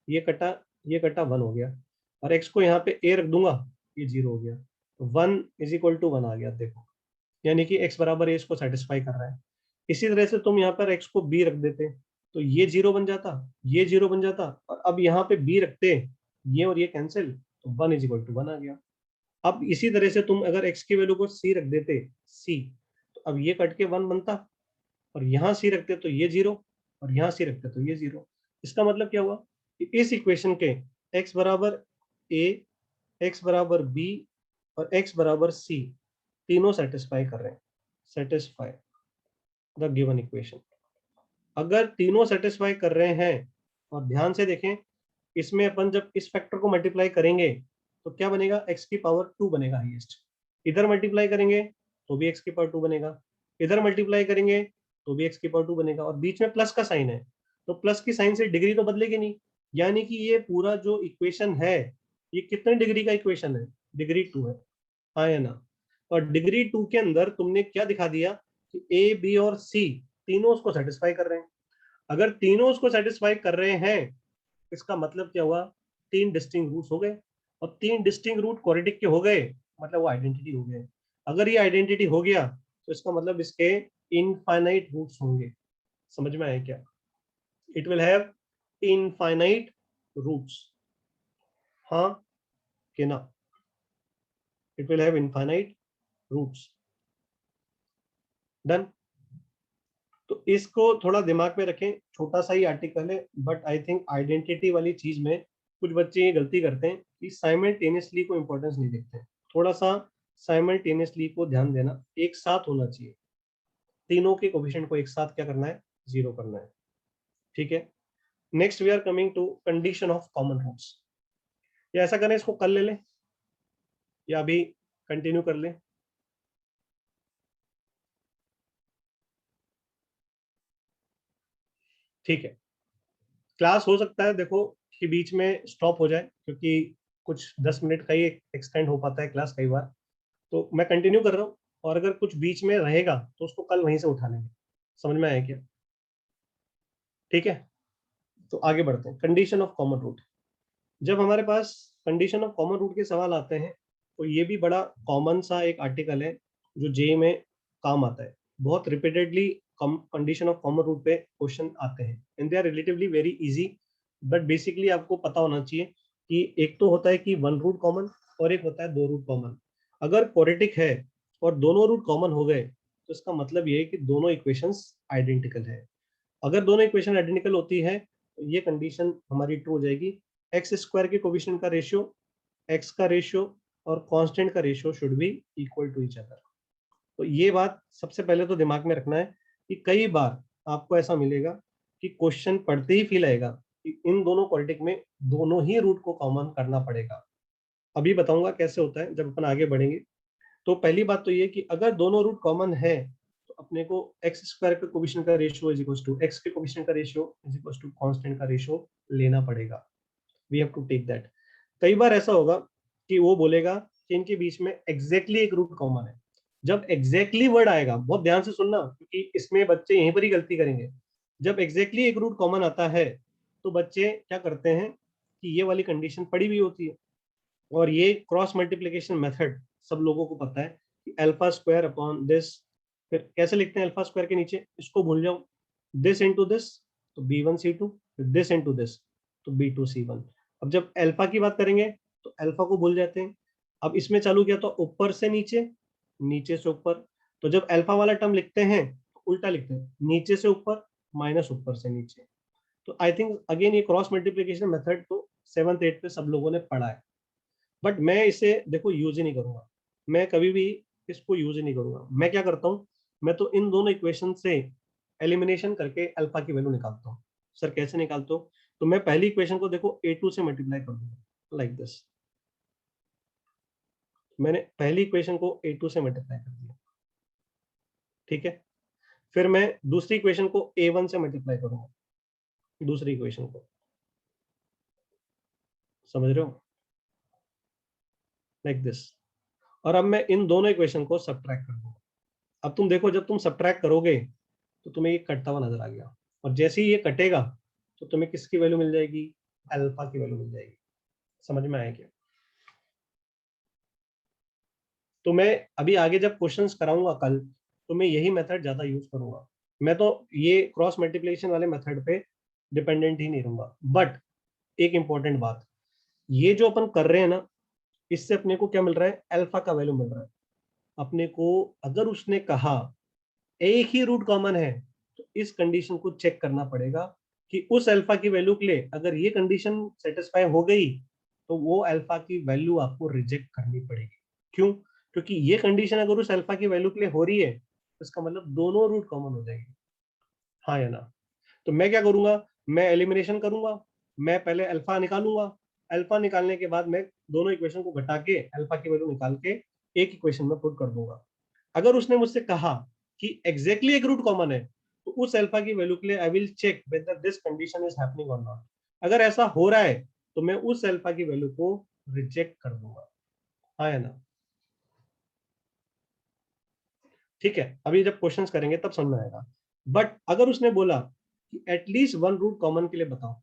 ये कटा 1 हो गया, और x को यहाँ पे a रख दूंगा, ये 0 हो गया। 1 इज इक्वल टू 1 आ गया, देखो, यानी कि x बराबर a इसको सेटिस्फाई कर रहा है। इसी तरह से तुम यहाँ पर x को b रख देते तो ये 0 बन जाता, ये 0 बन जाता, और अब यहाँ पे b रखते, ये और ये कैंसिल, तो 1 इज इक्वल टू 1 आ गया। अब इसी तरह से तुम अगर x की वैल्यू को c रख देते, c, तो अब ये कट के 1 बनता, और यहाँ c रखते तो ये 0, और यहाँ c रखते तो ये 0। इसका मतलब क्या हुआ कि इस इक्वेशन के x बराबर a, x बराबर b और x बराबर c तीनों सेटिस्फाई कर रहे हैं, सेटिस्फाई द गिवन इक्वेशन। अगर तीनों सेटिस्फाई कर रहे हैं, और ध्यान से देखें, इसमें अपन जब इस फैक्टर को मल्टीप्लाई करेंगे तो क्या बनेगा, x की पावर 2 बनेगा हाईएस्ट। इधर मल्टीप्लाई करेंगे तो भी x की पावर 2 बनेगा, इधर मल्टीप्लाई करेंगे तो भी x की पावर 2 बनेगा, और बीच में प्लस का साइन है, तो प्लस की साइन से डिग्री तो बदलेगी नहीं। यानी कि ये पूरा जो इक्वेशन है, ये कितने डिग्री का इक्वेशन है, डिग्री 2 है, हाँ या ना। और डिग्री 2 के अंदर तुमने क्या दिखा दिया कि ए, बी और सी तीनों उसको सेटिस्फाई कर रहे हैं। अगर तीनों उसको सेटिस्फाई कर रहे हैं, इसका मतलब क्या हुआ, 3 डिस्टिंक्ट रूट्स हो गए, और 3 डिस्टिंक्ट रूट क्वाड्रेटिक के हो गए, मतलब वो आइडेंटिटी हो गए। अगर ये आइडेंटिटी हो गया तो इसका मतलब इसके इनफाइनाइट रूट्स होंगे। समझ में आया क्या, it will have infinite roots, हाँ कि ना, it will have infinite roots. Done. तो इसको थोड़ा दिमाग में रखें, छोटा सा ही आर्टिकल है, बट आई थिंक आइडेंटिटी वाली चीज में कुछ बच्चे ये गलती करते हैं कि साइमल्टेनियसली को इंपॉर्टेंस नहीं देते हैं। थोड़ा सा साइमल्टेनियसली को ध्यान देना, एक साथ होना चाहिए, तीनों के कोफिशिएंट को एक साथ क्या करना है, 0 करना है। ठीक है, next we are coming to condition of common roots. या ऐसा करें, इसको कल ले लें या अभी कंटिन्यू कर लें, ठीक है। क्लास हो सकता है देखो कि बीच में स्टॉप हो जाए, क्योंकि कुछ 10 मिनट का ही एक्सटेंड हो पाता है क्लास कई बार, तो मैं कंटिन्यू कर रहा हूँ, और अगर कुछ बीच में रहेगा तो उसको कल वहीं से उठा लेंगे। समझ में आया क्या, ठीक है। तो आगे बढ़ते हैं, कंडीशन ऑफ कॉमन रूट। जब हमारे पास कंडीशन ऑफ कॉमन रूट के सवाल आते हैं, तो ये भी बड़ा कॉमन सा एक आर्टिकल है जो जे में काम आता है। बहुत repeatedly condition of common root पे क्वेश्चन आते हैं, and they are relatively very easy. But basically आपको पता होना चाहिए कि एक तो होता है कि 1 रूट कॉमन, और एक होता है 2 रूट कॉमन। अगर क्वाड्रेटिक है और दोनों रूट कॉमन हो गए, तो इसका मतलब ये है कि दोनों इक्वेशंस आइडेंटिकल है। अगर दोनों इक्वेशन आइडेंटिकल होती है तो ये कंडीशन हमारी ट्रू हो जाएगी, एक्स स्क्वायर के कोफिशिएंट का रेशियो, एक्स का रेशियो और कांस्टेंट का ratio should be equal to each other. तो ये बात सबसे पहले तो दिमाग में रखना है कि कई बार आपको ऐसा मिलेगा कि क्वेश्चन पढ़ते ही फील आएगा कि इन दोनों क्वाड्रेटिक में दोनों ही रूट को कॉमन करना पड़ेगा। अभी बताऊंगा कैसे होता है जब अपन आगे बढ़ेंगे। तो पहली बात तो ये कि अगर दोनों रूट कॉमन है, तो अपने को एक्स स्क्वायर के कोफिशिएंट का ratio is equal to x के कोफिशिएंट का ratio is equal to constant का रेशियो लेना पड़ेगा। We have to take that. कई बार ऐसा होगा कि वो बोलेगा कि इनके बीच में एग्जैक्टली एक रूट कॉमन है। जब एग्जैक्टली वर्ड आएगा, बहुत ध्यान से सुनना, क्योंकि इसमें बच्चे यहीं पर ही गलती करेंगे। जब एग्जैक्टली एक रूट कॉमन आता है, तो बच्चे क्या करते हैं कि ये वाली कंडीशन पड़ी हुई होती है, और ये क्रॉस मल्टीप्लीकेशन मेथड सब लोगों को पता है कि अल्फा स्क्वायर अपॉन दिस, फिर कैसे लिखते हैं अल्फा स्क्वायर के नीचे, इसको भूल जाओ, दिस इनटू दिस, तो B1C2, दिस इनटू दिस तो B2C1। अब जब अल्फा की बात करेंगे तो अल्फा को भूल जाते हैं। अब इसमें चालू किया तो ऊपर से नीचे, नीचे से ऊपर। तो जब अल्फा वाला टर्म लिखते हैं तो उल्टा लिखते हैं, नीचे से ऊपर माइनस ऊपर से नीचे। तो आई थिंक अगेन ये क्रॉस मल्टीप्लीकेशन मेथड तो 7th 8th पे सब लोगों ने पढ़ा है, बट मैं इसे देखो यूज ही नहीं करूंगा। मैं कभी भी इसको यूज ही नहीं करूंगा। मैं क्या करता हूँ, मैं तो इन दोनों इक्वेशन से एलिमिनेशन करके अल्फा की वैल्यू निकालता हूँ। सर कैसे निकालते हो? तो मैं पहली इक्वेशन को देखो A2 से मल्टीप्लाई कर दूंगा लाइक दिस। मैंने पहली इक्वेशन को A2 से मल्टीप्लाई कर दिया, ठीक है। फिर मैं दूसरी इक्वेशन को A1 से मल्टीप्लाई करूंगा, दूसरी इक्वेशन को, समझ रहे हो, लाइक दिस। और अब मैं इन दोनों इक्वेशन को सब्ट्रैक्ट कर दूंगा। अब तुम देखो, जब तुम सब्ट्रैक्ट करोगे तो तुम्हें ये कटता हुआ नजर आ गया, और जैसे ही ये कटेगा तो तुम्हें किसकी वैल्यू मिल जाएगी? अल्फा की वैल्यू मिल जाएगी। समझ में आया क्या? तो मैं अभी आगे जब क्वेश्चंस कराऊंगा कल, तो मैं यही मेथड ज्यादा यूज करूंगा। मैं तो ये क्रॉस मल्टीप्लिकेशन वाले मेथड पे डिपेंडेंट ही नहीं रहूंगा। बट एक इंपॉर्टेंट बात, ये जो अपन कर रहे हैं ना, इससे अपने को क्या मिल रहा है? अल्फा का वैल्यू मिल रहा है अपने को। अगर उसने कहा एक ही रूट कॉमन है, तो इस कंडीशन को चेक करना पड़ेगा कि उस अल्फा की वैल्यू के लिए अगर ये कंडीशन सेटिस्फाई हो गई तो वो अल्फा की वैल्यू आपको रिजेक्ट करनी पड़ेगी। क्यों? क्योंकि ये कंडीशन अगर उस अल्फा की वैल्यू के लिए हो रही है तो इसका मतलब दोनों रूट कॉमन हो जाएंगे, हाँ या ना? तो मैं क्या करूंगा, मैं एलिमिनेशन करूंगा। मैं पहले अल्फा निकालूंगा, अल्फा निकालने के बाद मैं दोनों इक्वेशन को घटा के अल्फा की वैल्यू निकाल के एक इक्वेशन में पुट कर दूंगा। अगर उसने मुझसे कहा कि एग्जैक्टली एक रूट कॉमन है, तो उस अल्फा की वैल्यू के लिए I will check whether this condition is happening और नॉट। अगर ऐसा हो रहा है तो मैं उस अल्फा की वैल्यू को रिजेक्ट कर दूंगा, हाँ या ना? ठीक है, अभी जब क्वेश्चंस करेंगे तब समझ में आएगा। बट अगर उसने बोला कि एटलीस्ट वन रूट कॉमन के लिए बताओ,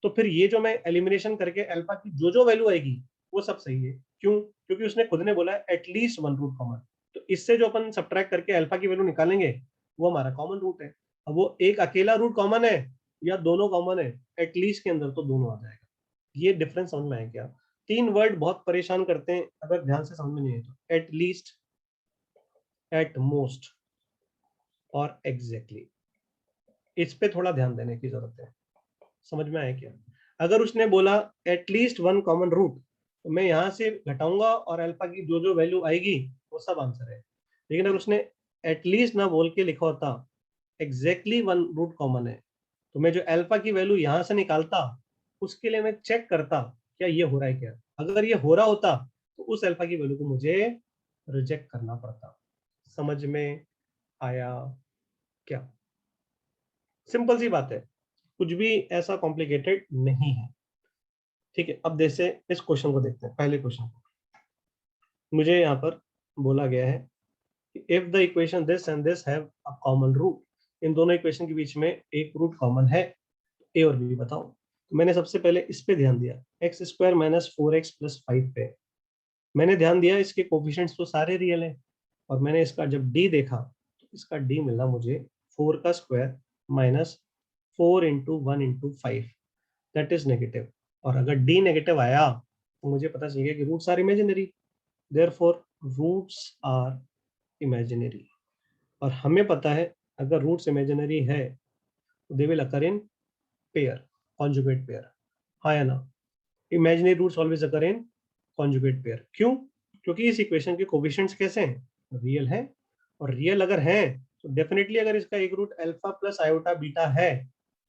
तो फिर ये जो मैं एलिमिनेशन करके अल्फा की जो वैल्यू आएगी वो सब सही है। क्यों? क्योंकि उसने खुद ने बोला एटलीस्ट वन रूट कॉमन। तो इससे जो अपन सब्ट्रैक्ट करके अल्फा की वैल्यू निकालेंगे वो हमारा कॉमन रूट है। अब वो एक अकेला रूट कॉमन है या दोनों कॉमन है, एटलीस्ट के अंदर तो दोनों आ जाएगा। ये डिफरेंस समझ में आया क्या? तीन वर्ड बहुत परेशान करते हैं अगर ध्यान से समझ में नहीं है तो, एटलीस्ट, एट मोस्ट और एग्जैक्टली। इस पे थोड़ा ध्यान देने की जरूरत है। समझ में आया क्या? अगर उसने बोला एटलीस्ट वन कॉमन रूट, तो मैं यहां से घटाऊंगा और अल्फा की जो वैल्यू आएगी वो सब आंसर है। लेकिन अगर उसने एटलीस्ट ना बोल के लिखा होता एग्जैक्टली वन रूट कॉमन है, तो मैं जो अल्फा की वैल्यू यहां से निकालता उसके लिए मैं चेक करता क्या ये हो रहा है क्या। अगर ये हो रहा होता तो उस अल्फा की वैल्यू को मुझे रिजेक्ट करना पड़ता। समझ में आया क्या? सिंपल सी बात है, कुछ भी ऐसा कॉम्प्लिकेटेड नहीं है। ठीक है, अब जैसे इस क्वेश्चन को देखते हैं, पहले क्वेश्चन को। मुझे यहाँ पर बोला गया है कि if the equation this and this have a common root, इन दोनों इक्वेशन के बीच में एक रूट कॉमन है, ए और बी बताओ। तो मैंने सबसे पहले इस पे ध्यान दिया, एक्स स्क्वायर माइनस 4x+5 पे मैंने ध्यान दिया। इसके कोफिशिएंट्स तो सारे रियल हैं, और मैंने इसका जब डी देखा तो इसका डी मिला मुझे 4 का square minus 4 into 1 into 5, that is negative. और अगर डी नेगेटिव आया तो मुझे पता चल गया कि roots are imaginary, therefore roots are imaginary. और हमें पता है अगर रूट्स इमेजिनरी है तो they will occur in pair, conjugate pair, हाँ या ना? Imaginary roots always occur in conjugate pair. क्यों? क्योंकि इस इक्वेशन के कोफिशिएंट्स कैसे हैं? रियल हैं। और रियल अगर हैं तो डेफिनेटली अगर इसका एक root alpha plus iota beta है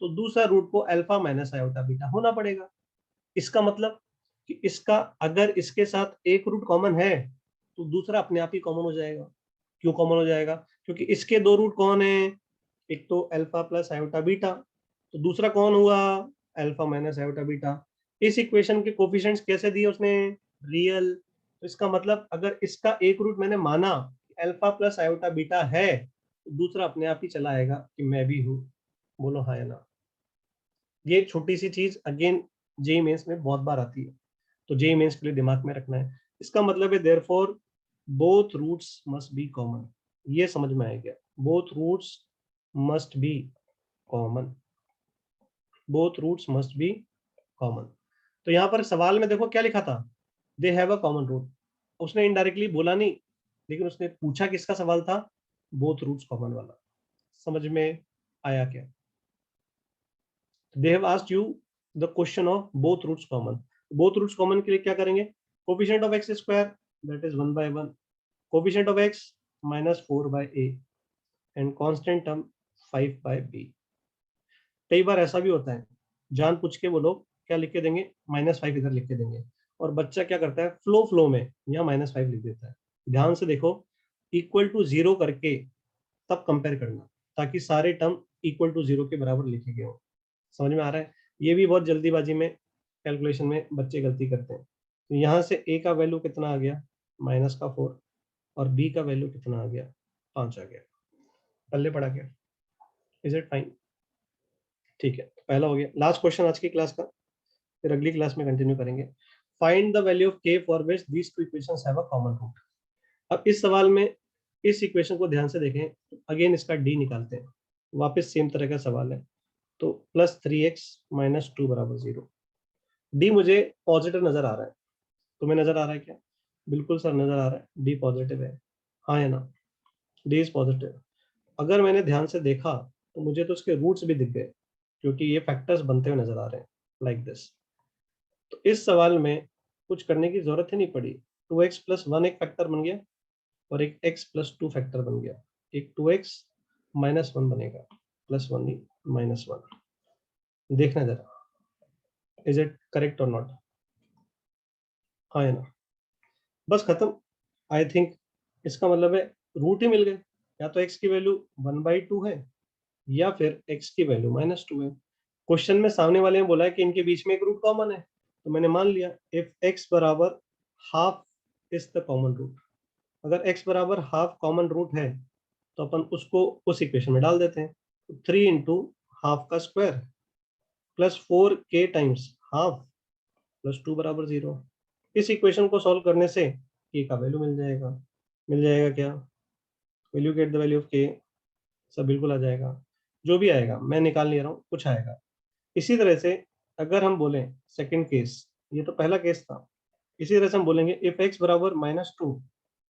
तो दूसरा रूट को अल्फा माइनस आयोटा बीटा होना पड़ेगा। इसका मतलब कि इसका अगर इसके साथ एक रूट कॉमन है तो दूसरा अपने आप ही कॉमन हो जाएगा। क्यों कॉमन हो जाएगा? क्योंकि इसके दो रूट कौन है? एक तो अल्फा प्लस आयोटा बीटा, तो दूसरा कौन हुआ? Alpha minus iota beta. इस इक्वेशन के कोफिशिएंट्स कैसे दिए उसने? रियल। तो इसका मतलब अगर इसका एक रूट मैंने माना अल्फा प्लस आयोटा बीटा है तो दूसरा अपने आप ही चला आएगा कि मैं भी हूं। बोलो हाँ या ना? ये छोटी सी चीज अगेन जेई मेंस में बहुत बार आती है, तो जेई मेंस के लिए दिमाग में रखना है। इसका मतलब है therefore both roots must be common. ये समझ में आएगा, both roots must be common. Both roots must be common. तो यहाँ पर सवाल में देखो क्या लिखा था, they have a common root. उसने इनडायरेक्टली बोला नहीं, लेकिन उसने पूछा किसका सवाल था, बोथ रूट्स कॉमन वाला। समझ में आया क्या? They have asked you the question of both roots common. Both roots common के लिए क्या करेंगे, coefficient of x square that is 1/1, coefficient of x -4/a and constant term 5/b। कई बार ऐसा भी होता है, जान पूछ के वो लोग क्या लिख के देंगे, -5 इधर लिख के देंगे, और बच्चा क्या करता है, फ्लो में यहाँ -5 लिख देता है। ध्यान से देखो, इक्वल टू 0 करके तब कंपेयर करना, ताकि सारे टर्म इक्वल टू 0 के बराबर लिखे गए हो। समझ में आ रहा है? ये भी बहुत जल्दीबाजी में कैलकुलेशन में बच्चे गलती करते हैं। तो यहाँ से a का वैल्यू कितना आ गया, -4, और b का वैल्यू कितना आ गया, 5 आ गया। पल्ले पड़ा गया। Is it fine? ठीक है, पहला हो गया। लास्ट क्वेश्चन आज की क्लास का, फिर अगली क्लास में कंटिन्यू करेंगे। Find the value of k for which these two equations have a common root. अब इस सवाल में इस इक्वेशन को ध्यान से देखें, अगेन इसका d निकालते हैं। वापस सेम तरह का सवाल है। तो +3x - 2 = 0। d मुझे पॉजिटिव नजर आ रहा है, तुम्हें नजर आ रहा है क्या? बिल्कुल सर नजर आ रहा है, d पॉजिटिव है, हाँ है ना, d इज पॉजिटिव। अगर मैंने ध्यान से देखा तो मुझे तो उसके रूट्स भी दिख गए, क्योंकि ये फैक्टर्स बनते हुए नजर आ रहे हैं लाइक दिस। तो इस सवाल में कुछ करने की जरूरत ही नहीं पड़ी। 2x + 1 एक फैक्टर बन गया, और एक x + 2 फैक्टर बन गया। एक 2x - 1 बनेगा, +1 नहीं -1। देखना जरा, इज इट करेक्ट और नॉट? हाँ है ना, बस खत्म। आई थिंक इसका मतलब है रूट ही मिल गए। या तो x की वैल्यू 1/2 है, या फिर x की वैल्यू -2 है। क्वेश्चन में सामने वाले ने बोला है कि इनके बीच में एक रूट कॉमन है, तो मैंने मान लिया इफ x बराबर half is the common root. अगर x बराबर हाफ कॉमन रूट है, तो अपन उसको उस इक्वेशन में डाल देते हैं। 3 इंटू हाफ का स्क्वायर +4k टाइम्स हाफ +2 = 0। इस इक्वेशन को सॉल्व करने से k का वैल्यू मिल जाएगा। मिल जाएगा क्या? Value get the value of k, सब बिल्कुल आ जाएगा। जो भी आएगा मैं निकाल नहीं रहा हूँ, कुछ आएगा। इसी तरह से अगर हम बोलें सेकंड केस, ये तो पहला केस था, इसी तरह से हम बोलेंगे इफ x बराबर -2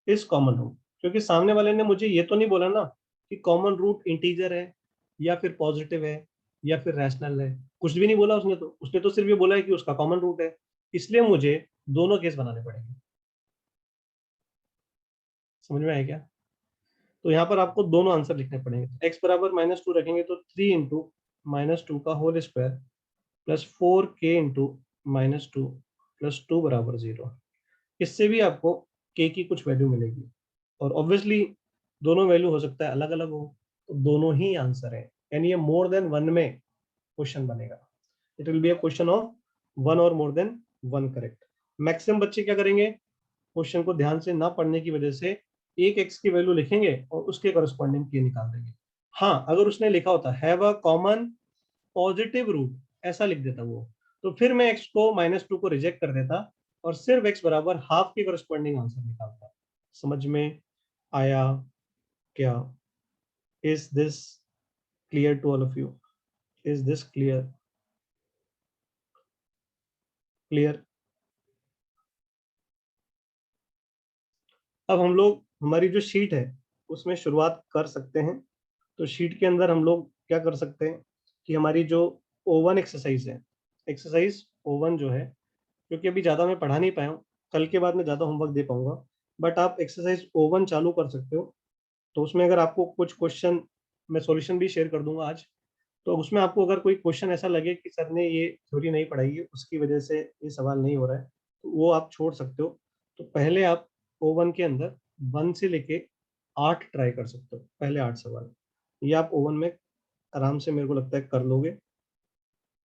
इज कॉमन रूट। क्योंकि सामने वाले ने मुझे ये तो नहीं बोला ना कि कॉमन रूट इंटीजर है, या फिर पॉजिटिव है, या फिर रैशनल है। कुछ भी नहीं बोला उसने, तो उसने तो सिर्फ ये बोला है कि उसका कॉमन रूट है। इसलिए मुझे दोनों केस बनाने पड़ेंगे। समझ में आया क्या? तो यहाँ पर आपको दोनों आंसर लिखने पड़ेंगे। x बराबर -2 रखेंगे तो 3 इंटू -2 का होल स्क्वायर +4k इंटू -2 +2 = 0। इससे भी आपको k की कुछ वैल्यू मिलेगी, और ऑब्वियसली दोनों वैल्यू हो सकता है अलग अलग हो, तो दोनों ही आंसर है। यानी ये मोर देन वन में क्वेश्चन बनेगा। It will be a question of one और more than one correct. Maximum बच्चे क्या करेंगे, क्वेश्चन को ध्यान से ना पढ़ने की वजह से एक x की वैल्यू लिखेंगे और उसके करस्पॉन्डिंग k निकाल देंगे। हाँ, अगर उसने लिखा होता have a common positive root, ऐसा लिख देता वो, तो फिर मैं x को -2 को रिजेक्ट कर देता और सिर्फ x बराबर हाफ के करस्पॉन्डिंग आंसर निकालता। समझ में आया क्या? Is this clear to all of you? Is this clear? Clear? अब हम लोग हमारी जो शीट है उसमें शुरुआत कर सकते हैं। तो शीट के अंदर हम लोग क्या कर सकते हैं कि हमारी जो O1 एक्सरसाइज है, एक्सरसाइज O1 जो है, क्योंकि अभी ज़्यादा मैं पढ़ा नहीं पाया हूँ, कल के बाद मैं ज़्यादा होमवर्क दे पाऊंगा, बट आप एक्सरसाइज O1 चालू कर सकते हो। तो उसमें अगर आपको कुछ क्वेश्चन, मैं सॉल्यूशन भी शेयर कर दूंगा आज, तो उसमें आपको अगर कोई क्वेश्चन ऐसा लगे कि सर ने ये थ्योरी नहीं पढ़ाई है, उसकी वजह से ये सवाल नहीं हो रहा है, तो वो आप छोड़ सकते हो। तो पहले आप O1 के अंदर 1 से लेके 8 ट्राई कर सकते हो, पहले 8 सवाल। ये आप O1 में आराम से मेरे को लगता है कर लोगे।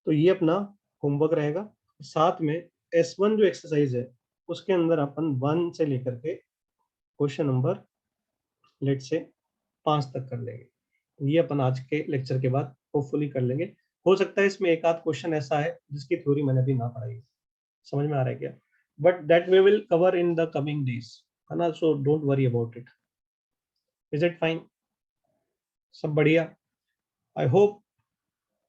तो ये अपना होमवर्क रहेगा। साथ में S1 जो एक्सरसाइज है उसके अंदर अपन 1 से लेकर के क्वेश्चन नंबर लेट से 5 तक कर लेंगे। ये अपन आज के लेक्चर के बाद होपफुली कर लेंगे। हो सकता है इसमें एक आध क्वेश्चन ऐसा है जिसकी थ्योरी मैंने अभी ना पढ़ाई। समझ में आ रहा है क्या? But that we will cover in the coming days, है ना? So don't worry about it. Is it fine? सब बढ़िया? आई होप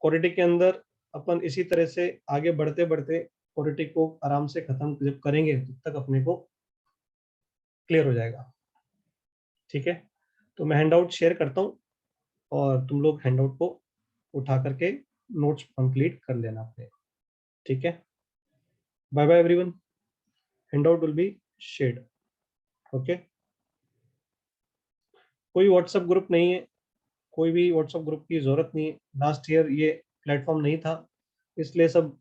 क्वाड्रेटिक के अंदर अपन इसी तरह से आगे बढ़ते बढ़ते क्वालिटी को आराम से खत्म जब करेंगे तब तक अपने को क्लियर हो जाएगा। ठीक है, तो मैं हैंडआउट शेयर करता हूँ और तुम लोग हैंडआउट को उठा करके नोट्स कंप्लीट कर लेना अपने। ठीक है, bye bye everyone, handout will be shared. Okay, कोई व्हाट्सएप ग्रुप नहीं है, कोई भी व्हाट्सएप ग्रुप की जरूरत नहीं है। लास्ट ईयर ये प्लेटफॉर्म नहीं था, इसलिए सब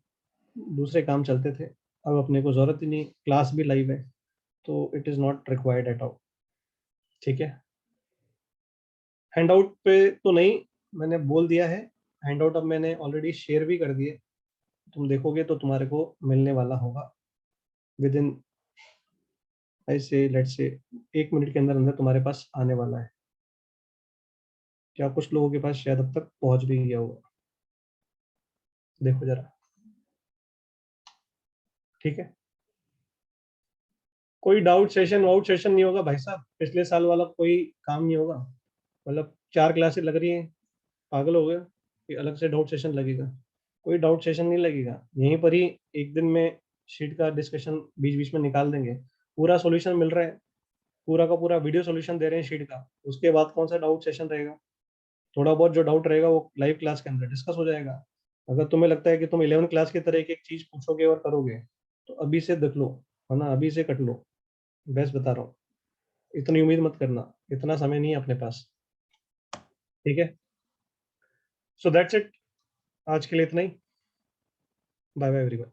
दूसरे काम चलते थे। अब अपने को जरूरत ही नहीं, क्लास भी लाइव है, तो it is not required at all. ठीक है, हैंडआउट पे तो नहीं, मैंने बोल दिया है। हैंडआउट अब मैंने ऑलरेडी शेयर भी कर दिए, तुम देखोगे तो तुम्हारे को मिलने वाला होगा विद इन, ऐसे लेट्स से 1 मिनट के अंदर अंदर तुम्हारे पास आने वाला है। क्या कुछ लोगों के पास शायद अब तक पहुंच भी गया होगा, देखो जरा। ठीक है, कोई डाउट सेशन वाउट सेशन नहीं होगा भाई साहब, पिछले साल वाला कोई काम नहीं होगा। मतलब 4 क्लासेस लग रही हैं, पागल हो गए कि अलग से डाउट सेशन लगेगा? कोई डाउट सेशन नहीं लगेगा, यहीं पर ही एक दिन में शीट का डिस्कशन बीच बीच में निकाल देंगे। पूरा सॉल्यूशन मिल रहा है, पूरा का पूरा वीडियो सॉल्यूशन दे रहे हैं शीट का, उसके बाद कौन सा डाउट सेशन रहेगा? थोड़ा बहुत जो डाउट रहेगा वो लाइव क्लास के अंदर डिस्कस हो जाएगा। अगर तुम्हें लगता है कि तुम 11 क्लास की तरह एक एक चीज पूछोगे और करोगे, तो अभी से देख लो, है ना, अभी से कट लो। बेस्ट बता रहा हूँ, इतनी उम्मीद मत करना, इतना समय नहीं है अपने पास। ठीक है, सो दैट्स इट, आज के लिए इतना ही। Bye bye everyone.